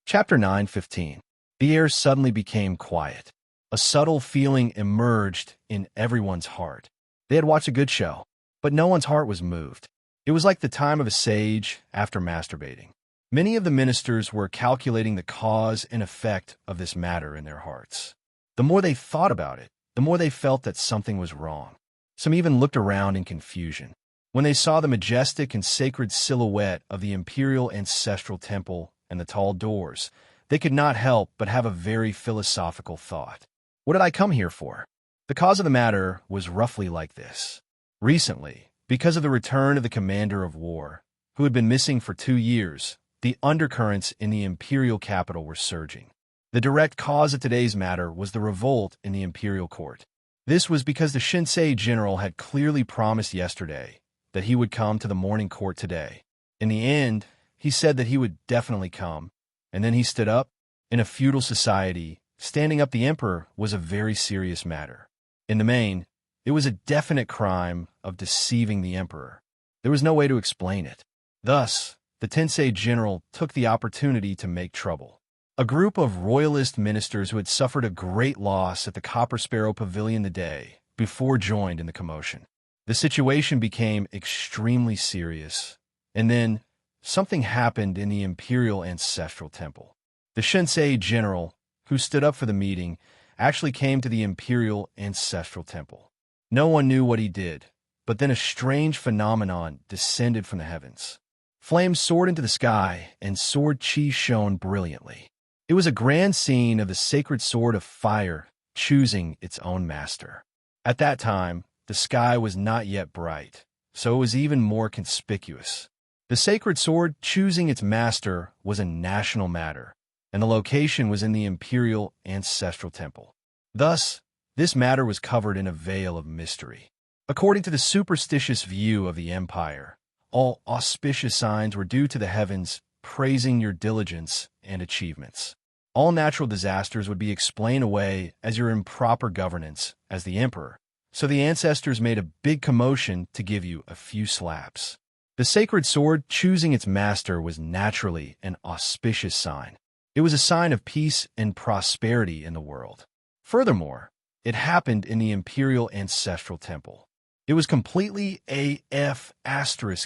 Chapter 9:15. The air suddenly became quiet. A subtle feeling emerged in everyone's heart. They had watched a good show, but no one's heart was moved. It was like the time of a sage after masturbating. Many of the ministers were calculating the cause and effect of this matter in their hearts. The more they thought about it, the more they felt that something was wrong. Some even looked around in confusion. When they saw the majestic and sacred silhouette of the imperial ancestral temple and the tall doors, they could not help but have a very philosophical thought. What did I come here for? The cause of the matter was roughly like this. Recently, because of the return of the commander of war, who had been missing for 2 years, the undercurrents in the imperial capital were surging. The direct cause of today's matter was the revolt in the imperial court. This was because the Shinsei general had clearly promised yesterday that he would come to the morning court today. In the end, he said that he would definitely come, and then he stood up. In a feudal society, standing up the emperor was a very serious matter. In the main, it was a definite crime of deceiving the emperor. There was no way to explain it. Thus, the Tensei general took the opportunity to make trouble. A group of royalist ministers who had suffered a great loss at the Copper Sparrow Pavilion the day before joined in the commotion. The situation became extremely serious, and then something happened in the imperial ancestral temple. The Shinsei general, who stood up for the meeting, actually came to the imperial ancestral temple. No one knew what he did, but then a strange phenomenon descended from the heavens. Flames soared into the sky, and sword chi shone brilliantly. It was a grand scene of the sacred sword of fire choosing its own master. At that time, the sky was not yet bright, so it was even more conspicuous. The sacred sword choosing its master was a national matter, and the location was in the imperial ancestral temple. Thus, this matter was covered in a veil of mystery. According to the superstitious view of the empire, all auspicious signs were due to the heavens praising your diligence and achievements. All natural disasters would be explained away as your improper governance as the emperor, so the ancestors made a big commotion to give you a few slaps. The sacred sword choosing its master was naturally an auspicious sign. It was a sign of peace and prosperity in the world. Furthermore, it happened in the imperial ancestral temple. It was completely a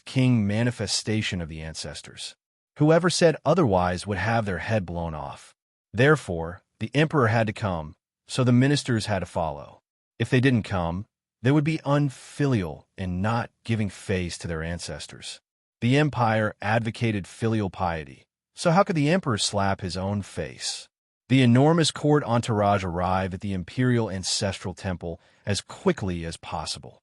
king manifestation of the ancestors. Whoever said otherwise would have their head blown off. Therefore, the emperor had to come, so the ministers had to follow. If they didn't come, they would be unfilial and not giving face to their ancestors. The empire advocated filial piety, so how could the emperor slap his own face? The enormous court entourage arrived at the imperial ancestral temple as quickly as possible.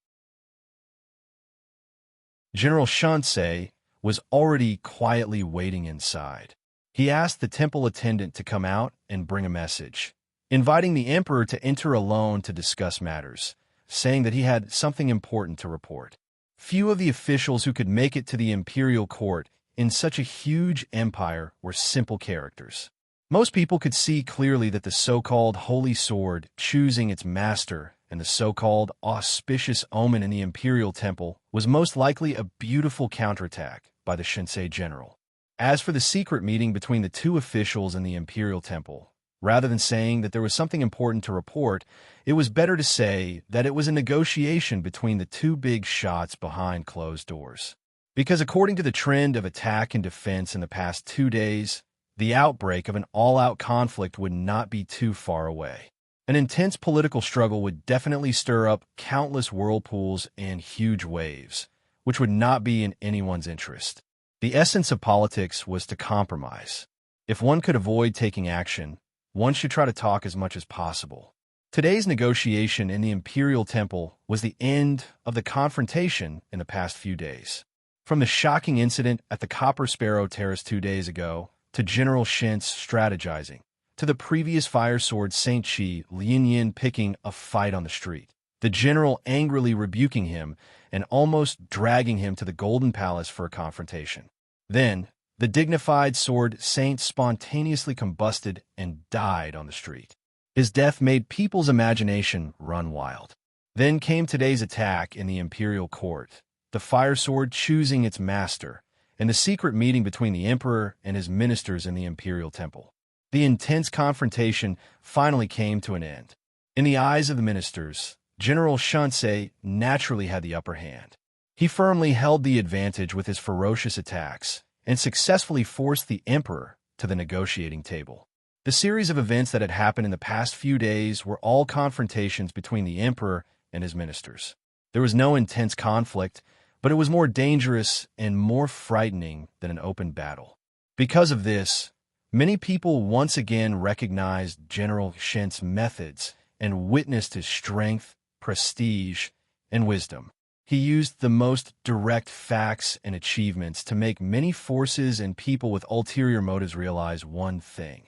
General Shinsei was already quietly waiting inside. He asked the temple attendant to come out and bring a message, inviting the emperor to enter alone to discuss matters, saying that he had something important to report. Few of the officials who could make it to the imperial court in such a huge empire were simple characters. Most people could see clearly that the so-called holy sword choosing its master and the so-called auspicious omen in the imperial temple was most likely a beautiful counterattack by the Shinsei general. As for the secret meeting between the two officials in the imperial temple, rather than saying that there was something important to report, it was better to say that it was a negotiation between the two big shots behind closed doors. Because according to the trend of attack and defense in the past 2 days, the outbreak of an all-out conflict would not be too far away. An intense political struggle would definitely stir up countless whirlpools and huge waves, which would not be in anyone's interest. The essence of politics was to compromise. If one could avoid taking action, one should try to talk as much as possible. Today's negotiation in the Imperial Temple was the end of the confrontation in the past few days. From the shocking incident at the Copper Sparrow Terrace 2 days ago, to General Shin's strategizing, to the previous fire sword Saint Chi Lin Yin picking a fight on the street, the general angrily rebuking him and almost dragging him to the Golden Palace for a confrontation. Then, the dignified sword Saint spontaneously combusted and died on the street. His death made people's imagination run wild. Then came today's attack in the Imperial Court, the fire sword choosing its master, and the secret meeting between the Emperor and his ministers in the Imperial Temple. The intense confrontation finally came to an end. In the eyes of the ministers, General Shinsei naturally had the upper hand. He firmly held the advantage with his ferocious attacks and successfully forced the Emperor to the negotiating table. The series of events that had happened in the past few days were all confrontations between the Emperor and his ministers. There was no intense conflict, but it was more dangerous and more frightening than an open battle. Because of this, many people once again recognized General Shin's methods and witnessed his strength, prestige, and wisdom. He used the most direct facts and achievements to make many forces and people with ulterior motives realize one thing.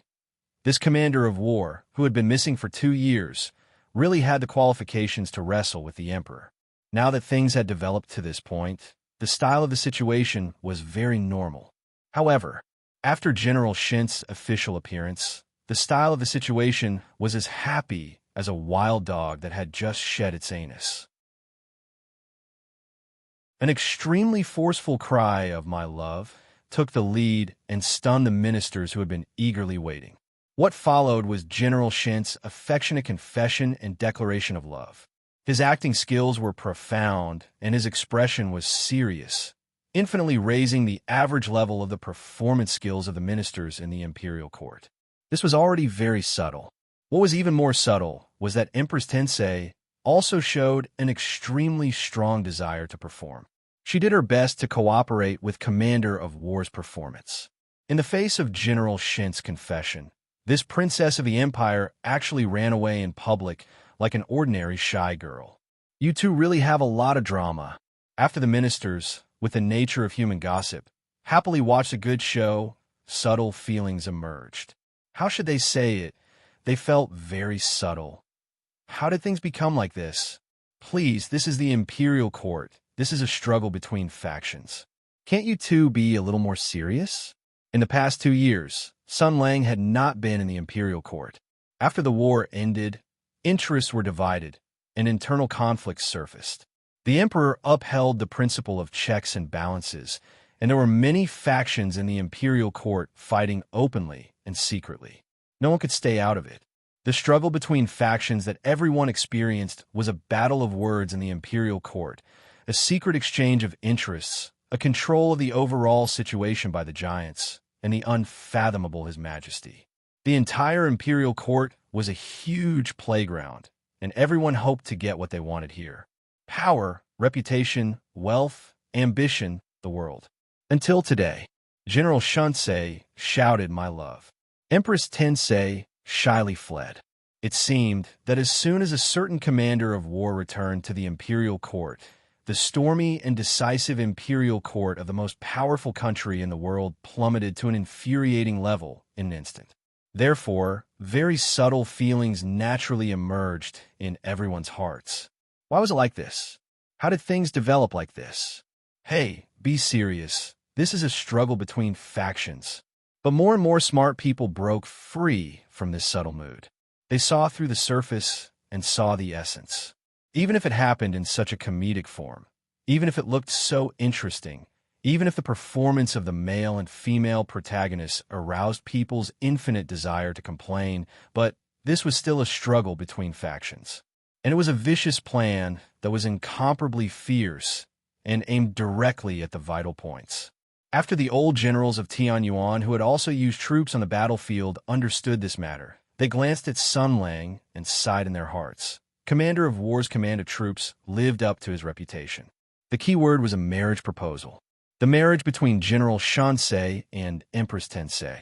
This commander of war, who had been missing for 2 years, really had the qualifications to wrestle with the Emperor. Now that things had developed to this point, the style of the situation was very normal. However, after General Shin's official appearance, the style of the situation was as happy as a wild dog that had just shed its anus. An extremely forceful cry of "my love" took the lead and stunned the ministers who had been eagerly waiting. What followed was General Shin's affectionate confession and declaration of love. His acting skills were profound, and his expression was serious, infinitely raising the average level of the performance skills of the ministers in the imperial court. This was already very subtle. What was even more subtle was that Empress Tensei also showed an extremely strong desire to perform. She did her best to cooperate with Commander of War's performance. In the face of General Shin's confession, this princess of the empire actually ran away in public like an ordinary shy girl. You two really have a lot of drama. After the ministers, with the nature of human gossip, happily watched a good show, subtle feelings emerged. How should they say it? They felt very subtle. How did things become like this? Please, this is the imperial court. This is a struggle between factions. Can't you two be a little more serious? In the past 2 years, Sun Lang had not been in the imperial court. After the war ended, interests were divided, and internal conflicts surfaced. The emperor upheld the principle of checks and balances, and there were many factions in the imperial court fighting openly and secretly. No one could stay out of it. The struggle between factions that everyone experienced was a battle of words in the imperial court, a secret exchange of interests, a control of the overall situation by the giants, and the unfathomable His Majesty. The entire imperial court was a huge playground, and everyone hoped to get what they wanted here. Power, reputation, wealth, ambition, the world. Until today, General Shinsei shouted "my love." Empress Tensei shyly fled. It seemed that as soon as a certain commander of war returned to the imperial court, the stormy and decisive imperial court of the most powerful country in the world plummeted to an infuriating level in an instant. Therefore, very subtle feelings naturally emerged in everyone's hearts. Why was it like this? How did things develop like this? Hey, be serious. This is a struggle between factions. But more and more smart people broke free from this subtle mood. They saw through the surface and saw the essence. Even if it happened in such a comedic form, even if it looked so interesting, even if the performance of the male and female protagonists aroused people's infinite desire to complain, but this was still a struggle between factions. And it was a vicious plan that was incomparably fierce and aimed directly at the vital points. After the old generals of Tianyuan, who had also used troops on the battlefield, understood this matter, they glanced at Sun Lang and sighed in their hearts. Commander of War's command of troops lived up to his reputation. The key word was a marriage proposal. The marriage between General Shansei and Empress Tensei.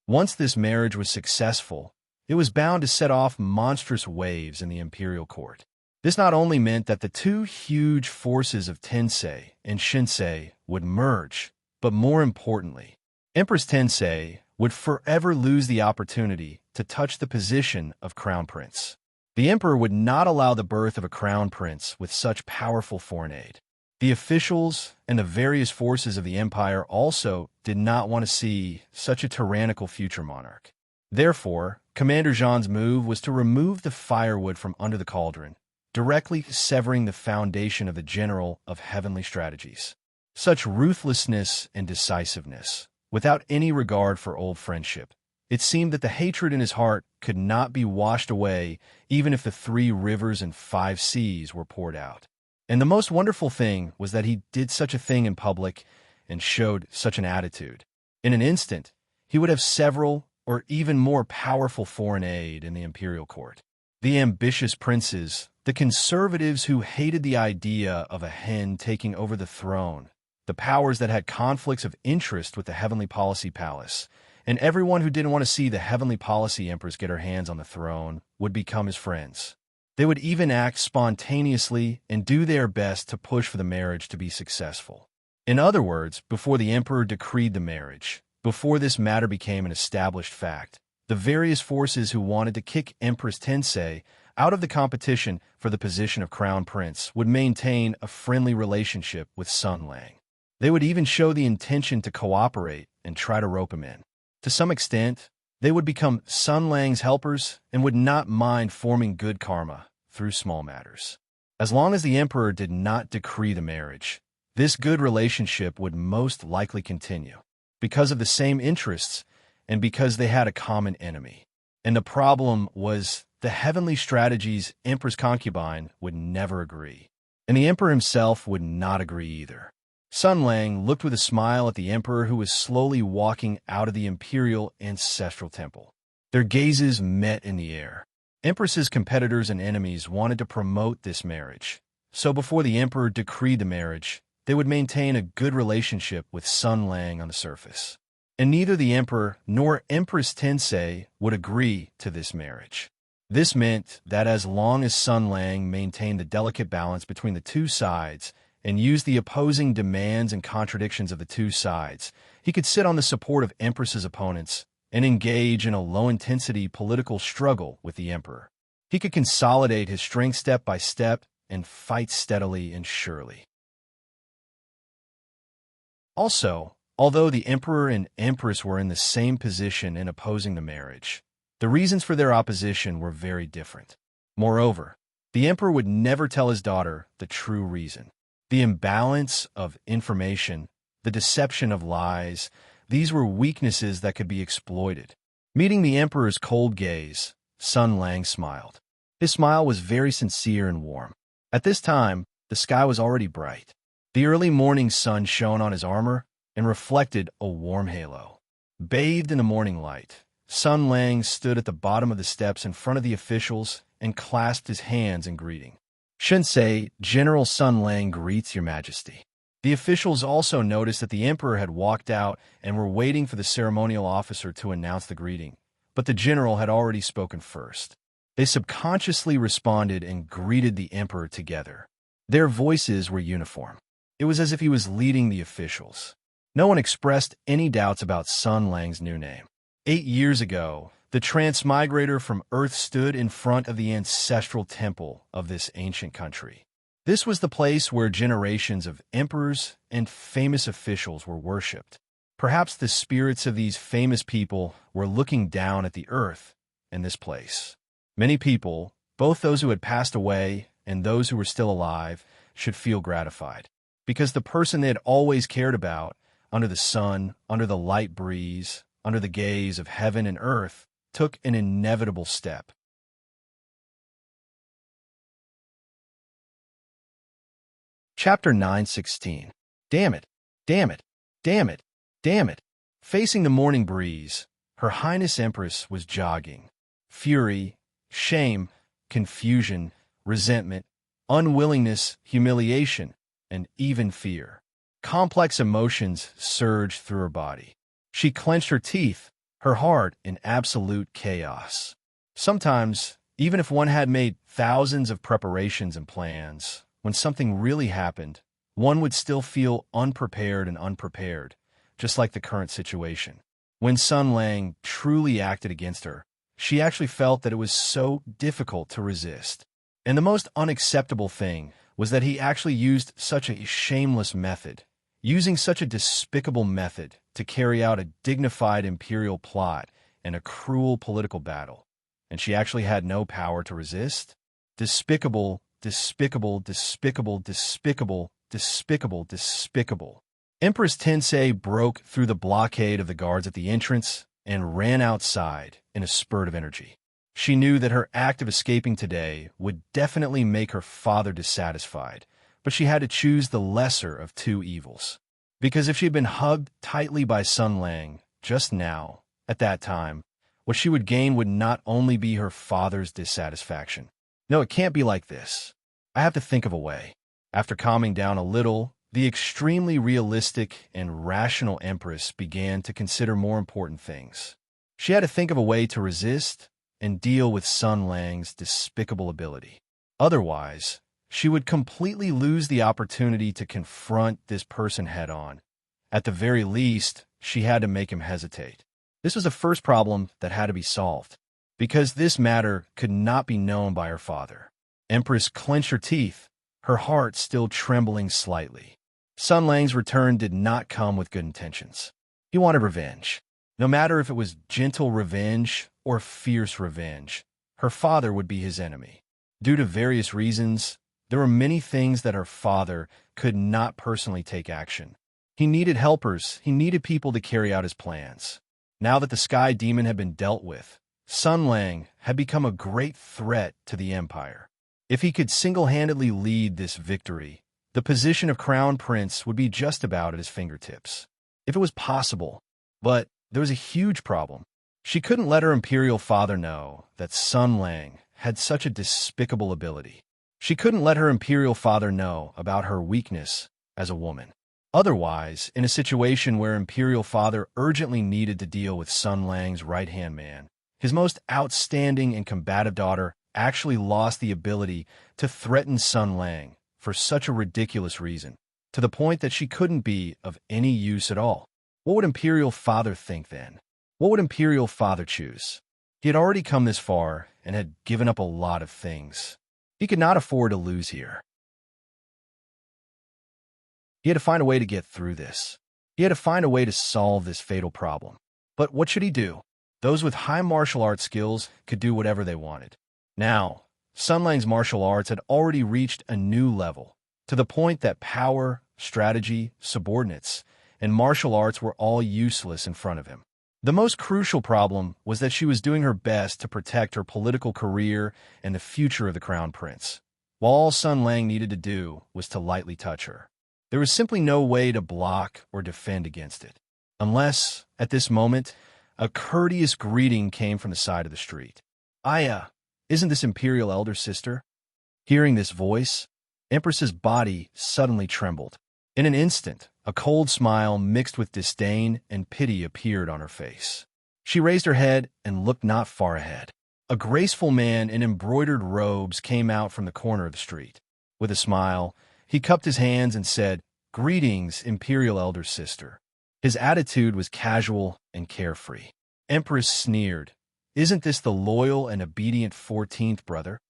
Once this marriage was successful, it was bound to set off monstrous waves in the imperial court. This not only meant that the two huge forces of Tensei and Shinsei would merge, but more importantly, Empress Tensei would forever lose the opportunity to touch the position of crown prince. The emperor would not allow the birth of a crown prince with such powerful foreign aid. The officials and the various forces of the empire also did not want to see such a tyrannical future monarch. Therefore, Commander Zhan's move was to remove the firewood from under the cauldron, directly severing the foundation of the general of heavenly strategies. Such ruthlessness and decisiveness, without any regard for old friendship. It seemed that the hatred in his heart could not be washed away even if the 3 rivers and 5 seas were poured out. And the most wonderful thing was that he did such a thing in public and showed such an attitude. In an instant, he would have several or even more powerful foreign aid in the imperial court. The ambitious princes, the conservatives who hated the idea of a hen taking over the throne, the powers that had conflicts of interest with the Heavenly Policy Palace, and everyone who didn't want to see the Heavenly Policy Empress get her hands on the throne would become his friends. They would even act spontaneously and do their best to push for the marriage to be successful. In other words, before the emperor decreed the marriage, before this matter became an established fact, the various forces who wanted to kick Empress Tensei out of the competition for the position of crown prince would maintain a friendly relationship with Sun Lang. They would even show the intention to cooperate and try to rope him in. To some extent, they would become Sun Lang's helpers and would not mind forming good karma through small matters. As long as the emperor did not decree the marriage, this good relationship would most likely continue, because of the same interests and because they had a common enemy. And the problem was the heavenly strategies Empress concubine would never agree. And the emperor himself would not agree either. Sun Lang looked with a smile at the emperor who was slowly walking out of the imperial ancestral temple. Their gazes met in the air. Empress's competitors and enemies wanted to promote this marriage. So before the emperor decreed the marriage, they would maintain a good relationship with Sun Lang on the surface. And neither the emperor nor Empress Tensei would agree to this marriage. This meant that as long as Sun Lang maintained the delicate balance between the two sides and used the opposing demands and contradictions of the two sides, he could sit on the support of Empress's opponents and engage in a low-intensity political struggle with the emperor. He could consolidate his strength step by step and fight steadily and surely. Also, although the emperor and empress were in the same position in opposing the marriage, the reasons for their opposition were very different. Moreover, the emperor would never tell his daughter the true reason. The imbalance of information, the deception of lies, these were weaknesses that could be exploited. Meeting the emperor's cold gaze, Sun Lang smiled. His smile was very sincere and warm. At this time, the sky was already bright. The early morning sun shone on his armor and reflected a warm halo. Bathed in the morning light, Sun Lang stood at the bottom of the steps in front of the officials and clasped his hands in greeting. Shinsei, General Sun Lang greets your majesty. The officials also noticed that the emperor had walked out and were waiting for the ceremonial officer to announce the greeting, but the general had already spoken first. They subconsciously responded and greeted the emperor together. Their voices were uniform. It was as if he was leading the officials. No one expressed any doubts about Sun Lang's new name. 8 years ago, the transmigrator from Earth stood in front of the ancestral temple of this ancient country. This was the place where generations of emperors and famous officials were worshipped. Perhaps the spirits of these famous people were looking down at the earth in this place. Many people, both those who had passed away and those who were still alive, should feel gratified. Because the person they had always cared about, under the sun, under the light breeze, under the gaze of heaven and earth, took an inevitable step. Chapter 9:16. Damn it, damn it, damn it, damn it. Facing the morning breeze, Her Highness Empress was jogging. Fury, shame, confusion, resentment, unwillingness, humiliation, and even fear. Complex emotions surged through her body. She clenched her teeth, her heart in absolute chaos. Sometimes, even if one had made thousands of preparations and plans, when something really happened, one would still feel unprepared and unprepared, just like the current situation. When Sun Lang truly acted against her, she actually felt that it was so difficult to resist. And the most unacceptable thing was that he actually used such a shameless method, using such a despicable method to carry out a dignified imperial plot and a cruel political battle. And she actually had no power to resist? Despicable, despicable, despicable, despicable, despicable, despicable. Empress Tensei broke through the blockade of the guards at the entrance and ran outside in a spurt of energy. She knew that her act of escaping today would definitely make her father dissatisfied, but she had to choose the lesser of two evils. Because if she had been hugged tightly by Sun Lang just now, at that time, what she would gain would not only be her father's dissatisfaction. No, it can't be like this. I have to think of a way. After calming down a little, the extremely realistic and rational Empress began to consider more important things. She had to think of a way to resist and deal with Sun Lang's despicable ability. Otherwise, she would completely lose the opportunity to confront this person head-on. At the very least, she had to make him hesitate. This was the first problem that had to be solved, because this matter could not be known by her father. Empress clenched her teeth, her heart still trembling slightly. Sun Lang's return did not come with good intentions. He wanted revenge. No matter if it was gentle revenge or fierce revenge, her father would be his enemy. Due to various reasons, there were many things that her father could not personally take action. He needed helpers, he needed people to carry out his plans. Now that the Sky Demon had been dealt with, Sun Lang had become a great threat to the Empire. If he could single-handedly lead this victory, the position of Crown Prince would be just about at his fingertips. If it was possible, but there was a huge problem. She couldn't let her imperial father know that Sun Lang had such a despicable ability. She couldn't let her imperial father know about her weakness as a woman. Otherwise, in a situation where imperial father urgently needed to deal with Sun Lang's right-hand man, his most outstanding and combative daughter actually lost the ability to threaten Sun Lang for such a ridiculous reason, to the point that she couldn't be of any use at all. What would imperial father think then? What would imperial father choose? He had already come this far and had given up a lot of things. He could not afford to lose here. He had to find a way to get through this. He had to find a way to solve this fatal problem. But what should he do? Those with high martial arts skills could do whatever they wanted. Now, Sun Lang's martial arts had already reached a new level, to the point that power, strategy, subordinates, and martial arts were all useless in front of him. The most crucial problem was that she was doing her best to protect her political career and the future of the Crown Prince, while all Sun Lang needed to do was to lightly touch her. There was simply no way to block or defend against it, unless, at this moment, a courteous greeting came from the side of the street. "Aya, isn't this Imperial Elder Sister?" Hearing this voice, Empress's body suddenly trembled. In an instant, a cold smile mixed with disdain and pity appeared on her face. She raised her head and looked not far ahead. A graceful man in embroidered robes came out from the corner of the street. With a smile, he cupped his hands and said, "Greetings, Imperial Elder Sister." His attitude was casual and carefree. Empress sneered. "Isn't this the loyal and obedient 14th brother?"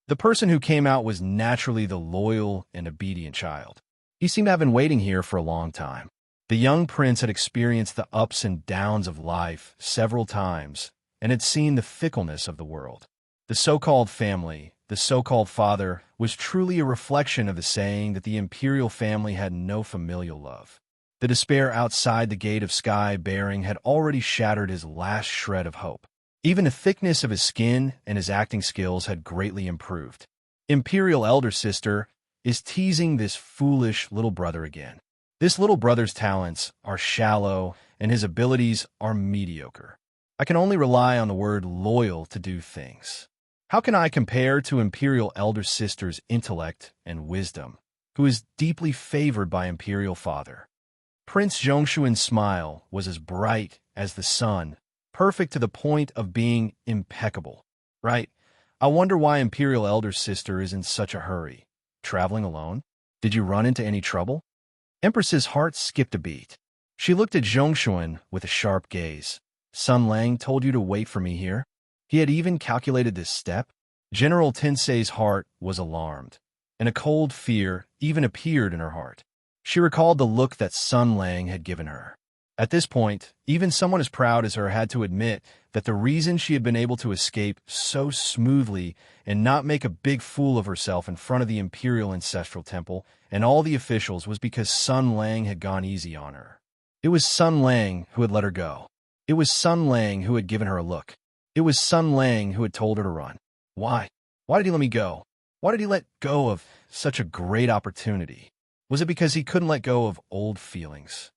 The person who came out was naturally the loyal and obedient child. He seemed to have been waiting here for a long time. The young prince had experienced the ups and downs of life several times, and had seen the fickleness of the world. The so-called family, the so-called father, was truly a reflection of the saying that the imperial family had no familial love. The despair outside the gate of sky bearing had already shattered his last shred of hope. Even the thickness of his skin and his acting skills had greatly improved. Imperial elder sister is teasing this foolish little brother again. This little brother's talents are shallow and his abilities are mediocre. I can only rely on the word loyal to do things. How can I compare to Imperial Elder Sister's intellect and wisdom, who is deeply favored by Imperial Father? Prince Zhongshuan's smile was as bright as the sun, perfect to the point of being impeccable. Right? I wonder why Imperial Elder Sister is in such a hurry. Traveling alone? Did you run into any trouble? Empress's heart skipped a beat. She looked at Zhongshuan with a sharp gaze. Sun Lang told you to wait for me here? He had even calculated this step? General Tensei's heart was alarmed, and a cold fear even appeared in her heart. She recalled the look that Sun Lang had given her. At this point, even someone as proud as her had to admit that the reason she had been able to escape so smoothly and not make a big fool of herself in front of the Imperial Ancestral Temple and all the officials was because Sun Lang had gone easy on her. It was Sun Lang who had let her go. It was Sun Lang who had given her a look. It was Sun Lang who had told her to run. Why? Why did he let me go? Why did he let go of such a great opportunity? Was it because he couldn't let go of old feelings?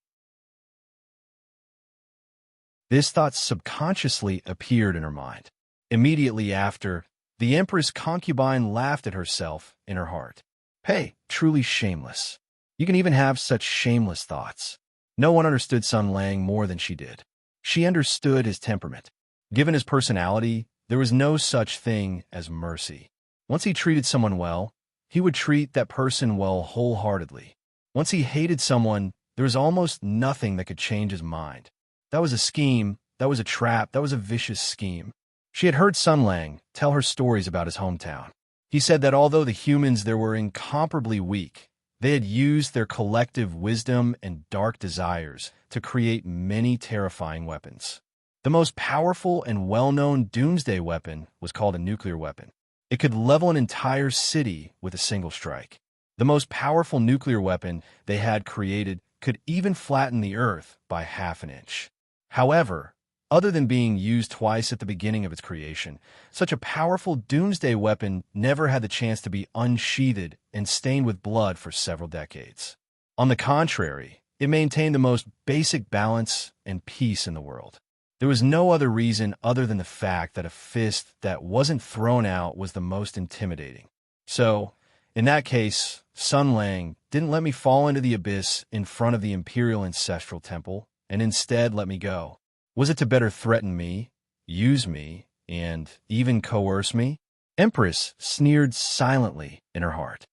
This thought subconsciously appeared in her mind. Immediately after, the Empress concubine laughed at herself in her heart. Hey, truly shameless. You can even have such shameless thoughts. No one understood Sun Lang more than she did. She understood his temperament. Given his personality, there was no such thing as mercy. Once he treated someone well, he would treat that person well wholeheartedly. Once he hated someone, there was almost nothing that could change his mind. That was a scheme, that was a trap, that was a vicious scheme. She had heard Sun Lang tell her stories about his hometown. He said that although the humans there were incomparably weak, they had used their collective wisdom and dark desires to create many terrifying weapons. The most powerful and well-known doomsday weapon was called a nuclear weapon. It could level an entire city with a single strike. The most powerful nuclear weapon they had created could even flatten the Earth by half an inch. However, other than being used twice at the beginning of its creation, such a powerful doomsday weapon never had the chance to be unsheathed and stained with blood for several decades. On the contrary, it maintained the most basic balance and peace in the world. There was no other reason other than the fact that a fist that wasn't thrown out was the most intimidating. So, in that case, Sun Lang didn't let me fall into the abyss in front of the Imperial Ancestral Temple, and instead let me go. Was it to better threaten me, use me, and even coerce me? Empress sneered silently in her heart.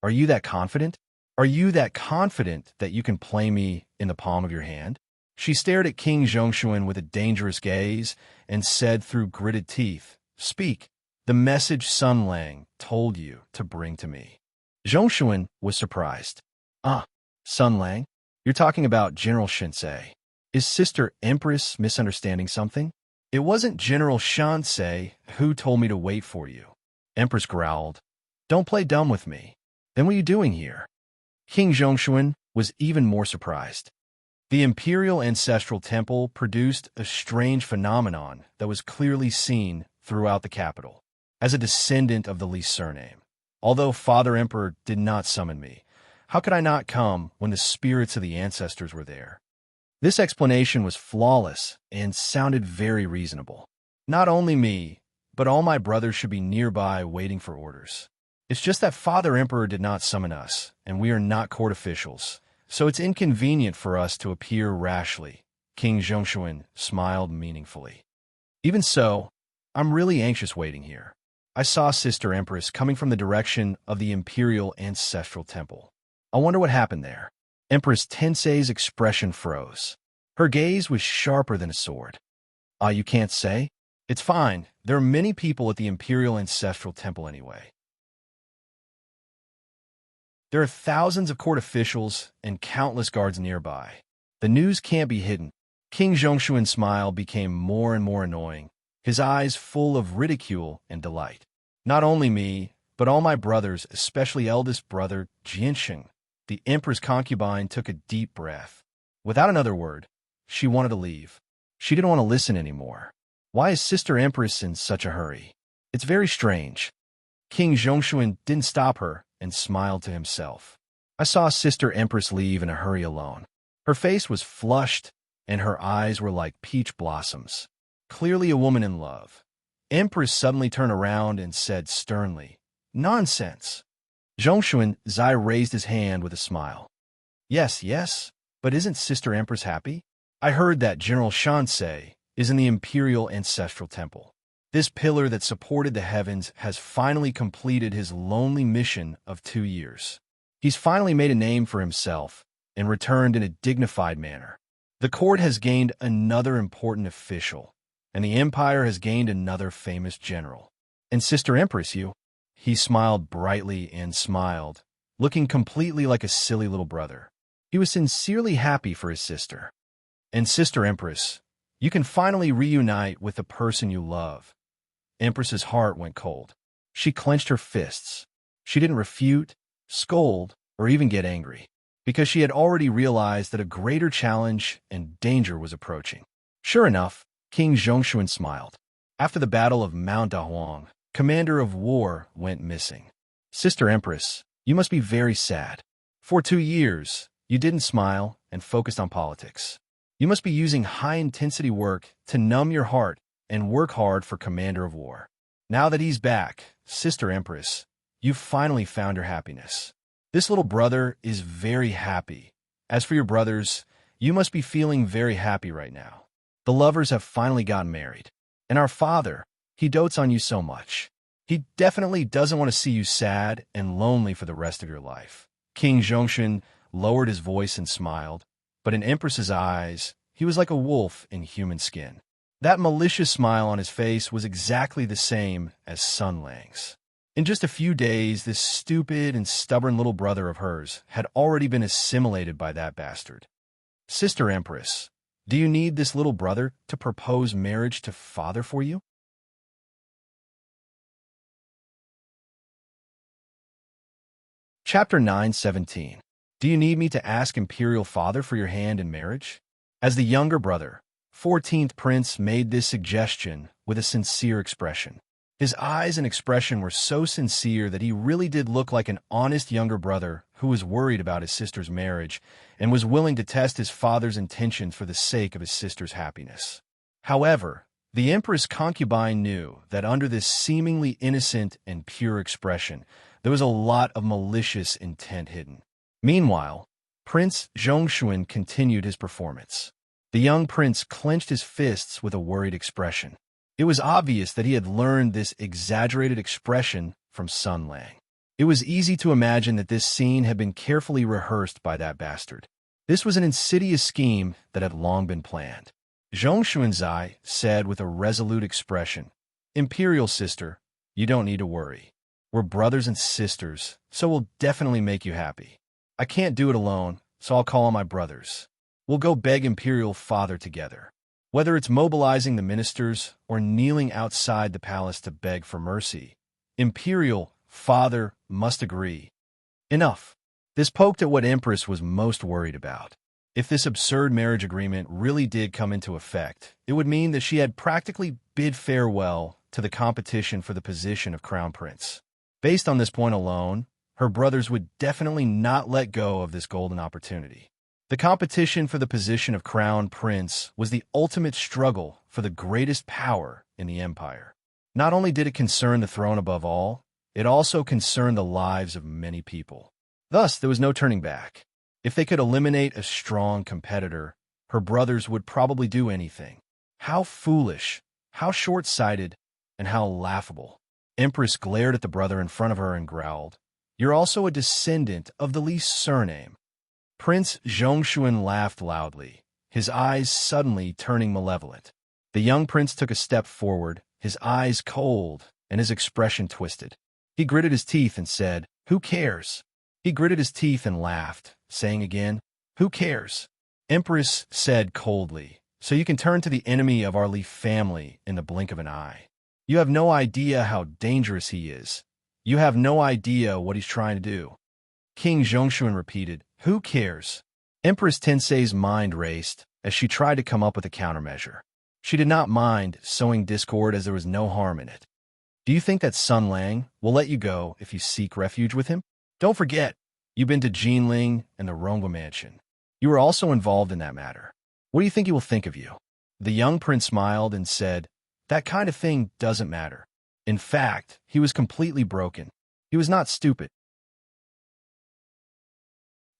Are you that confident? Are you that confident that you can play me in the palm of your hand? She stared at King Zhongshuan with a dangerous gaze and said through gritted teeth, Speak, the message Sun Lang told you to bring to me. Zhongshuan was surprised. Sun Lang? You're talking about General Shinsei. Is Sister Empress misunderstanding something? It wasn't General Shinsei who told me to wait for you. Empress growled. Don't play dumb with me. Then what are you doing here? King Zhongshuan was even more surprised. The Imperial Ancestral Temple produced a strange phenomenon that was clearly seen throughout the capital. As a descendant of the Li surname, although Father Emperor did not summon me, how could I not come when the spirits of the ancestors were there? This explanation was flawless and sounded very reasonable. Not only me, but all my brothers should be nearby waiting for orders. It's just that Father Emperor did not summon us, and we are not court officials. So it's inconvenient for us to appear rashly. King Zhongshuan smiled meaningfully. Even so, I'm really anxious waiting here. I saw Sister Empress coming from the direction of the Imperial Ancestral Temple. I wonder what happened there. Empress Tensei's expression froze. Her gaze was sharper than a sword. You can't say? It's fine. There are many people at the Imperial Ancestral Temple anyway. There are thousands of court officials and countless guards nearby. The news can't be hidden. King Zhongshuan's smile became more and more annoying, his eyes full of ridicule and delight. Not only me, but all my brothers, especially eldest brother Jiansheng. The emperor's concubine took a deep breath. Without another word, she wanted to leave. She didn't want to listen anymore. Why is Sister Empress in such a hurry? It's very strange. King Zhongshuan didn't stop her and smiled to himself. I saw Sister Empress leave in a hurry alone. Her face was flushed, and her eyes were like peach blossoms. Clearly a woman in love. Empress suddenly turned around and said sternly, "Nonsense." Zhongshuan Zai raised his hand with a smile. Yes, yes, but isn't Sister Empress happy? I heard that General Shansei is in the Imperial Ancestral Temple. This pillar that supported the heavens has finally completed his lonely mission of 2 years. He's finally made a name for himself and returned in a dignified manner. The court has gained another important official, and the empire has gained another famous general. And Sister Empress, you? He smiled brightly and smiled, looking completely like a silly little brother. He was sincerely happy for his sister. And Sister Empress, you can finally reunite with the person you love. Empress's heart went cold. She clenched her fists. She didn't refute, scold, or even get angry, because she had already realized that a greater challenge and danger was approaching. Sure enough, King Zhongshuan smiled. After the Battle of Mount Dahuang, Commander of War went missing. Sister Empress, you must be very sad. For 2 years, you didn't smile and focused on politics. You must be using high-intensity work to numb your heart and work hard for Commander of War. Now that he's back, Sister Empress, you've finally found your happiness. This little brother is very happy. As for your brothers, you must be feeling very happy right now. The lovers have finally gotten married. And our father, he dotes on you so much. He definitely doesn't want to see you sad and lonely for the rest of your life. King Zhongshuan lowered his voice and smiled, but in Empress's eyes, he was like a wolf in human skin. That malicious smile on his face was exactly the same as Sun Lang's. In just a few days, this stupid and stubborn little brother of hers had already been assimilated by that bastard. Sister Empress, do you need this little brother to propose marriage to father for you? Chapter 9:17. Do you need me to ask Imperial Father for your hand in marriage? As the younger brother, 14th Prince made this suggestion with a sincere expression. His eyes and expression were so sincere that he really did look like an honest younger brother who was worried about his sister's marriage and was willing to test his father's intentions for the sake of his sister's happiness. However, the Empress concubine knew that under this seemingly innocent and pure expression, there was a lot of malicious intent hidden. Meanwhile, Prince Zhongshuan continued his performance. The young prince clenched his fists with a worried expression. It was obvious that he had learned this exaggerated expression from Sun Lang. It was easy to imagine that this scene had been carefully rehearsed by that bastard. This was an insidious scheme that had long been planned. Zhongshuan Zai said with a resolute expression, "Imperial sister, you don't need to worry. We're brothers and sisters, so we'll definitely make you happy. I can't do it alone, so I'll call on my brothers. We'll go beg Imperial Father together. Whether it's mobilizing the ministers or kneeling outside the palace to beg for mercy, Imperial Father must agree." Enough. This poked at what Empress was most worried about. If this absurd marriage agreement really did come into effect, it would mean that she had practically bid farewell to the competition for the position of Crown Prince. Based on this point alone, her brothers would definitely not let go of this golden opportunity. The competition for the position of Crown Prince was the ultimate struggle for the greatest power in the empire. Not only did it concern the throne above all, it also concerned the lives of many people. Thus, there was no turning back. If they could eliminate a strong competitor, her brothers would probably do anything. How foolish, how short-sighted, and how laughable. Empress glared at the brother in front of her and growled, "You're also a descendant of the Li's surname." Prince Zhongshuan laughed loudly, his eyes suddenly turning malevolent. The young prince took a step forward, his eyes cold and his expression twisted. He gritted his teeth and said, "Who cares?" He gritted his teeth and laughed, saying again, "Who cares?" Empress said coldly, so you can turn to the enemy of our Li family in the blink of an eye. You have no idea how dangerous he is. You have no idea what he's trying to do." King Zhongshuan repeated, "Who cares?" Empress Tensei's mind raced as she tried to come up with a countermeasure. She did not mind sowing discord as there was no harm in it. "Do you think that Sun Lang will let you go if you seek refuge with him? Don't forget, you've been to Jinling and the Rongwa mansion. You were also involved in that matter. What do you think he will think of you?" The young prince smiled and said, "That kind of thing doesn't matter." In fact, he was completely broken. He was not stupid.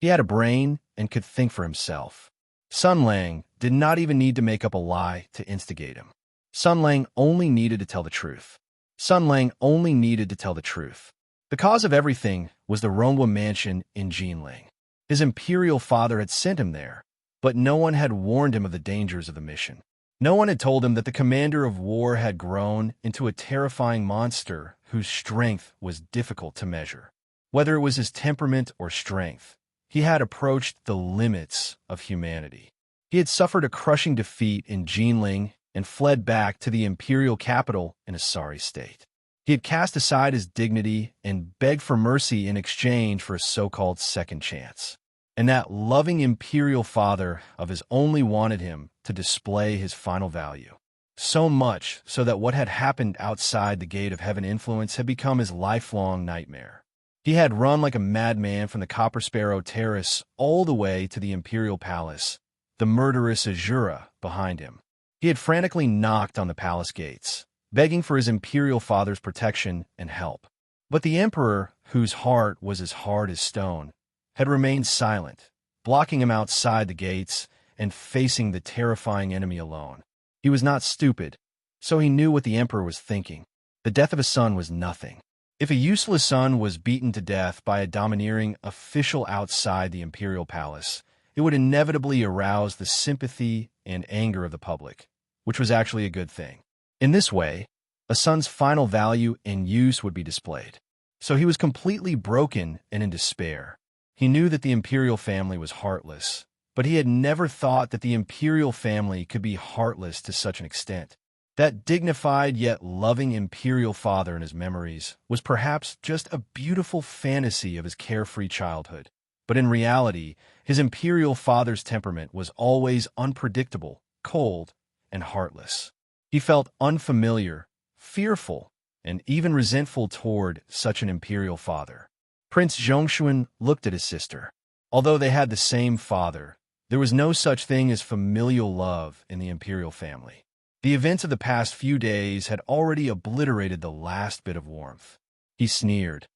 He had a brain and could think for himself. Sun Lang did not even need to make up a lie to instigate him. Sun Lang only needed to tell the truth. Sun Lang only needed to tell the truth. The cause of everything was the Rongwa mansion in Jinling. His imperial father had sent him there, but no one had warned him of the dangers of the mission. No one had told him that the commander of war had grown into a terrifying monster whose strength was difficult to measure. Whether it was his temperament or strength, he had approached the limits of humanity. He had suffered a crushing defeat in Jinling and fled back to the imperial capital in a sorry state. He had cast aside his dignity and begged for mercy in exchange for a so-called second chance. And that loving imperial father of his only wanted him to display his final value. So much so that what had happened outside the gate of heaven influence had become his lifelong nightmare. He had run like a madman from the Copper Sparrow Terrace all the way to the imperial palace, the murderous Azura behind him. He had frantically knocked on the palace gates, begging for his imperial father's protection and help. But the emperor, whose heart was as hard as stone, had remained silent, blocking him outside the gates and facing the terrifying enemy alone. He was not stupid, so he knew what the emperor was thinking. The death of a son was nothing. If a useless son was beaten to death by a domineering official outside the imperial palace, it would inevitably arouse the sympathy and anger of the public, which was actually a good thing. In this way, a son's final value and use would be displayed. So he was completely broken and in despair. He knew that the imperial family was heartless, but he had never thought that the imperial family could be heartless to such an extent. That dignified yet loving imperial father in his memories was perhaps just a beautiful fantasy of his carefree childhood. But in reality, his imperial father's temperament was always unpredictable, cold, and heartless. He felt unfamiliar, fearful, and even resentful toward such an imperial father. Prince Zhongshuan looked at his sister. Although they had the same father, there was no such thing as familial love in the imperial family. The events of the past few days had already obliterated the last bit of warmth. He sneered.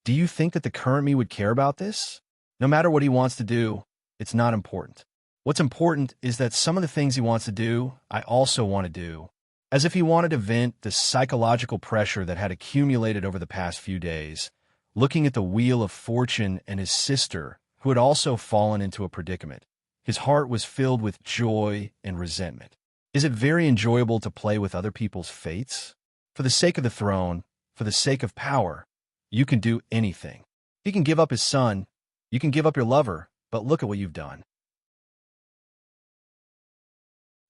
"Do you think that the current me would care about this? No matter what he wants to do, it's not important. What's important is that some of the things he wants to do, I also want to do." As if he wanted to vent the psychological pressure that had accumulated over the past few days, looking at the wheel of fortune and his sister, who had also fallen into a predicament, his heart was filled with joy and resentment. Is it very enjoyable to play with other people's fates? For the sake of the throne, for the sake of power, you can do anything. He can give up his son, you can give up your lover, but look at what you've done.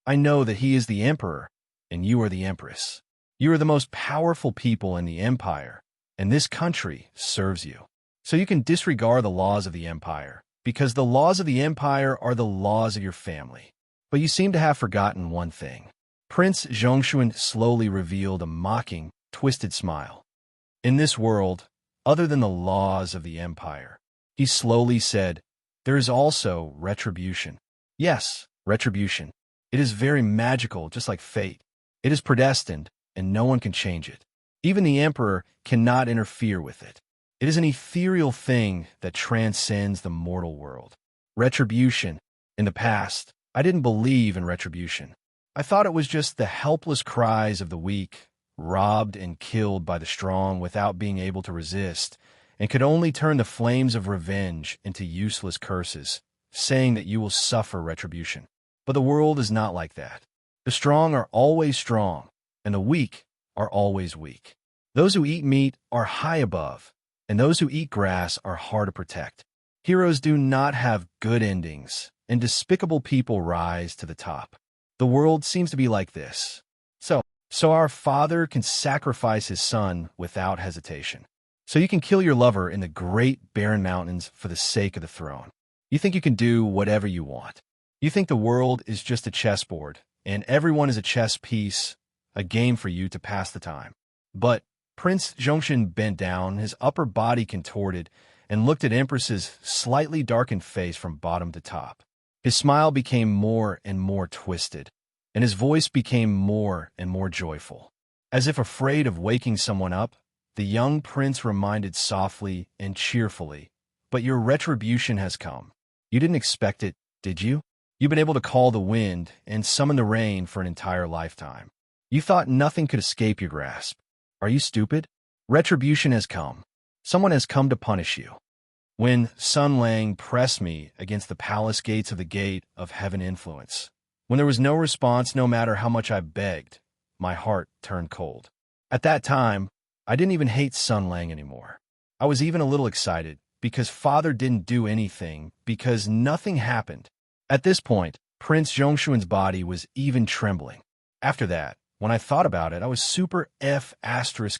I know that he is the emperor, and you are the empress. You are the most powerful people in the empire, and this country serves you. So you can disregard the laws of the empire, because the laws of the empire are the laws of your family. But you seem to have forgotten one thing. Prince Zhongshuan slowly revealed a mocking, twisted smile. In this world, other than the laws of the empire, he slowly said, there is also retribution. Yes, retribution. It is very magical, just like fate. It is predestined, and no one can change it. Even the emperor cannot interfere with it. It is an ethereal thing that transcends the mortal world. Retribution. In the past, I didn't believe in retribution. I thought it was just the helpless cries of the weak, robbed and killed by the strong without being able to resist, and could only turn the flames of revenge into useless curses, saying that you will suffer retribution. But the world is not like that. The strong are always strong, and the weak are always weak. Those who eat meat are high above, and those who eat grass are hard to protect. Heroes do not have good endings, and despicable people rise to the top. The world seems to be like this. So our father can sacrifice his son without hesitation. So you can kill your lover in the great barren mountains for the sake of the throne. You think you can do whatever you want. You think the world is just a chessboard, and everyone is a chess piece, a game for you to pass the time. But Prince Zhongshan bent down, his upper body contorted, and looked at Empress's slightly darkened face from bottom to top. His smile became more and more twisted, and his voice became more and more joyful. As if afraid of waking someone up, the young prince reminded softly and cheerfully, "But your retribution has come. You didn't expect it, did you? You've been able to call the wind and summon the rain for an entire lifetime. You thought nothing could escape your grasp. Are you stupid? Retribution has come. Someone has come to punish you." When Sun Lang pressed me against the palace gates of the gate of heaven influence, when there was no response no matter how much I begged, my heart turned cold. At that time, I didn't even hate Sun Lang anymore. I was even a little excited, because father didn't do anything, because nothing happened. At this point, Prince Zhongshuan's body was even trembling. After that, when I thought about it, I was super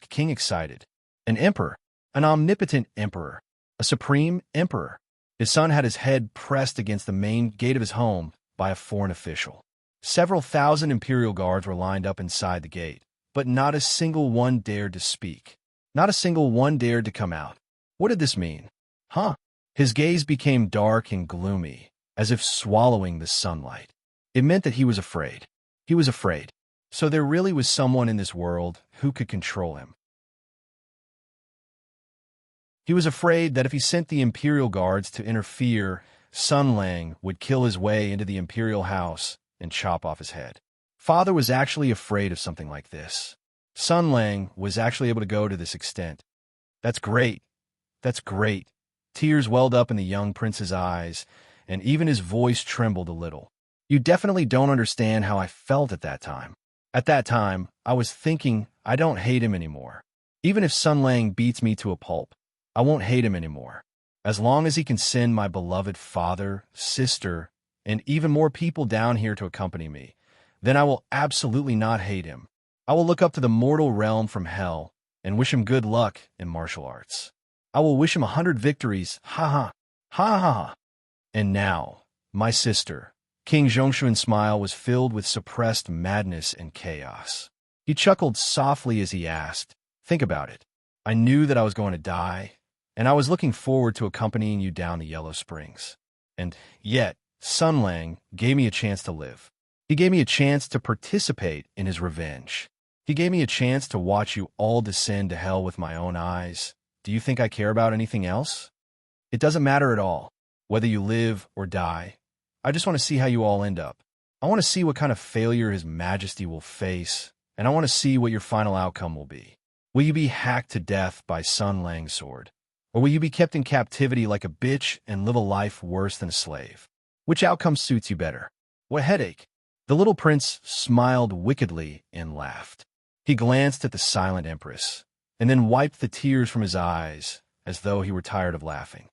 king excited. An emperor, an omnipotent emperor, a supreme emperor. His son had his head pressed against the main gate of his home by a foreign official. Several thousand imperial guards were lined up inside the gate, but not a single one dared to speak. Not a single one dared to come out. What did this mean? Huh? His gaze became dark and gloomy, as if swallowing the sunlight. It meant that he was afraid. He was afraid. So there really was someone in this world who could control him. He was afraid that if he sent the imperial guards to interfere, Sun Lang would kill his way into the imperial house and chop off his head. Father was actually afraid of something like this. Sun Lang was actually able to go to this extent. That's great. That's great. Tears welled up in the young prince's eyes, and even his voice trembled a little. You definitely don't understand how I felt at that time. At that time, I was thinking, I don't hate him anymore. Even if Sun Lang beats me to a pulp, I won't hate him anymore. As long as he can send my beloved father, sister, and even more people down here to accompany me, then I will absolutely not hate him. I will look up to the mortal realm from hell and wish him good luck in martial arts. I will wish him 100 victories, ha ha, ha ha ha. And now, my sister, King Zhongshuan's smile was filled with suppressed madness and chaos. He chuckled softly as he asked, "Think about it. I knew that I was going to die, and I was looking forward to accompanying you down the Yellow Springs. And yet, Sun Lang gave me a chance to live. He gave me a chance to participate in his revenge. He gave me a chance to watch you all descend to hell with my own eyes. Do you think I care about anything else? It doesn't matter at all, whether you live or die. I just want to see how you all end up. I want to see what kind of failure His Majesty will face, and I want to see what your final outcome will be. Will you be hacked to death by Sun Lang's sword? Or will you be kept in captivity like a bitch and live a life worse than a slave? Which outcome suits you better? What headache?" The little prince smiled wickedly and laughed. He glanced at the silent empress, and then wiped the tears from his eyes as though he were tired of laughing.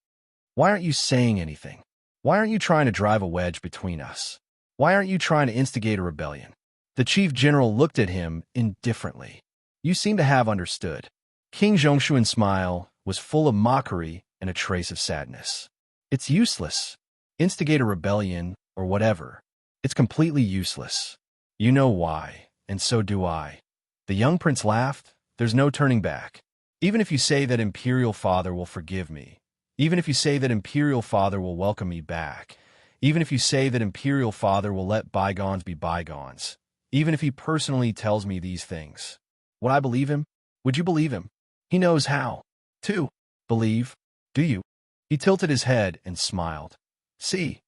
"Why aren't you saying anything? Why aren't you trying to drive a wedge between us? Why aren't you trying to instigate a rebellion?" The chief general looked at him indifferently. "You seem to have understood." King Zhongshuan's smile was full of mockery and a trace of sadness. "It's useless. Instigate a rebellion, or whatever. It's completely useless. You know why, and so do I." The young prince laughed. "There's no turning back. Even if you say that Imperial Father will forgive me, even if you say that Imperial Father will welcome me back, even if you say that Imperial Father will let bygones be bygones, even if he personally tells me these things, would I believe him? Would you believe him? He knows how to believe. Do you?" He tilted his head and smiled. "See,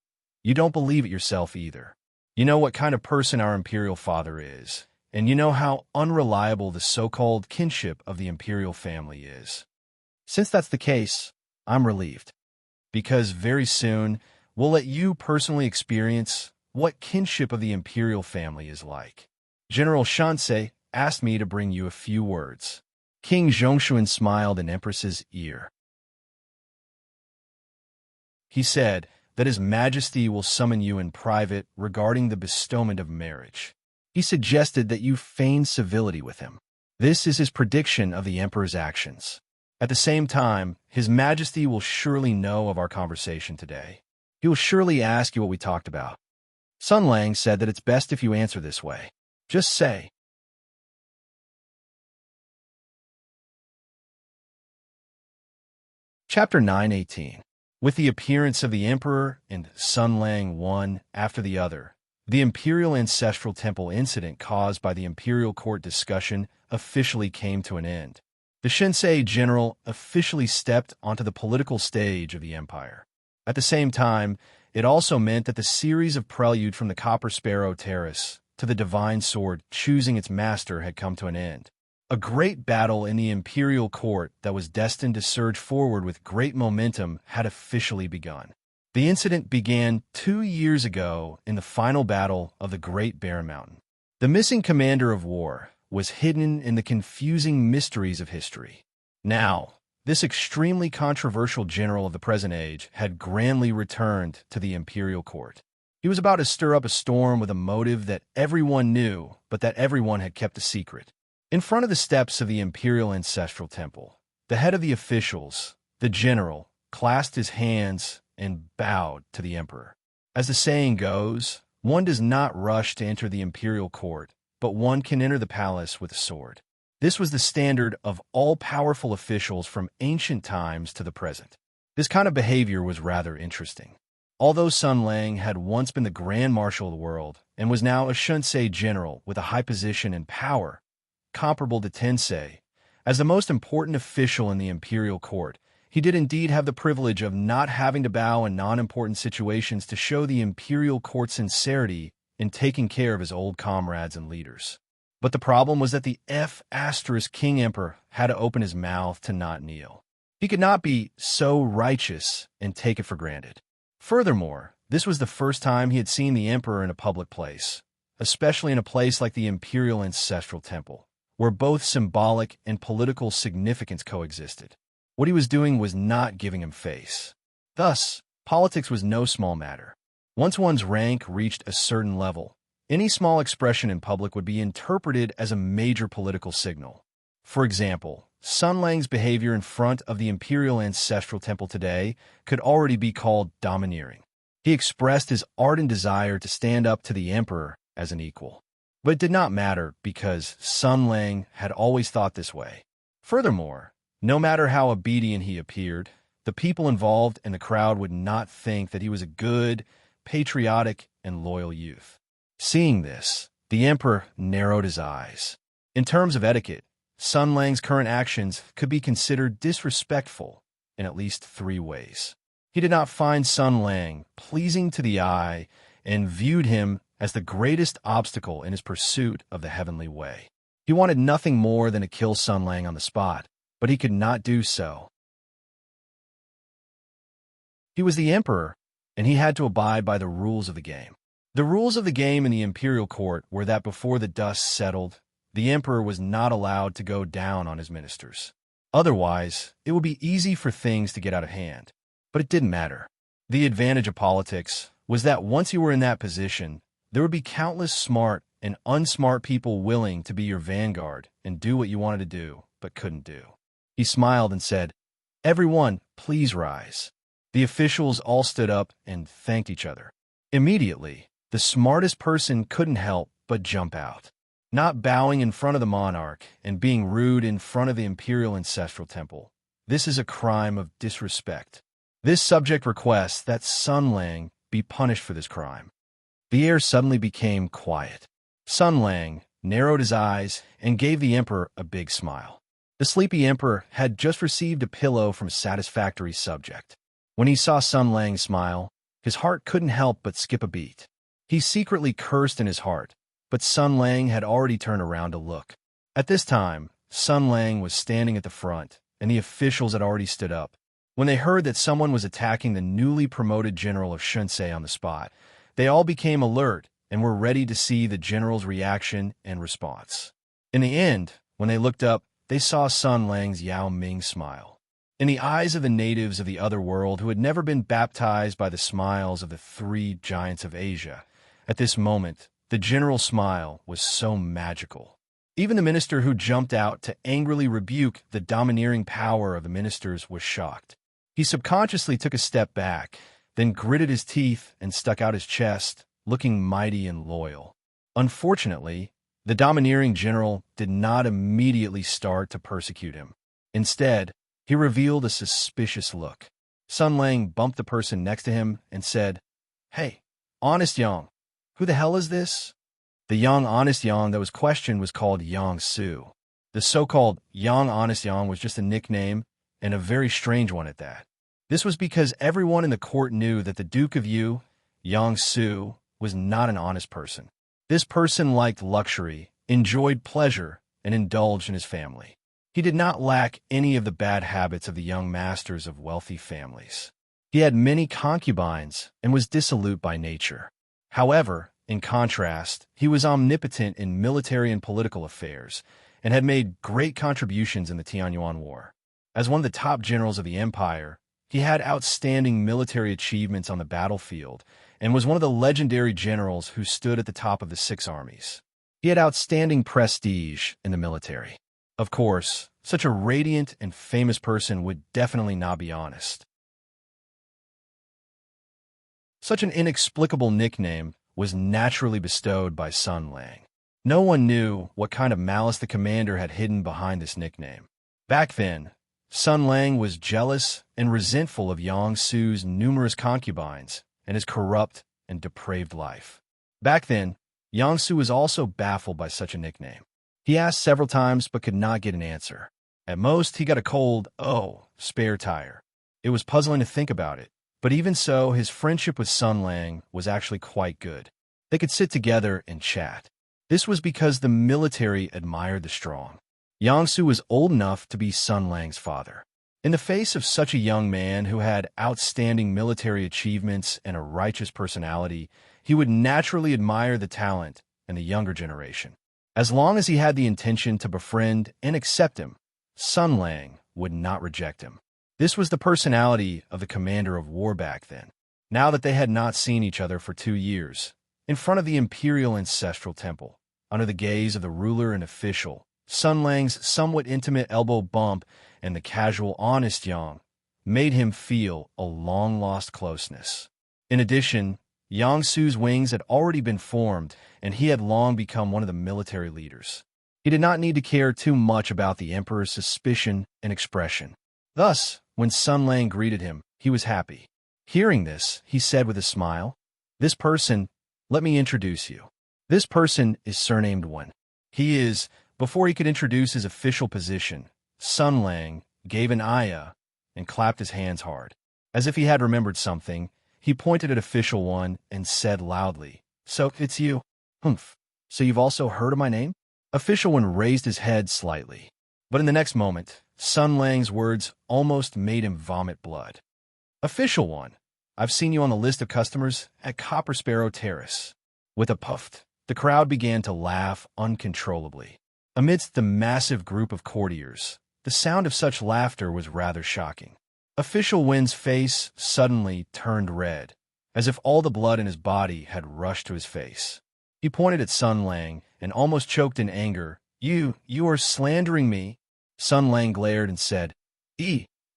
you don't believe it yourself either. You know what kind of person our Imperial Father is, and you know how unreliable the so-called kinship of the Imperial family is. Since that's the case, I'm relieved, because very soon we'll let you personally experience what kinship of the Imperial family is like. General Shansei asked me to bring you a few words." King Zhongshuan smiled in Empress's ear. He said, that His Majesty will summon you in private regarding the bestowment of marriage. He suggested that you feign civility with him. This is his prediction of the Emperor's actions. At the same time, His Majesty will surely know of our conversation today. He will surely ask you what we talked about. Sun Lang said that it's best if you answer this way. Just say, Chapter 9:18. With the appearance of the Emperor and Sun Lang one after the other, the Imperial Ancestral Temple incident caused by the Imperial Court discussion officially came to an end. The Shinsei general officially stepped onto the political stage of the empire. At the same time, it also meant that the series of prelude from the Copper Sparrow Terrace to the Divine Sword choosing its master had come to an end. A great battle in the Imperial Court that was destined to surge forward with great momentum had officially begun. The incident began 2 years ago in the final battle of the Great Bear Mountain. The missing commander of war was hidden in the confusing mysteries of history. Now, this extremely controversial general of the present age had grandly returned to the Imperial Court. He was about to stir up a storm with a motive that everyone knew, but that everyone had kept a secret. In front of the steps of the Imperial Ancestral Temple, the head of the officials, the general, clasped his hands and bowed to the Emperor. As the saying goes, one does not rush to enter the Imperial Court, but one can enter the palace with a sword. This was the standard of all powerful officials from ancient times to the present. This kind of behavior was rather interesting. Although Sun Lang had once been the Grand Marshal of the world and was now a Shinsei general with a high position and power, comparable to Tensei, as the most important official in the Imperial Court, he did indeed have the privilege of not having to bow in non-important situations to show the Imperial Court's sincerity in taking care of his old comrades and leaders. But the problem was that the King Emperor had to open his mouth to not kneel. He could not be so righteous and take it for granted. Furthermore, this was the first time he had seen the Emperor in a public place, especially in a place like the Imperial Ancestral Temple, where both symbolic and political significance coexisted. What he was doing was not giving him face. Thus, politics was no small matter. Once one's rank reached a certain level, any small expression in public would be interpreted as a major political signal. For example, Sun Lang's behavior in front of the Imperial Ancestral Temple today could already be called domineering. He expressed his ardent desire to stand up to the Emperor as an equal. But it did not matter because Sun Lang had always thought this way. Furthermore, no matter how obedient he appeared, the people involved in the crowd would not think that he was a good, patriotic, and loyal youth. Seeing this, the Emperor narrowed his eyes. In terms of etiquette, Sun Lang's current actions could be considered disrespectful in at least 3 ways. He did not find Sun Lang pleasing to the eye and viewed him as the greatest obstacle in his pursuit of the heavenly way. He wanted nothing more than to kill Sun Lang on the spot, but he could not do so. He was the Emperor, and he had to abide by the rules of the game. The rules of the game in the Imperial Court were that before the dust settled, the Emperor was not allowed to go down on his ministers. Otherwise, it would be easy for things to get out of hand. But it didn't matter. The advantage of politics was that once you were in that position, there would be countless smart and unsmart people willing to be your vanguard and do what you wanted to do, but couldn't do. He smiled and said, "Everyone, please rise." The officials all stood up and thanked each other. Immediately, the smartest person couldn't help but jump out. Not bowing in front of the monarch and being rude in front of the Imperial Ancestral Temple. This is a crime of disrespect. This subject requests that Sun Lang be punished for this crime. The air suddenly became quiet. Sun Lang narrowed his eyes and gave the Emperor a big smile. The sleepy Emperor had just received a pillow from a satisfactory subject. When he saw Sun Lang smile, his heart couldn't help but skip a beat. He secretly cursed in his heart, but Sun Lang had already turned around to look. At this time, Sun Lang was standing at the front, and the officials had already stood up. When they heard that someone was attacking the newly promoted general of Shinsei on the spot, they all became alert and were ready to see the general's reaction and response. In the end, when they looked up, they saw Sun Lang's Yao Ming smile. In the eyes of the natives of the other world who had never been baptized by the smiles of the three giants of Asia, at this moment, the general smile was so magical. Even the minister who jumped out to angrily rebuke the domineering power of the ministers was shocked. He subconsciously took a step back, then gritted his teeth and stuck out his chest, looking mighty and loyal. Unfortunately, the domineering general did not immediately start to persecute him. Instead, he revealed a suspicious look. Sun Lang bumped the person next to him and said, "Hey, honest Yang, who the hell is this?" The young honest Yang that was questioned was called Yang Su. The so-called young honest Yang was just a nickname, and a very strange one at that. This was because everyone in the court knew that the Duke of Yu, Yang Su, was not an honest person. This person liked luxury, enjoyed pleasure, and indulged in his family. He did not lack any of the bad habits of the young masters of wealthy families. He had many concubines and was dissolute by nature. However, in contrast, he was omnipotent in military and political affairs and had made great contributions in the Tianyuan War. As one of the top generals of the empire, he had outstanding military achievements on the battlefield and was one of the legendary generals who stood at the top of the 6 armies. He had outstanding prestige in the military. Of course, such a radiant and famous person would definitely not be honest. Such an inexplicable nickname was naturally bestowed by Sun Lang. No one knew what kind of malice the commander had hidden behind this nickname. Back then, Sun Lang was jealous and resentful of Yang Su's numerous concubines and his corrupt and depraved life. Back then, Yang Su was also baffled by such a nickname. He asked several times but could not get an answer. At most, he got a cold, "Oh, spare tire." It was puzzling to think about it, but even so, his friendship with Sun Lang was actually quite good. They could sit together and chat. This was because the military admired the strong. Yang Su was old enough to be Sun Lang's father. In the face of such a young man who had outstanding military achievements and a righteous personality, he would naturally admire the talent and the younger generation. As long as he had the intention to befriend and accept him, Sun Lang would not reject him. This was the personality of the commander of war back then. Now that they had not seen each other for 2 years, in front of the imperial ancestral temple, under the gaze of the ruler and official, Sun Lang's somewhat intimate elbow bump and the casual honest Yang made him feel a long-lost closeness. In addition, Yang Su's wings had already been formed, and he had long become one of the military leaders. He did not need to care too much about the emperor's suspicion and expression. Thus, when Sun Lang greeted him, he was happy. Hearing this, he said with a smile, "This person, let me introduce you. This person is surnamed Wen. He is..." Before he could introduce his official position, Sun Lang gave an ayah and clapped his hands hard. As if he had remembered something, he pointed at official One and said loudly, "So, it's you? Humph. So you've also heard of my name?" Official One raised his head slightly. But in the next moment, Sun Lang's words almost made him vomit blood. "Official One, I've seen you on the list of customers at Copper Sparrow Terrace." With a puff, the crowd began to laugh uncontrollably. Amidst the massive group of courtiers, the sound of such laughter was rather shocking. Official Wen's face suddenly turned red, as if all the blood in his body had rushed to his face. He pointed at Sun Lang and almost choked in anger. You are slandering me." Sun Lang glared and said,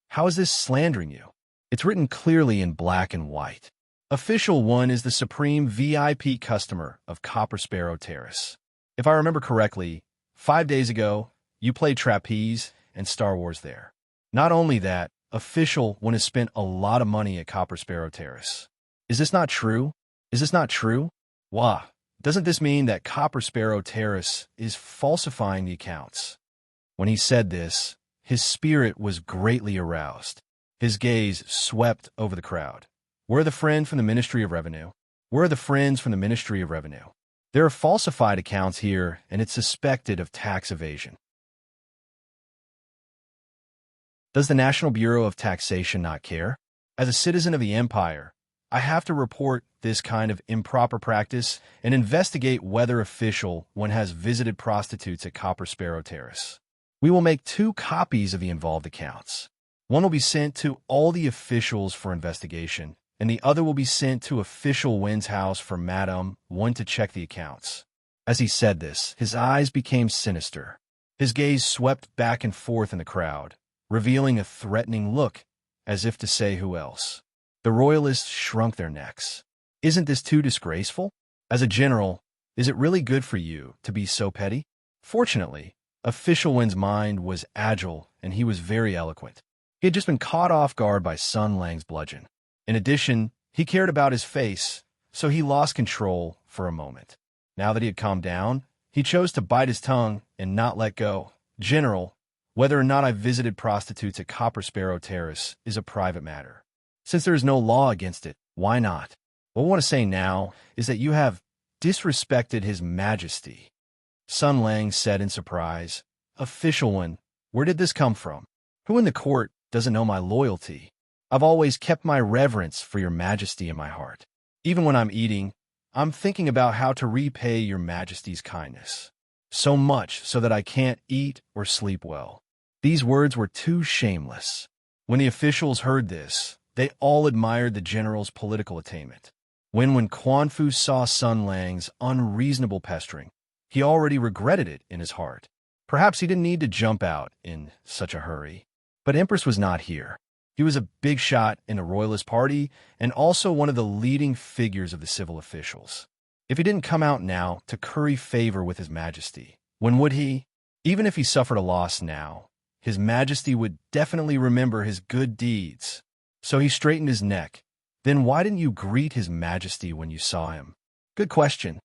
How is this slandering you? It's written clearly in black and white. Official One is the supreme VIP customer of Copper Sparrow Terrace. If I remember correctly, 5 days ago, you played trapeze and Star Wars there. Not only that, Official One has spent a lot of money at Copper Sparrow Terrace. Is this not true? Is this not true? Wah, doesn't this mean that Copper Sparrow Terrace is falsifying the accounts? When he said this, his spirit was greatly aroused. His gaze swept over the crowd. Where are the friends from the Ministry of Revenue? Where are the friends from the Ministry of Revenue? There are falsified accounts here, and it's suspected of tax evasion. Does the National Bureau of Taxation not care? As a citizen of the empire, I have to report this kind of improper practice and investigate whether Official One has visited prostitutes at Copper Sparrow Terrace. We will make 2 copies of the involved accounts. One will be sent to all the officials for investigation, and the other will be sent to official Wynn's house for Madame One to check the accounts. As he said this, his eyes became sinister. His gaze swept back and forth in the crowd, revealing a threatening look, as if to say who else. The royalists shrunk their necks. Isn't this too disgraceful? As a general, is it really good for you to be so petty? Fortunately, official Wen's mind was agile and he was very eloquent. He had just been caught off guard by Sun Lang's bludgeon. In addition, he cared about his face, so he lost control for a moment. Now that he had calmed down, he chose to bite his tongue and not let go. General, whether or not I visited prostitutes at Copper Sparrow Terrace is a private matter. Since there is no law against it, why not? What I want to say now is that you have disrespected His Majesty. Sun Lang said in surprise, Official One, where did this come from? Who in the court doesn't know my loyalty? I've always kept my reverence for your Majesty in my heart. Even when I'm eating, I'm thinking about how to repay your Majesty's kindness. So much so that I can't eat or sleep well. These words were too shameless. When the officials heard this, they all admired the general's political attainment. When Quan Fu saw Sun Lang's unreasonable pestering, he already regretted it in his heart. Perhaps he didn't need to jump out in such a hurry. But Empress was not here. He was a big shot in the Royalist Party and also one of the leading figures of the civil officials. If he didn't come out now to curry favor with His Majesty, when would he? Even if he suffered a loss now, His Majesty would definitely remember his good deeds. So he straightened his neck. Then why didn't you greet His Majesty when you saw him? Good question.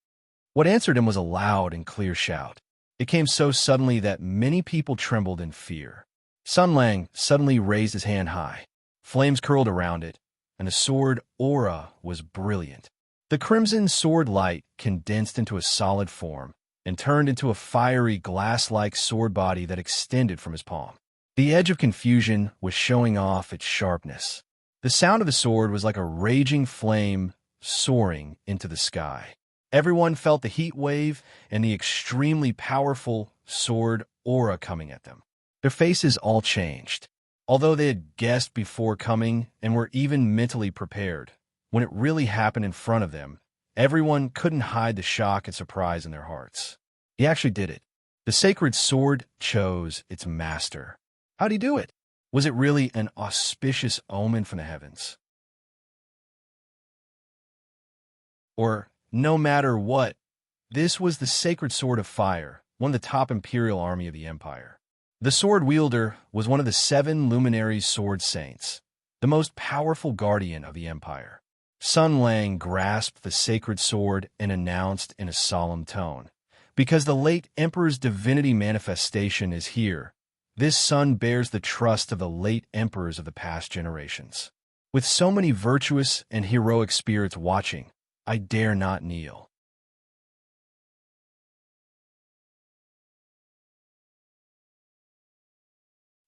What answered him was a loud and clear shout. It came so suddenly that many people trembled in fear. Sun Lang suddenly raised his hand high. Flames curled around it, and the sword aura was brilliant. The crimson sword light condensed into a solid form and turned into a fiery glass-like sword body that extended from his palm. The edge of confusion was showing off its sharpness. The sound of the sword was like a raging flame soaring into the sky. Everyone felt the heat wave and the extremely powerful sword aura coming at them. Their faces all changed. Although they had guessed before coming and were even mentally prepared, when it really happened in front of them, everyone couldn't hide the shock and surprise in their hearts. He actually did it. The sacred sword chose its master. How'd he do it? Was it really an auspicious omen from the heavens? Or, no matter what, this was the sacred sword of fire, one of the top imperial army of the empire. The sword wielder was one of the 7 luminary sword saints, the most powerful guardian of the empire. Sun Lang grasped the sacred sword and announced in a solemn tone, because the late emperor's divinity manifestation is here. This sun bears the trust of the late emperors of the past generations. With so many virtuous and heroic spirits watching, I dare not kneel.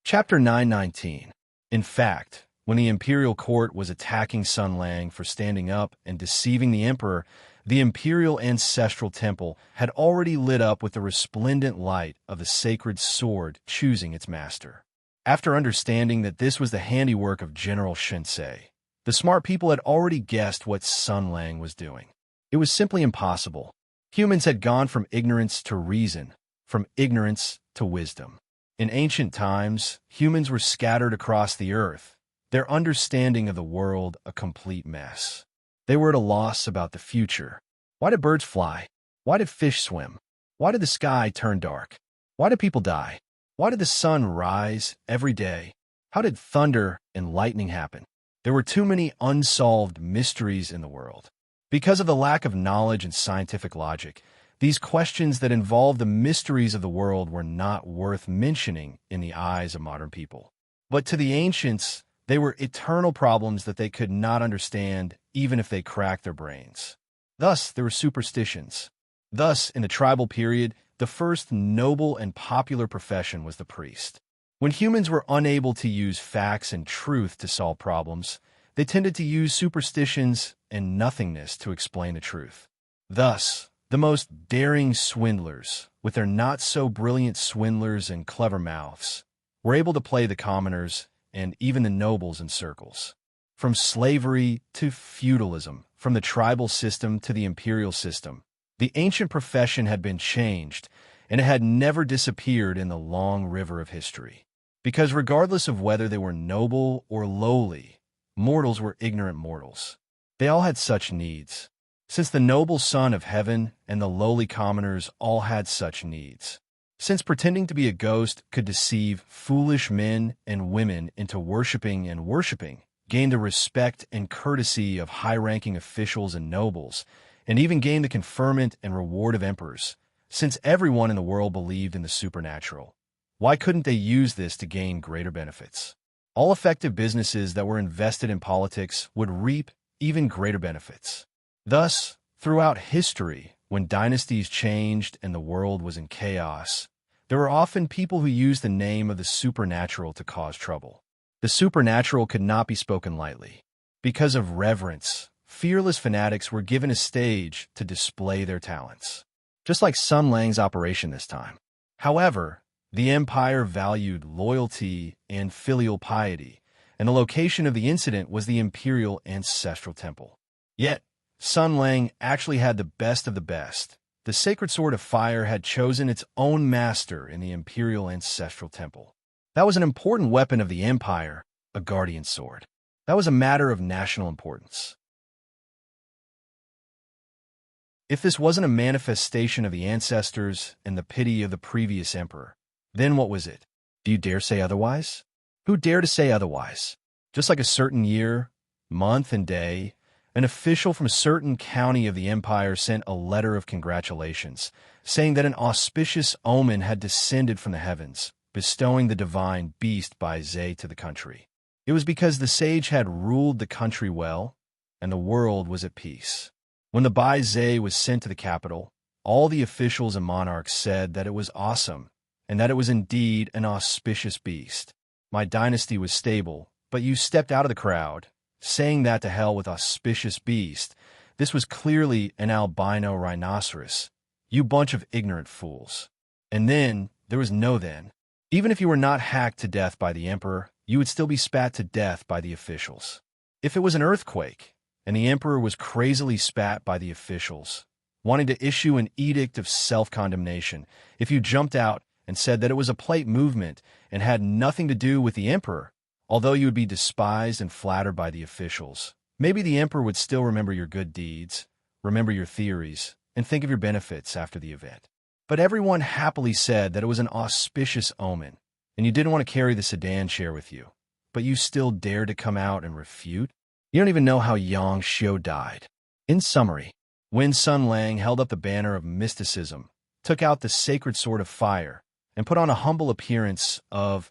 Chapter 919. In fact, when the imperial court was attacking Sun Lang for standing up and deceiving the emperor, the imperial ancestral temple had already lit up with the resplendent light of the sacred sword choosing its master. After understanding that this was the handiwork of General Shinsei, the smart people had already guessed what Sun Lang was doing. It was simply impossible. Humans had gone from ignorance to reason, from ignorance to wisdom. In ancient times, humans were scattered across the earth, their understanding of the world a complete mess. They were at a loss about the future. Why did birds fly? Why did fish swim? Why did the sky turn dark? Why did people die? Why did the sun rise every day? How did thunder and lightning happen? There were too many unsolved mysteries in the world. Because of the lack of knowledge and scientific logic, these questions that involve the mysteries of the world were not worth mentioning in the eyes of modern people. But to the ancients, they were eternal problems that they could not understand even if they cracked their brains. Thus, there were superstitions. Thus, in the tribal period, the first noble and popular profession was the priest. When humans were unable to use facts and truth to solve problems, they tended to use superstitions and nothingness to explain the truth. Thus, the most daring swindlers, with their not-so-brilliant swindlers and clever mouths, were able to play the commoners and even the nobles in circles. From slavery to feudalism, from the tribal system to the imperial system, the ancient profession had been changed, and it had never disappeared in the long river of history. Because regardless of whether they were noble or lowly, mortals were ignorant mortals. They all had such needs. Since the noble son of heaven and the lowly commoners all had such needs. Since pretending to be a ghost could deceive foolish men and women into worshiping and worshiping, gain the respect and courtesy of high-ranking officials and nobles, and even gain the conferment and reward of emperors, since everyone in the world believed in the supernatural, why couldn't they use this to gain greater benefits? All effective businesses that were invested in politics would reap even greater benefits. Thus, throughout history, when dynasties changed and the world was in chaos, there were often people who used the name of the supernatural to cause trouble. The supernatural could not be spoken lightly. Because of reverence, fearless fanatics were given a stage to display their talents. Just like Sun Lang's operation this time. However, the empire valued loyalty and filial piety, and the location of the incident was the imperial ancestral temple. Yet, Sun Lang actually had the best of the best. The sacred sword of fire had chosen its own master in the imperial ancestral temple. That was an important weapon of the empire, a guardian sword. That was a matter of national importance. If this wasn't a manifestation of the ancestors and the pity of the previous emperor, then what was it? Do you dare say otherwise? Who dare to say otherwise? Just like a certain year, month, and day, an official from a certain county of the empire sent a letter of congratulations, saying that an auspicious omen had descended from the heavens, bestowing the divine beast Bai Zhe to the country. It was because the sage had ruled the country well, and the world was at peace. When the Bai Zhe was sent to the capital, all the officials and monarchs said that it was awesome, and that it was indeed an auspicious beast. My dynasty was stable, but you stepped out of the crowd, saying that to hell with auspicious beast. This was clearly an albino rhinoceros. You bunch of ignorant fools. And then, there was no then. Even if you were not hacked to death by the emperor, you would still be spat to death by the officials. If it was an earthquake, and the emperor was crazily spat by the officials, wanting to issue an edict of self-condemnation, if you jumped out and said that it was a plate movement and had nothing to do with the emperor, although you would be despised and flattered by the officials, maybe the emperor would still remember your good deeds, remember your theories, and think of your benefits after the event. But everyone happily said that it was an auspicious omen, and you didn't want to carry the sedan chair with you, but you still dared to come out and refute? You don't even know how Yang Xiu died. In summary, when Sun Lang held up the banner of mysticism, took out the sacred sword of fire, and put on a humble appearance of,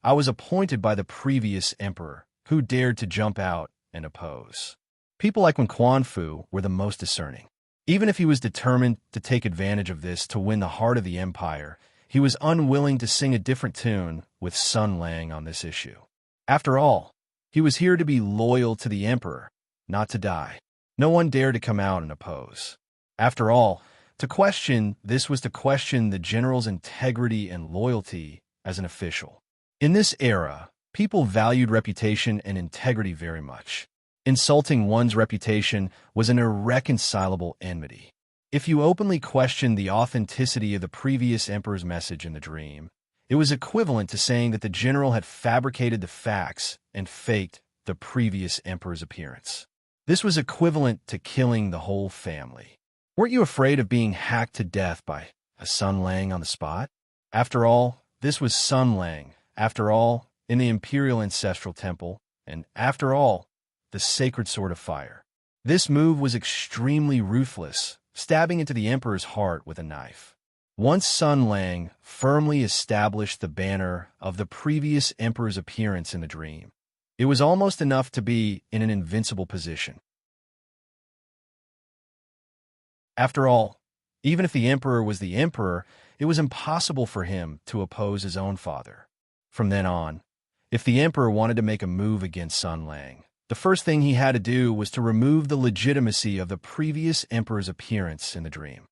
I was appointed by the previous emperor, who dared to jump out and oppose. People like Wen Quanfu were the most discerning. Even if he was determined to take advantage of this to win the heart of the empire, he was unwilling to sing a different tune with Sun Lang on this issue. After all, he was here to be loyal to the emperor, not to die. No one dared to come out and oppose. After all, to question this was to question the general's integrity and loyalty as an official. In this era, people valued reputation and integrity very much. Insulting one's reputation was an irreconcilable enmity. If you openly questioned the authenticity of the previous emperor's message in the dream, it was equivalent to saying that the general had fabricated the facts and faked the previous emperor's appearance. This was equivalent to killing the whole family. Weren't you afraid of being hacked to death by a Sun Lang on the spot? After all, this was Sun Lang, after all, in the imperial ancestral temple, and after all, the sacred sword of fire. This move was extremely ruthless, stabbing into the emperor's heart with a knife. Once Sun Lang firmly established the banner of the previous emperor's appearance in the dream, it was almost enough to be in an invincible position. After all, even if the emperor was the emperor, it was impossible for him to oppose his own father. From then on, if the emperor wanted to make a move against Sun Lang, the first thing he had to do was to remove the legitimacy of the previous emperor's appearance in the dream.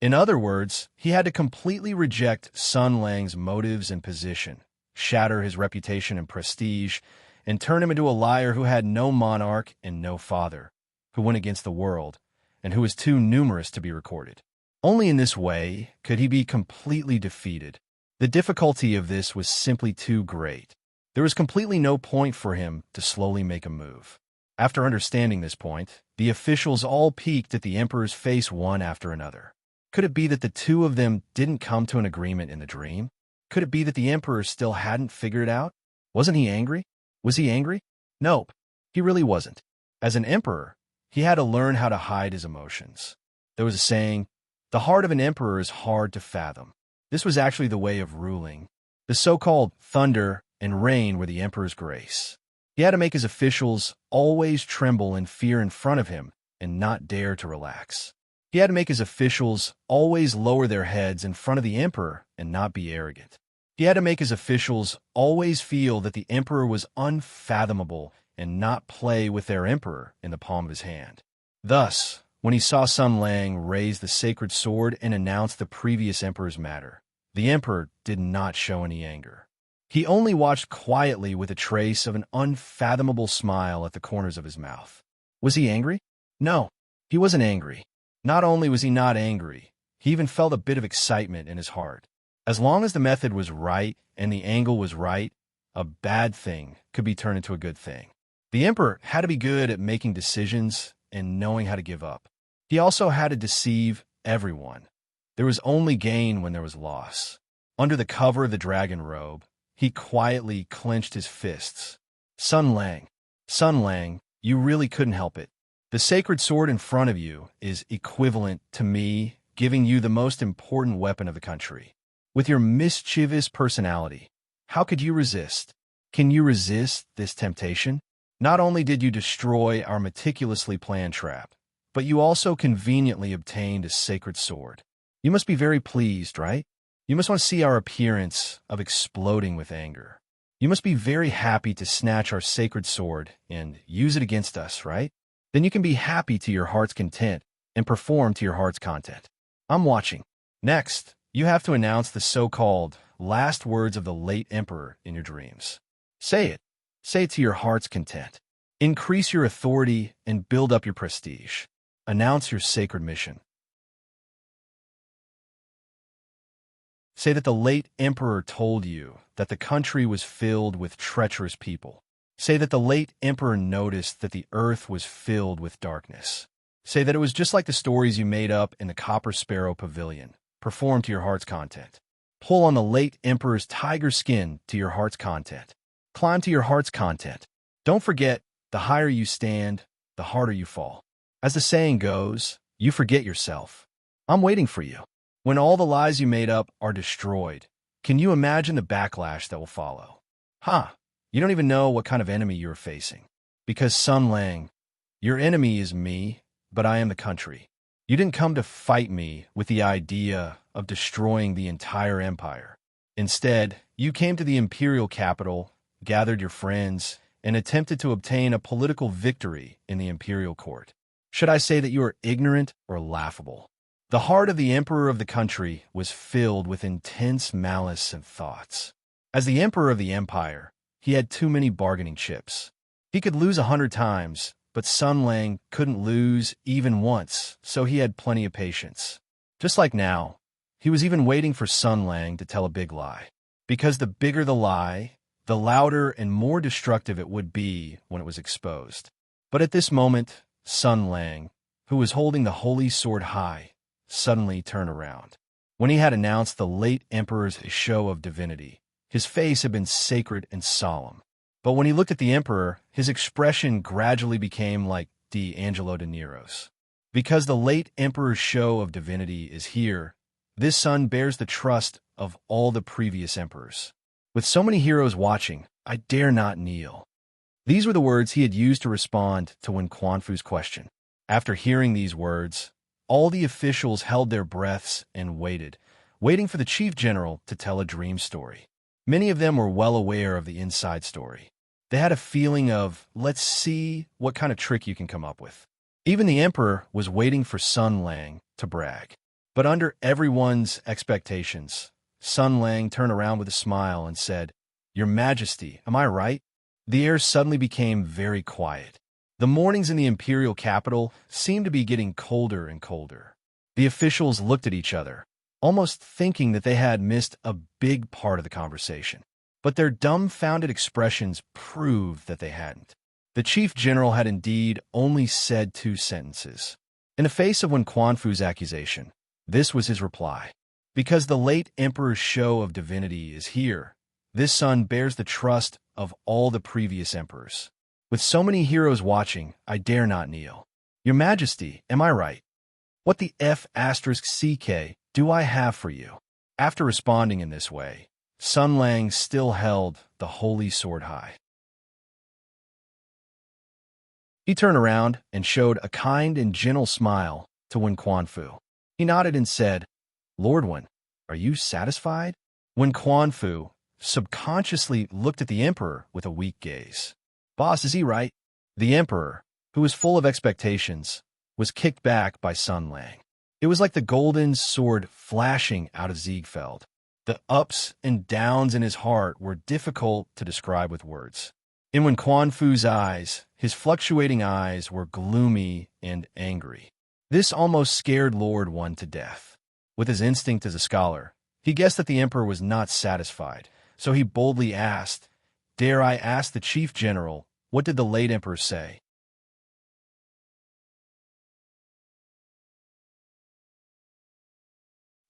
In other words, he had to completely reject Sun Lang's motives and position, shatter his reputation and prestige, and turn him into a liar who had no monarch and no father, who went against the world, and who was too numerous to be recorded. Only in this way could he be completely defeated. The difficulty of this was simply too great. There was completely no point for him to slowly make a move. After understanding this point, the officials all peeked at the emperor's face one after another. Could it be that the two of them didn't come to an agreement in the dream? Could it be that the emperor still hadn't figured it out? Wasn't he angry? Was he angry? Nope, he really wasn't. As an emperor, he had to learn how to hide his emotions. There was a saying, "The heart of an emperor is hard to fathom." This was actually the way of ruling. The so-called thunder and rain were the emperor's grace. He had to make his officials always tremble in fear in front of him and not dare to relax. He had to make his officials always lower their heads in front of the emperor and not be arrogant. He had to make his officials always feel that the emperor was unfathomable and not play with their emperor in the palm of his hand. Thus, when he saw Sun Lang raise the sacred sword and announce the previous emperor's matter, the emperor did not show any anger. He only watched quietly with a trace of an unfathomable smile at the corners of his mouth. Was he angry? No, he wasn't angry. Not only was he not angry, he even felt a bit of excitement in his heart. As long as the method was right and the angle was right, a bad thing could be turned into a good thing. The emperor had to be good at making decisions and knowing how to give up. He also had to deceive everyone. There was only gain when there was loss. Under the cover of the dragon robe, he quietly clenched his fists. Sun Lang, you really couldn't help it. The sacred sword in front of you is equivalent to me giving you the most important weapon of the country. With your mischievous personality, how could you resist? Can you resist this temptation? Not only did you destroy our meticulously planned trap, but you also conveniently obtained a sacred sword. You must be very pleased, right? You must want to see our appearance of exploding with anger. You must be very happy to snatch our sacred sword and use it against us, right? Then you can be happy to your heart's content and perform to your heart's content. I'm watching. Next, you have to announce the so-called last words of the late emperor in your dreams. Say it. Say it to your heart's content. Increase your authority and build up your prestige. Announce your sacred mission. Say that the late emperor told you that the country was filled with treacherous people. Say that the late emperor noticed that the earth was filled with darkness. Say that it was just like the stories you made up in the Copper Sparrow Pavilion. Perform to your heart's content. Pull on the late emperor's tiger skin to your heart's content. Climb to your heart's content. Don't forget, the higher you stand, the harder you fall. As the saying goes, you forget yourself. I'm waiting for you. When all the lies you made up are destroyed, can you imagine the backlash that will follow? You don't even know what kind of enemy you're facing. Because Sun Lang, your enemy is me, but I am the country. You didn't come to fight me with the idea of destroying the entire empire. Instead, you came to the imperial capital, gathered your friends, and attempted to obtain a political victory in the imperial court. Should I say that you are ignorant or laughable? The heart of the emperor of the country was filled with intense malice and thoughts. As the emperor of the empire, he had too many bargaining chips. He could lose 100 times, but Sun Lang couldn't lose even once, so he had plenty of patience. Just like now, he was even waiting for Sun Lang to tell a big lie. Because the bigger the lie, the louder and more destructive it would be when it was exposed. But at this moment, Sun Lang, who was holding the holy sword high, suddenly turned around. When he had announced the late emperor's show of divinity, his face had been sacred and solemn. But when he looked at the emperor, his expression gradually became like D'Angelo De Niro's. Because the late emperor's show of divinity is here, this son bears the trust of all the previous emperors. With so many heroes watching, I dare not kneel. These were the words he had used to respond to Wen Quanfu's question. After hearing these words, all the officials held their breaths and waited, waiting for the chief general to tell a dream story. Many of them were well aware of the inside story. They had a feeling of, let's see what kind of trick you can come up with. Even the emperor was waiting for Sun Lang to brag. But under everyone's expectations, Sun Lang turned around with a smile and said, Your Majesty, am I right? The air suddenly became very quiet. The mornings in the imperial capital seemed to be getting colder and colder. The officials looked at each other, almost thinking that they had missed a big part of the conversation. But their dumbfounded expressions proved that they hadn't. The chief general had indeed only said 2 sentences. In the face of Wen Quanfu's accusation, this was his reply. Because the late emperor's show of divinity is here, this son bears the trust of all the previous emperors. With so many heroes watching, I dare not kneel. Your Majesty, am I right? What the F***ck do I have for you? After responding in this way, Sun Lang still held the holy sword high. He turned around and showed a kind and gentle smile to Wen Quanfu. He nodded and said, Lord Wen, are you satisfied? Wen Quanfu subconsciously looked at the emperor with a weak gaze. Boss, is he right? The emperor, who was full of expectations, was kicked back by Sun Lang. It was like the golden sword flashing out of Ziegfeld. The ups and downs in his heart were difficult to describe with words. In Wen Quanfu's eyes, his fluctuating eyes were gloomy and angry. This almost scared Lord Wen to death. With his instinct as a scholar, he guessed that the emperor was not satisfied, so he boldly asked, Dare I ask the chief general, what did the late emperor say?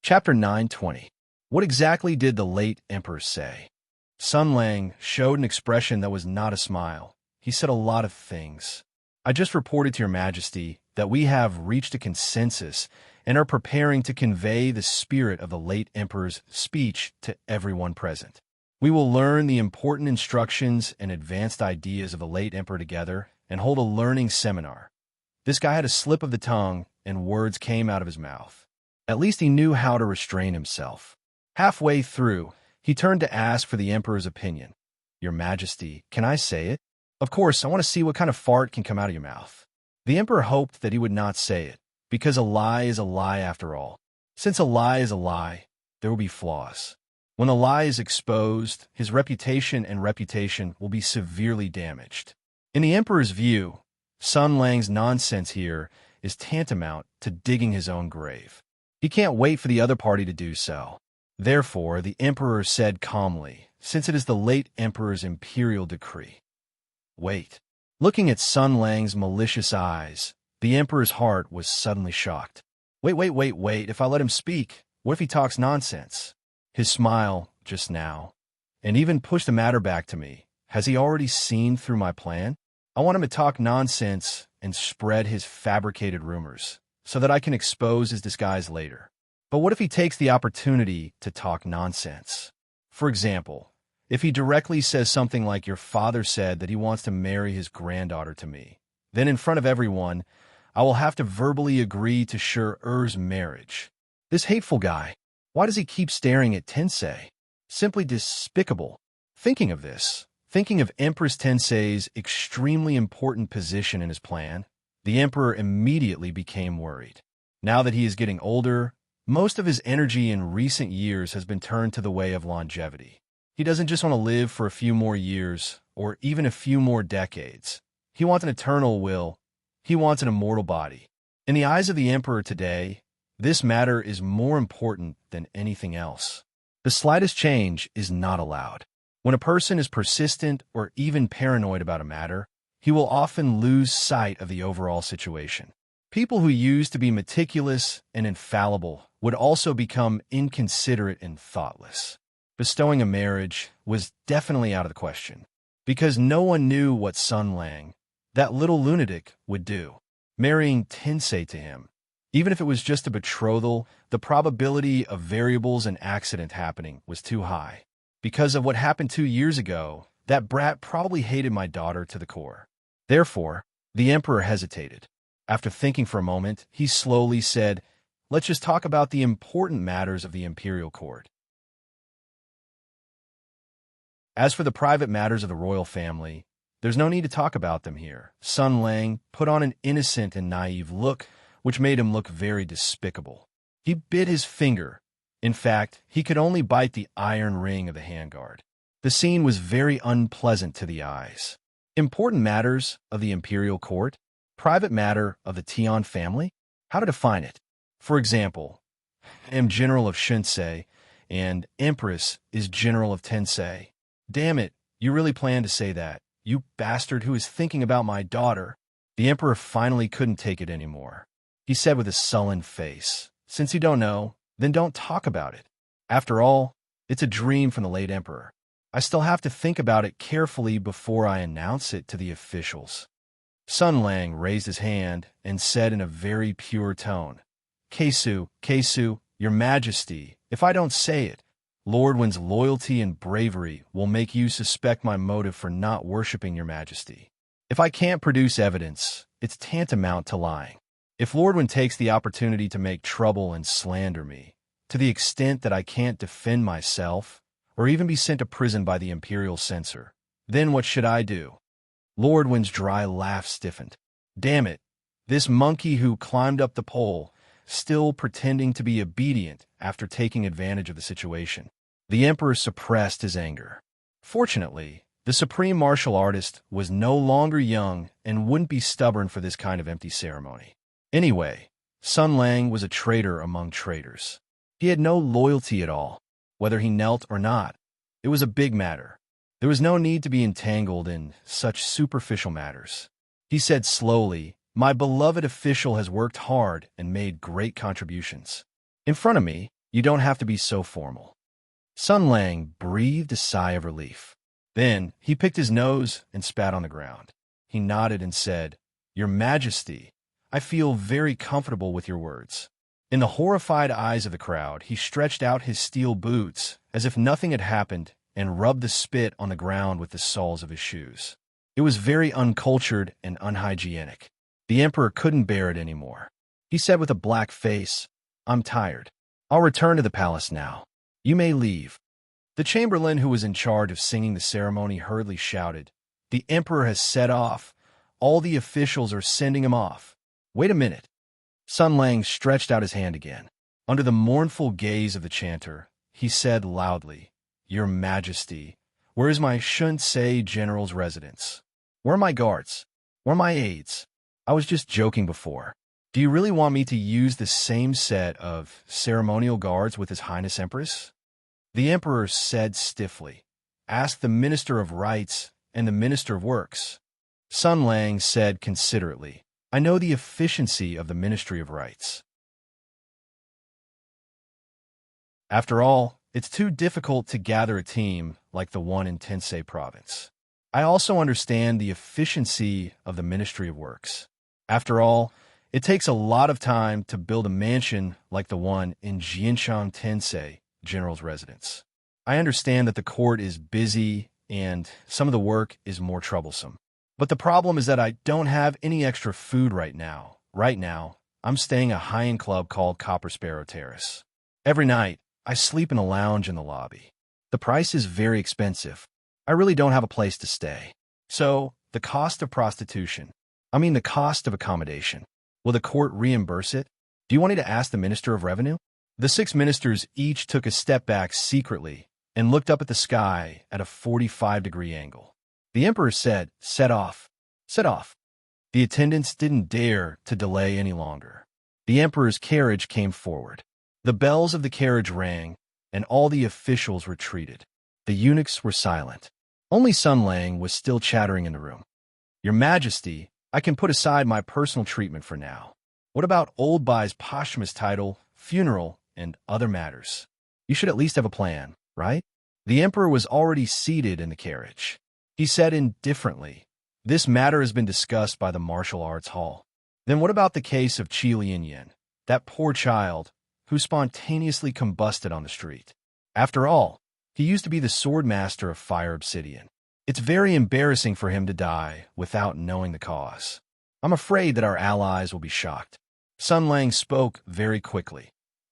Chapter 920. What exactly did the late emperor say? Sun Lang showed an expression that was not a smile. He said a lot of things. I just reported to your Majesty that we have reached a consensus and are preparing to convey the spirit of the late emperor's speech to everyone present. We will learn the important instructions and advanced ideas of the late emperor together and hold a learning seminar. This guy had a slip of the tongue and words came out of his mouth. At least he knew how to restrain himself. Halfway through, he turned to ask for the emperor's opinion. Your Majesty, can I say it? Of course, I want to see what kind of fart can come out of your mouth. The emperor hoped that he would not say it, because a lie is a lie after all. Since a lie is a lie, there will be flaws. When the lie is exposed, his reputation will be severely damaged. In the emperor's view, Sun Lang's nonsense here is tantamount to digging his own grave. He can't wait for the other party to do so. Therefore, the emperor said calmly, since it is the late emperor's imperial decree. Wait. Looking at Sun Lang's malicious eyes, the emperor's heart was suddenly shocked. Wait. If I let him speak, what if he talks nonsense? His smile, just now, and even pushed the matter back to me. Has he already seen through my plan? I want him to talk nonsense and spread his fabricated rumors, so that I can expose his disguise later. But what if he takes the opportunity to talk nonsense? For example, if he directly says something like your father said that he wants to marry his granddaughter to me, then in front of everyone, I will have to verbally agree to Sure-Er's marriage. This hateful guy, why does he keep staring at Tensei? Simply despicable. Thinking of this, thinking of Empress Tensei's extremely important position in his plan, the emperor immediately became worried. Now that he is getting older, most of his energy in recent years has been turned to the way of longevity. He doesn't just want to live for a few more years or even a few more decades. He wants an eternal will. He wants an immortal body. In the eyes of the emperor today, this matter is more important than anything else. The slightest change is not allowed. When a person is persistent or even paranoid about a matter, he will often lose sight of the overall situation. People who used to be meticulous and infallible would also become inconsiderate and thoughtless. Bestowing a marriage was definitely out of the question, because no one knew what Sun Lang, that little lunatic, would do. Marrying Tensei to him, even if it was just a betrothal, the probability of variables and accident happening was too high. Because of what happened 2 years ago, that brat probably hated my daughter to the core. Therefore, the emperor hesitated. After thinking for a moment, he slowly said, Let's just talk about the important matters of the imperial court. As for the private matters of the royal family, there's no need to talk about them here. Sun Lang put on an innocent and naive look, which made him look very despicable. He bit his finger. In fact, he could only bite the iron ring of the handguard. The scene was very unpleasant to the eyes. Important matters of the imperial court? Private matter of the Tian family? How to define it? For example, am general of Shinsei, and Empress is general of Tensei. Damn it, you really plan to say that, you bastard who is thinking about my daughter. The emperor finally couldn't take it anymore. He said with a sullen face, since you don't know, then don't talk about it. After all, it's a dream from the late emperor. I still have to think about it carefully before I announce it to the officials. Sun Lang raised his hand and said in a very pure tone, Keisu, your majesty, if I don't say it, Lord Wen's loyalty and bravery will make you suspect my motive for not worshipping your majesty. If I can't produce evidence, it's tantamount to lying. If Lord Wen takes the opportunity to make trouble and slander me, to the extent that I can't defend myself, or even be sent to prison by the imperial censor, then what should I do? Lord Wen's dry laugh stiffened. Damn it, this monkey who climbed up the pole, still pretending to be obedient after taking advantage of the situation. The emperor suppressed his anger. Fortunately, the supreme martial artist was no longer young and wouldn't be stubborn for this kind of empty ceremony. Anyway, Sun Lang was a traitor among traitors. He had no loyalty at all, whether he knelt or not. It was a big matter. There was no need to be entangled in such superficial matters. He said slowly, my beloved official has worked hard and made great contributions. In front of me, you don't have to be so formal. Sun Lang breathed a sigh of relief. Then he picked his nose and spat on the ground. He nodded and said, Your Majesty, I feel very comfortable with your words. In the horrified eyes of the crowd, he stretched out his steel boots as if nothing had happened and rubbed the spit on the ground with the soles of his shoes. It was very uncultured and unhygienic. The emperor couldn't bear it anymore. He said with a black face, I'm tired. I'll return to the palace now. You may leave. The chamberlain who was in charge of singing the ceremony hurriedly shouted, The emperor has set off. All the officials are sending him off. Wait a minute. Sun Lang stretched out his hand again. Under the mournful gaze of the chanter, he said loudly, Your Majesty, where is my Shinsei general's residence? Where are my guards? Where are my aides? I was just joking before. Do you really want me to use the same set of ceremonial guards with His Highness Empress? The emperor said stiffly, Ask the Minister of Rites and the Minister of Works. Sun Lang said considerately, I know the efficiency of the Ministry of Rites. After all, it's too difficult to gather a team like the one in Tensei Province. I also understand the efficiency of the Ministry of Works. After all, it takes a lot of time to build a mansion like the one in Jianshan Tensei General's residence. I understand that the court is busy and some of the work is more troublesome. But the problem is that I don't have any extra food right now. Right now, I'm staying at a high-end club called Copper Sparrow Terrace. Every night, I sleep in a lounge in the lobby. The price is very expensive. I really don't have a place to stay. So, the cost of prostitution, the cost of accommodation, will the court reimburse it? Do you want me to ask the Minister of Revenue? The 6 ministers each took a step back secretly and looked up at the sky at a 45-degree angle. The emperor said, Set off. Set off. The attendants didn't dare to delay any longer. The emperor's carriage came forward. The bells of the carriage rang, and all the officials retreated. The eunuchs were silent. Only Sun Lang was still chattering in the room. Your Majesty, I can put aside my personal treatment for now. What about Old Bai's posthumous title, funeral, and other matters? You should at least have a plan, right? The emperor was already seated in the carriage. He said indifferently, This matter has been discussed by the Martial Arts Hall. Then what about the case of Qi Lianyan, that poor child who spontaneously combusted on the street? After all, he used to be the sword master of Fire Obsidian. It's very embarrassing for him to die without knowing the cause. I'm afraid that our allies will be shocked. Sun Lang spoke very quickly.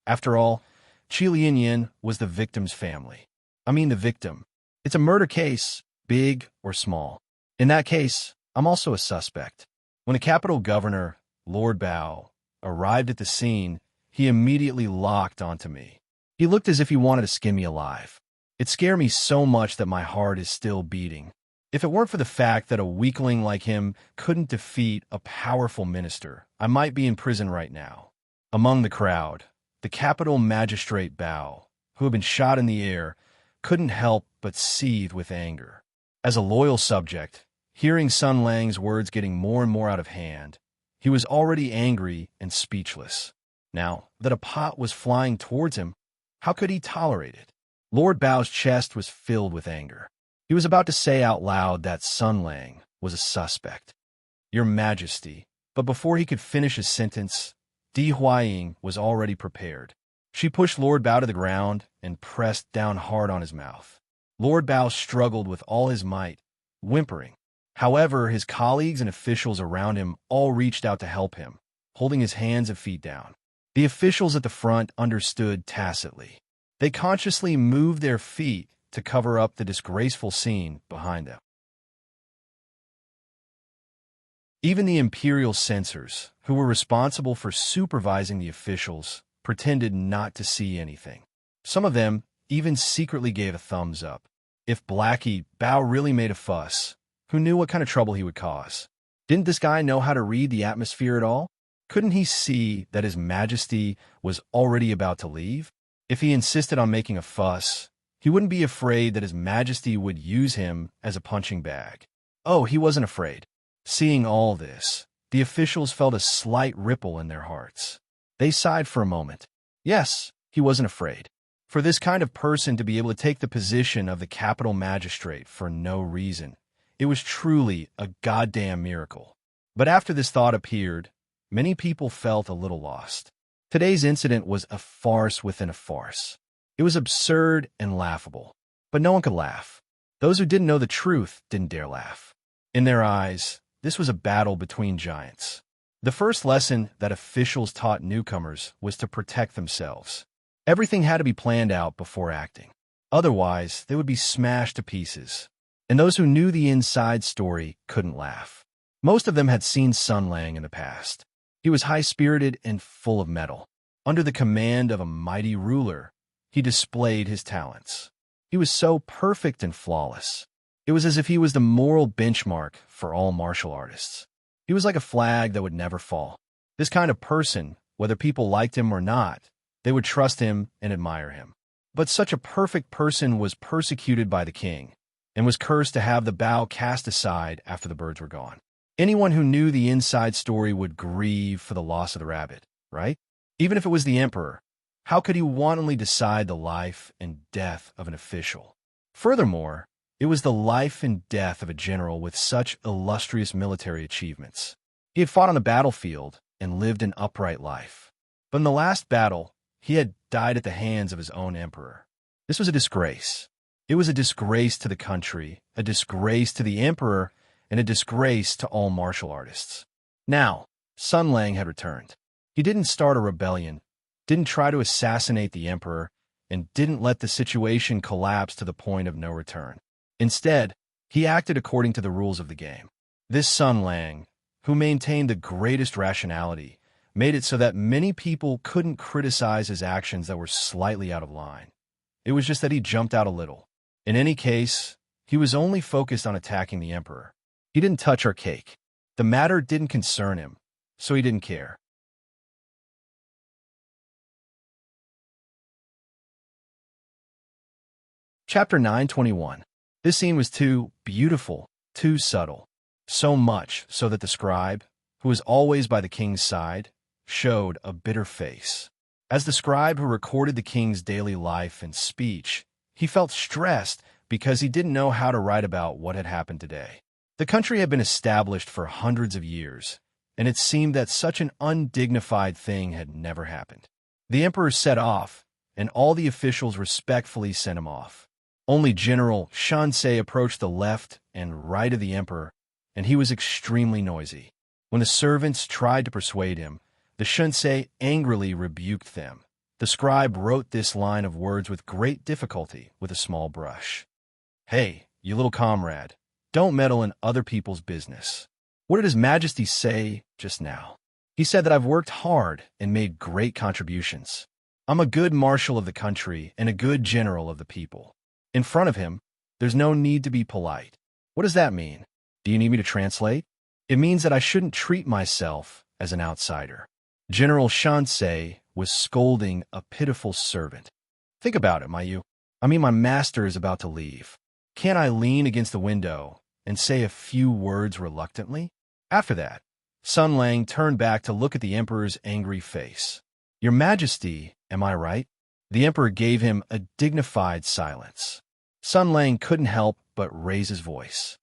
After all, Qi Lianyan was the victim's family. The victim. It's a murder case, big or small. In that case, I'm also a suspect. When the capital governor, Lord Bao, arrived at the scene, he immediately locked onto me. He looked as if he wanted to skin me alive. It scared me so much that my heart is still beating. If it weren't for the fact that a weakling like him couldn't defeat a powerful minister, I might be in prison right now." Among the crowd, the capital magistrate Bao, who had been shot in the air, couldn't help but seethe with anger. As a loyal subject, hearing Sun Lang's words getting more and more out of hand, he was already angry and speechless. Now that a pot was flying towards him, how could he tolerate it? Lord Bao's chest was filled with anger. He was about to say out loud that Sun Lang was a suspect. "Your Majesty," but before he could finish his sentence, Di Huaying was already prepared. She pushed Lord Bao to the ground and pressed down hard on his mouth. Lord Bao struggled with all his might, whimpering. However, his colleagues and officials around him all reached out to help him, holding his hands and feet down. The officials at the front understood tacitly. They consciously moved their feet to cover up the disgraceful scene behind them. Even the imperial censors, who were responsible for supervising the officials, pretended not to see anything. Some of them even secretly gave a thumbs up. If Blackie Bao really made a fuss, who knew what kind of trouble he would cause? Didn't this guy know how to read the atmosphere at all? Couldn't he see that His Majesty was already about to leave? If he insisted on making a fuss, he wouldn't be afraid that His Majesty would use him as a punching bag. Oh, he wasn't afraid. Seeing all this, the officials felt a slight ripple in their hearts. They sighed for a moment. Yes, he wasn't afraid. For this kind of person to be able to take the position of the capital magistrate for no reason, it was truly a goddamn miracle. But after this thought appeared, many people felt a little lost. Today's incident was a farce within a farce. It was absurd and laughable, but no one could laugh. Those who didn't know the truth didn't dare laugh. In their eyes, this was a battle between giants. The first lesson that officials taught newcomers was to protect themselves. Everything had to be planned out before acting. Otherwise, they would be smashed to pieces. And those who knew the inside story couldn't laugh. Most of them had seen Sun Lang in the past. He was high-spirited and full of mettle. Under the command of a mighty ruler, he displayed his talents. He was so perfect and flawless. It was as if he was the moral benchmark for all martial artists. He was like a flag that would never fall. This kind of person, whether people liked him or not, they would trust him and admire him. But such a perfect person was persecuted by the king, and was cursed to have the bow cast aside after the birds were gone. Anyone who knew the inside story would grieve for the loss of the rabbit, right? Even if it was the emperor, how could he wantonly decide the life and death of an official? Furthermore, it was the life and death of a general with such illustrious military achievements. He had fought on the battlefield and lived an upright life. But in the last battle, he had died at the hands of his own emperor. This was a disgrace. It was a disgrace to the country, a disgrace to the emperor, and a disgrace to all martial artists. Now, Sun Lang had returned. He didn't start a rebellion, didn't try to assassinate the emperor, and didn't let the situation collapse to the point of no return. Instead, he acted according to the rules of the game. This Sun Lang, who maintained the greatest rationality, made it so that many people couldn't criticize his actions that were slightly out of line. It was just that he jumped out a little. In any case, he was only focused on attacking the emperor. He didn't touch our cake. The matter didn't concern him, so he didn't care. Chapter 921. This scene was too beautiful, too subtle. So much so that the scribe, who was always by the king's side, showed a bitter face. As the scribe who recorded the king's daily life and speech, he felt stressed because he didn't know how to write about what had happened today. The country had been established for hundreds of years, and it seemed that such an undignified thing had never happened. The emperor set off, and all the officials respectfully sent him off. Only General Shansei approached the left and right of the emperor, and he was extremely noisy. When the servants tried to persuade him, the Shansei angrily rebuked them. The scribe wrote this line of words with great difficulty with a small brush. "Hey, you little comrade, don't meddle in other people's business." What did His Majesty say just now? He said that I've worked hard and made great contributions. I'm a good marshal of the country and a good general of the people. In front of him, there's no need to be polite. What does that mean? Do you need me to translate? It means that I shouldn't treat myself as an outsider. General Shansei was scolding a pitiful servant. Think about it, Mayu. My master is about to leave. Can't I lean against the window and say a few words reluctantly? After that, Sun Lang turned back to look at the emperor's angry face. Your Majesty, am I right? The emperor gave him a dignified silence. Sun Lang couldn't help but raise his voice.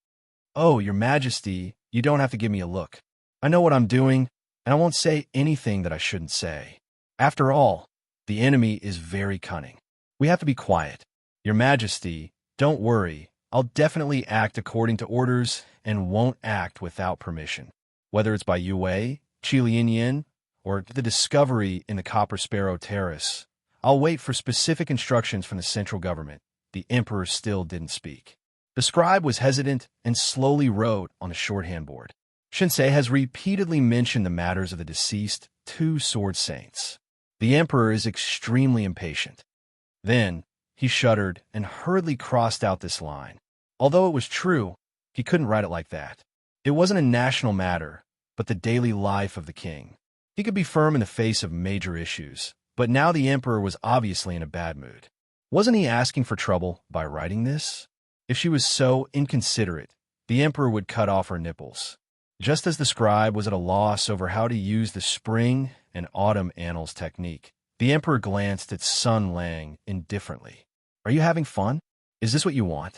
Oh, Your Majesty, you don't have to give me a look. I know what I'm doing, and I won't say anything that I shouldn't say. After all, the enemy is very cunning. We have to be quiet. Your Majesty, don't worry. I'll definitely act according to orders and won't act without permission. Whether it's by Yue, Qilianyin, or the discovery in the Copper Sparrow Terrace, I'll wait for specific instructions from the central government. The emperor still didn't speak. The scribe was hesitant and slowly wrote on a shorthand board. Shinsei has repeatedly mentioned the matters of the deceased two sword saints. The emperor is extremely impatient. Then he shuddered and hurriedly crossed out this line. Although it was true, he couldn't write it like that. It wasn't a national matter, but the daily life of the king. He could be firm in the face of major issues, but now the emperor was obviously in a bad mood. Wasn't he asking for trouble by writing this? If she was so inconsiderate, the emperor would cut off her nipples. Just as the scribe was at a loss over how to use the spring and autumn annals technique, the emperor glanced at Sun Lang indifferently. Are you having fun? Is this what you want?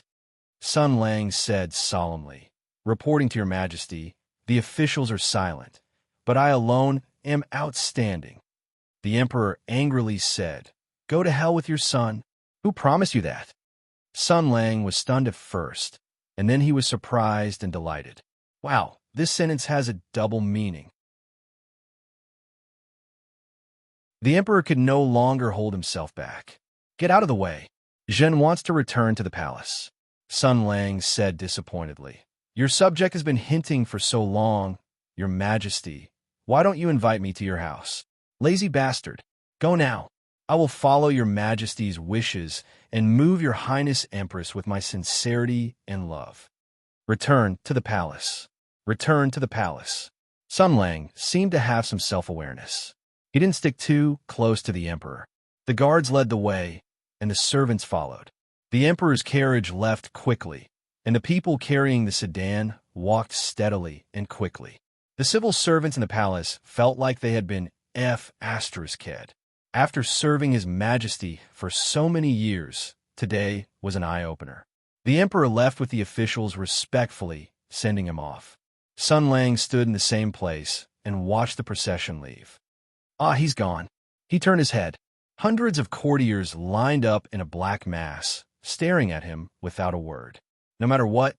Sun Lang said solemnly. Reporting to Your Majesty, the officials are silent, but I alone am outstanding. The emperor angrily said, Go to hell with your son. Who promised you that? Sun Lang was stunned at first, and then he was surprised and delighted. Wow, this sentence has a double meaning. The emperor could no longer hold himself back. Get out of the way. Zhen wants to return to the palace. Sun Lang said disappointedly. Your subject has been hinting for so long. Your Majesty, why don't you invite me to your house? Lazy bastard. Go now. I will follow Your Majesty's wishes and move Your Highness Empress with my sincerity and love. Return to the palace. Return to the palace. Sun Lang seemed to have some self-awareness. He didn't stick too close to the emperor. The guards led the way, and the servants followed. The emperor's carriage left quickly, and the people carrying the sedan walked steadily and quickly. The civil servants in the palace felt like they had been F***ed. After serving His Majesty for so many years, today was an eye-opener. The emperor left with the officials respectfully, sending him off. Sun Lang stood in the same place and watched the procession leave. Ah, he's gone. He turned his head. Hundreds of courtiers lined up in a black mass, staring at him without a word. No matter what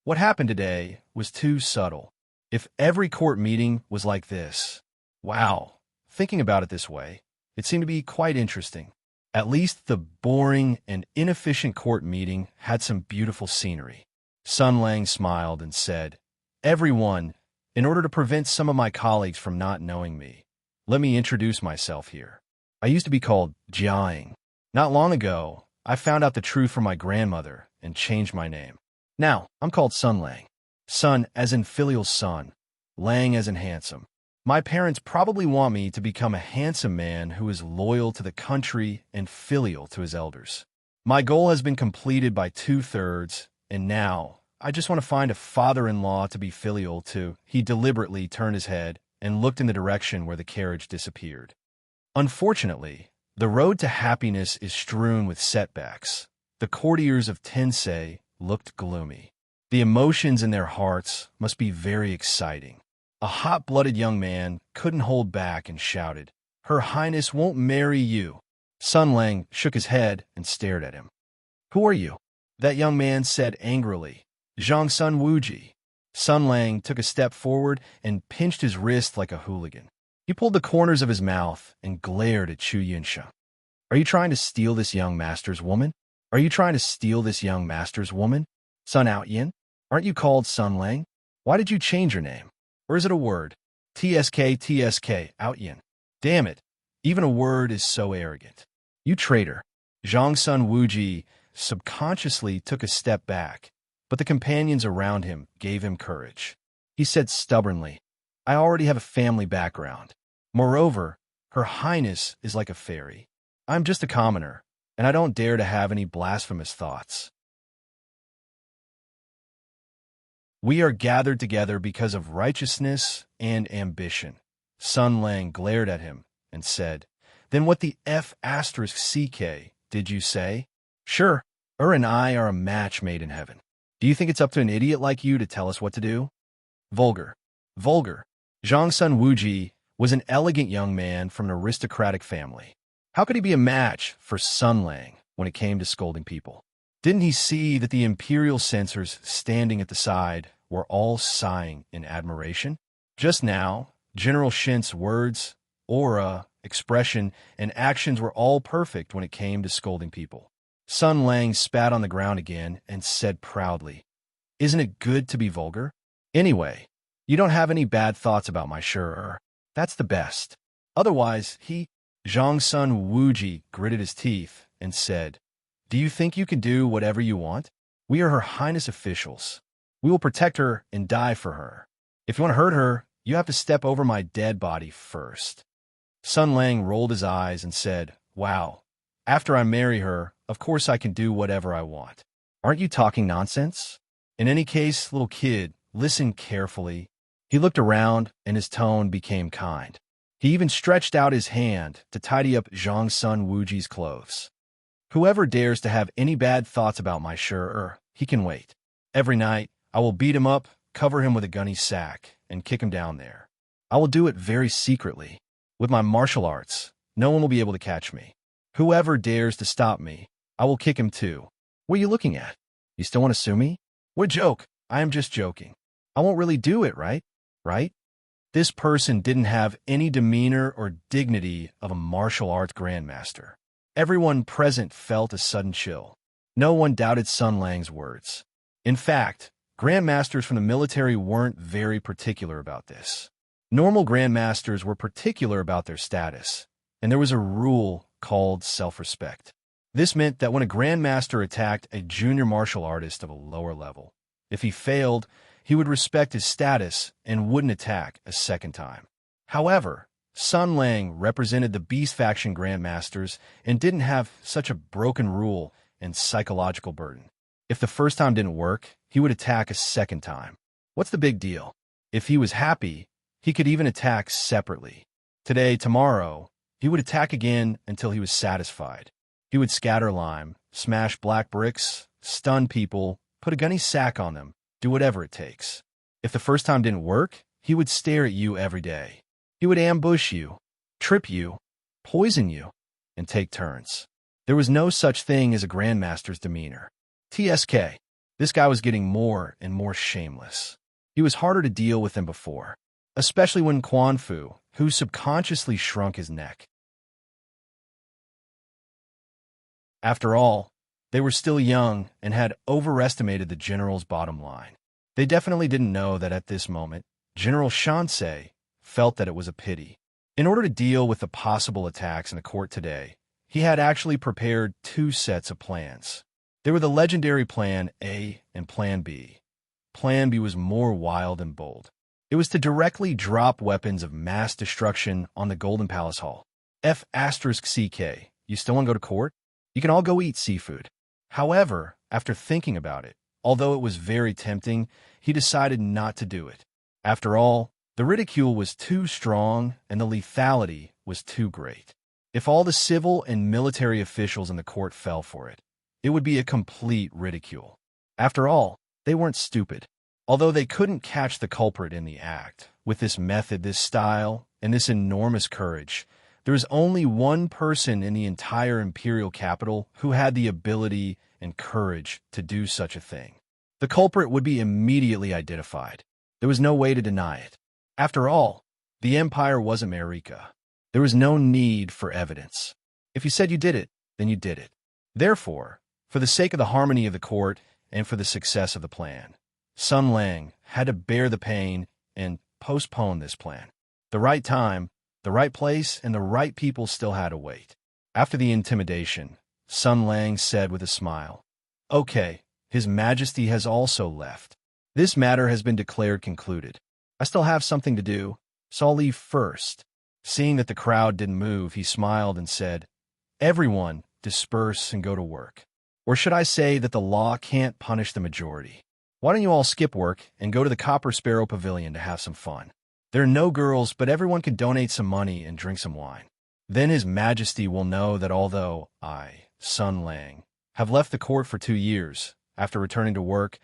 happened today was too subtle. If every court meeting was like this, wow, thinking about it this way, it seemed to be quite interesting. At least the boring and inefficient court meeting had some beautiful scenery. Sun Lang smiled and said, Everyone, in order to prevent some of my colleagues from not knowing me, let me introduce myself here. I used to be called Jiaing. Not long ago, I found out the truth from my grandmother and changed my name. Now, I'm called Sun Lang. Sun as in filial son, Lang as in handsome. My parents probably want me to become a handsome man who is loyal to the country and filial to his elders. My goal has been completed by 2/3, and now I just want to find a father-in-law to be filial to. He deliberately turned his head and looked in the direction where the carriage disappeared. Unfortunately, the road to happiness is strewn with setbacks. The courtiers of Tensei looked gloomy. The emotions in their hearts must be very exciting. A hot-blooded young man couldn't hold back and shouted, Her Highness won't marry you. Sun Lang shook his head and stared at him. Who are you? That young man said angrily. Zhang Sun Wuji. Sun Lang took a step forward and pinched his wrist like a hooligan. He pulled the corners of his mouth and glared at Chu Yunsheng. Are you trying to steal this young master's woman? Are you trying to steal this young master's woman? Sun Outyin? Aren't you called Sun Lang? Why did you change your name? Or is it a word? TSK, Outyin. Damn it. Even a word is so arrogant. You traitor. Zhang Sun Wuji subconsciously took a step back, but the companions around him gave him courage. He said stubbornly, I already have a family background. Moreover, Her Highness is like a fairy. I'm just a commoner, and I don't dare to have any blasphemous thoughts. We are gathered together because of righteousness and ambition. Sun Lang glared at him and said, Then what the F***CK did you say? Sure, and I are a match made in heaven. Do you think it's up to an idiot like you to tell us what to do? Vulgar. Vulgar. Zhang Sun Wuji was an elegant young man from an aristocratic family. How could he be a match for Sun Lang when it came to scolding people? Didn't he see that the imperial censors standing at the side were all sighing in admiration? Just now, General Shin's words, aura, expression, and actions were all perfect when it came to scolding people. Sun Lang spat on the ground again and said proudly, Isn't it good to be vulgar? Anyway, you don't have any bad thoughts about my sure. That's the best. Otherwise, Zhang Sun Wuji gritted his teeth and said, Do you think you can do whatever you want? We are Her Highness officials. We will protect her and die for her. If you want to hurt her, you have to step over my dead body first. Sun Lang rolled his eyes and said, Wow, after I marry her, of course I can do whatever I want. Aren't you talking nonsense? In any case, little kid, listen carefully. He looked around and his tone became kind. He even stretched out his hand to tidy up Zhang Sun Wuji's clothes. Whoever dares to have any bad thoughts about my sure, he can wait. Every night, I will beat him up, cover him with a gunny sack, and kick him down there. I will do it very secretly. With my martial arts, no one will be able to catch me. Whoever dares to stop me, I will kick him too. What are you looking at? You still want to sue me? What a joke. I am just joking. I won't really do it, right? Right? This person didn't have any demeanor or dignity of a martial arts grandmaster. Everyone present felt a sudden chill. No one doubted Sun Lang's words. In fact, grandmasters from the military weren't very particular about this. Normal grandmasters were particular about their status, and there was a rule called self-respect. This meant that when a grandmaster attacked a junior martial artist of a lower level, if he failed, he would respect his status and wouldn't attack a second time. However, Sun Lang represented the Beast Faction grandmasters and didn't have such a broken rule and psychological burden. If the first time didn't work, he would attack a second time. What's the big deal? If he was happy, he could even attack separately. Today, tomorrow, he would attack again until he was satisfied. He would scatter lime, smash black bricks, stun people, put a gunny sack on them, do whatever it takes. If the first time didn't work, he would stare at you every day. He would ambush you, trip you, poison you, and take turns. There was no such thing as a grandmaster's demeanor. TSK. This guy was getting more and more shameless. He was harder to deal with than before, especially when Quan Fu, who subconsciously shrunk his neck. After all, they were still young and had overestimated the general's bottom line. They definitely didn't know that at this moment, General Shansei felt that it was a pity. In order to deal with the possible attacks in the court today, he had actually prepared two sets of plans. There were the legendary Plan A and Plan B. Plan B was more wild and bold. It was to directly drop weapons of mass destruction on the Golden Palace Hall. F***CK. You still want to go to court? You can all go eat seafood. However, after thinking about it, although it was very tempting, he decided not to do it. After all, the ridicule was too strong and the lethality was too great. If all the civil and military officials in the court fell for it, it would be a complete ridicule. After all, they weren't stupid. Although they couldn't catch the culprit in the act, with this method, this style, and this enormous courage, there is only one person in the entire imperial capital who had the ability and courage to do such a thing. The culprit would be immediately identified. There was no way to deny it. After all, the empire was America. There was no need for evidence. If you said you did it, then you did it. Therefore, for the sake of the harmony of the court and for the success of the plan, Sun Lang had to bear the pain and postpone this plan. The right time, the right place, and the right people still had to wait. After the intimidation, Sun Lang said with a smile, Okay, His Majesty has also left. This matter has been declared concluded. I still have something to do, so I'll leave first. Seeing that the crowd didn't move, he smiled and said, Everyone, disperse and go to work. Or should I say that the law can't punish the majority? Why don't you all skip work and go to the Copper Sparrow Pavilion to have some fun? There are no girls, but everyone can donate some money and drink some wine. Then His Majesty will know that although I, Sun Lang, have left the court for 2 years, after returning to work,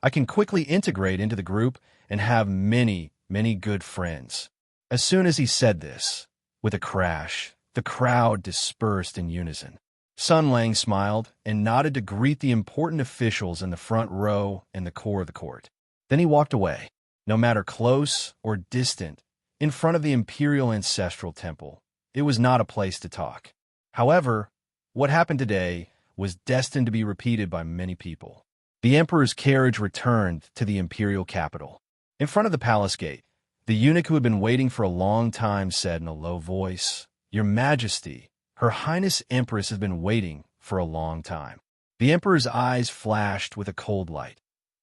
I can quickly integrate into the group and have many, many good friends. As soon as he said this, with a crash, the crowd dispersed in unison. Sun Lang smiled and nodded to greet the important officials in the front row and the core of the court. Then he walked away, no matter close or distant, in front of the Imperial Ancestral Temple. It was not a place to talk. However, what happened today was destined to be repeated by many people. The Emperor's carriage returned to the Imperial capital. In front of the palace gate, the eunuch who had been waiting for a long time said in a low voice, Your Majesty, Her Highness Empress has been waiting for a long time. The Emperor's eyes flashed with a cold light.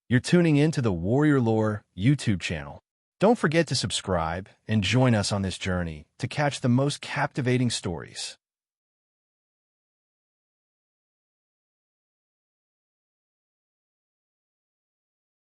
You're tuning in to the Warrior Lore YouTube channel. Don't forget to subscribe and join us on this journey to catch the most captivating stories.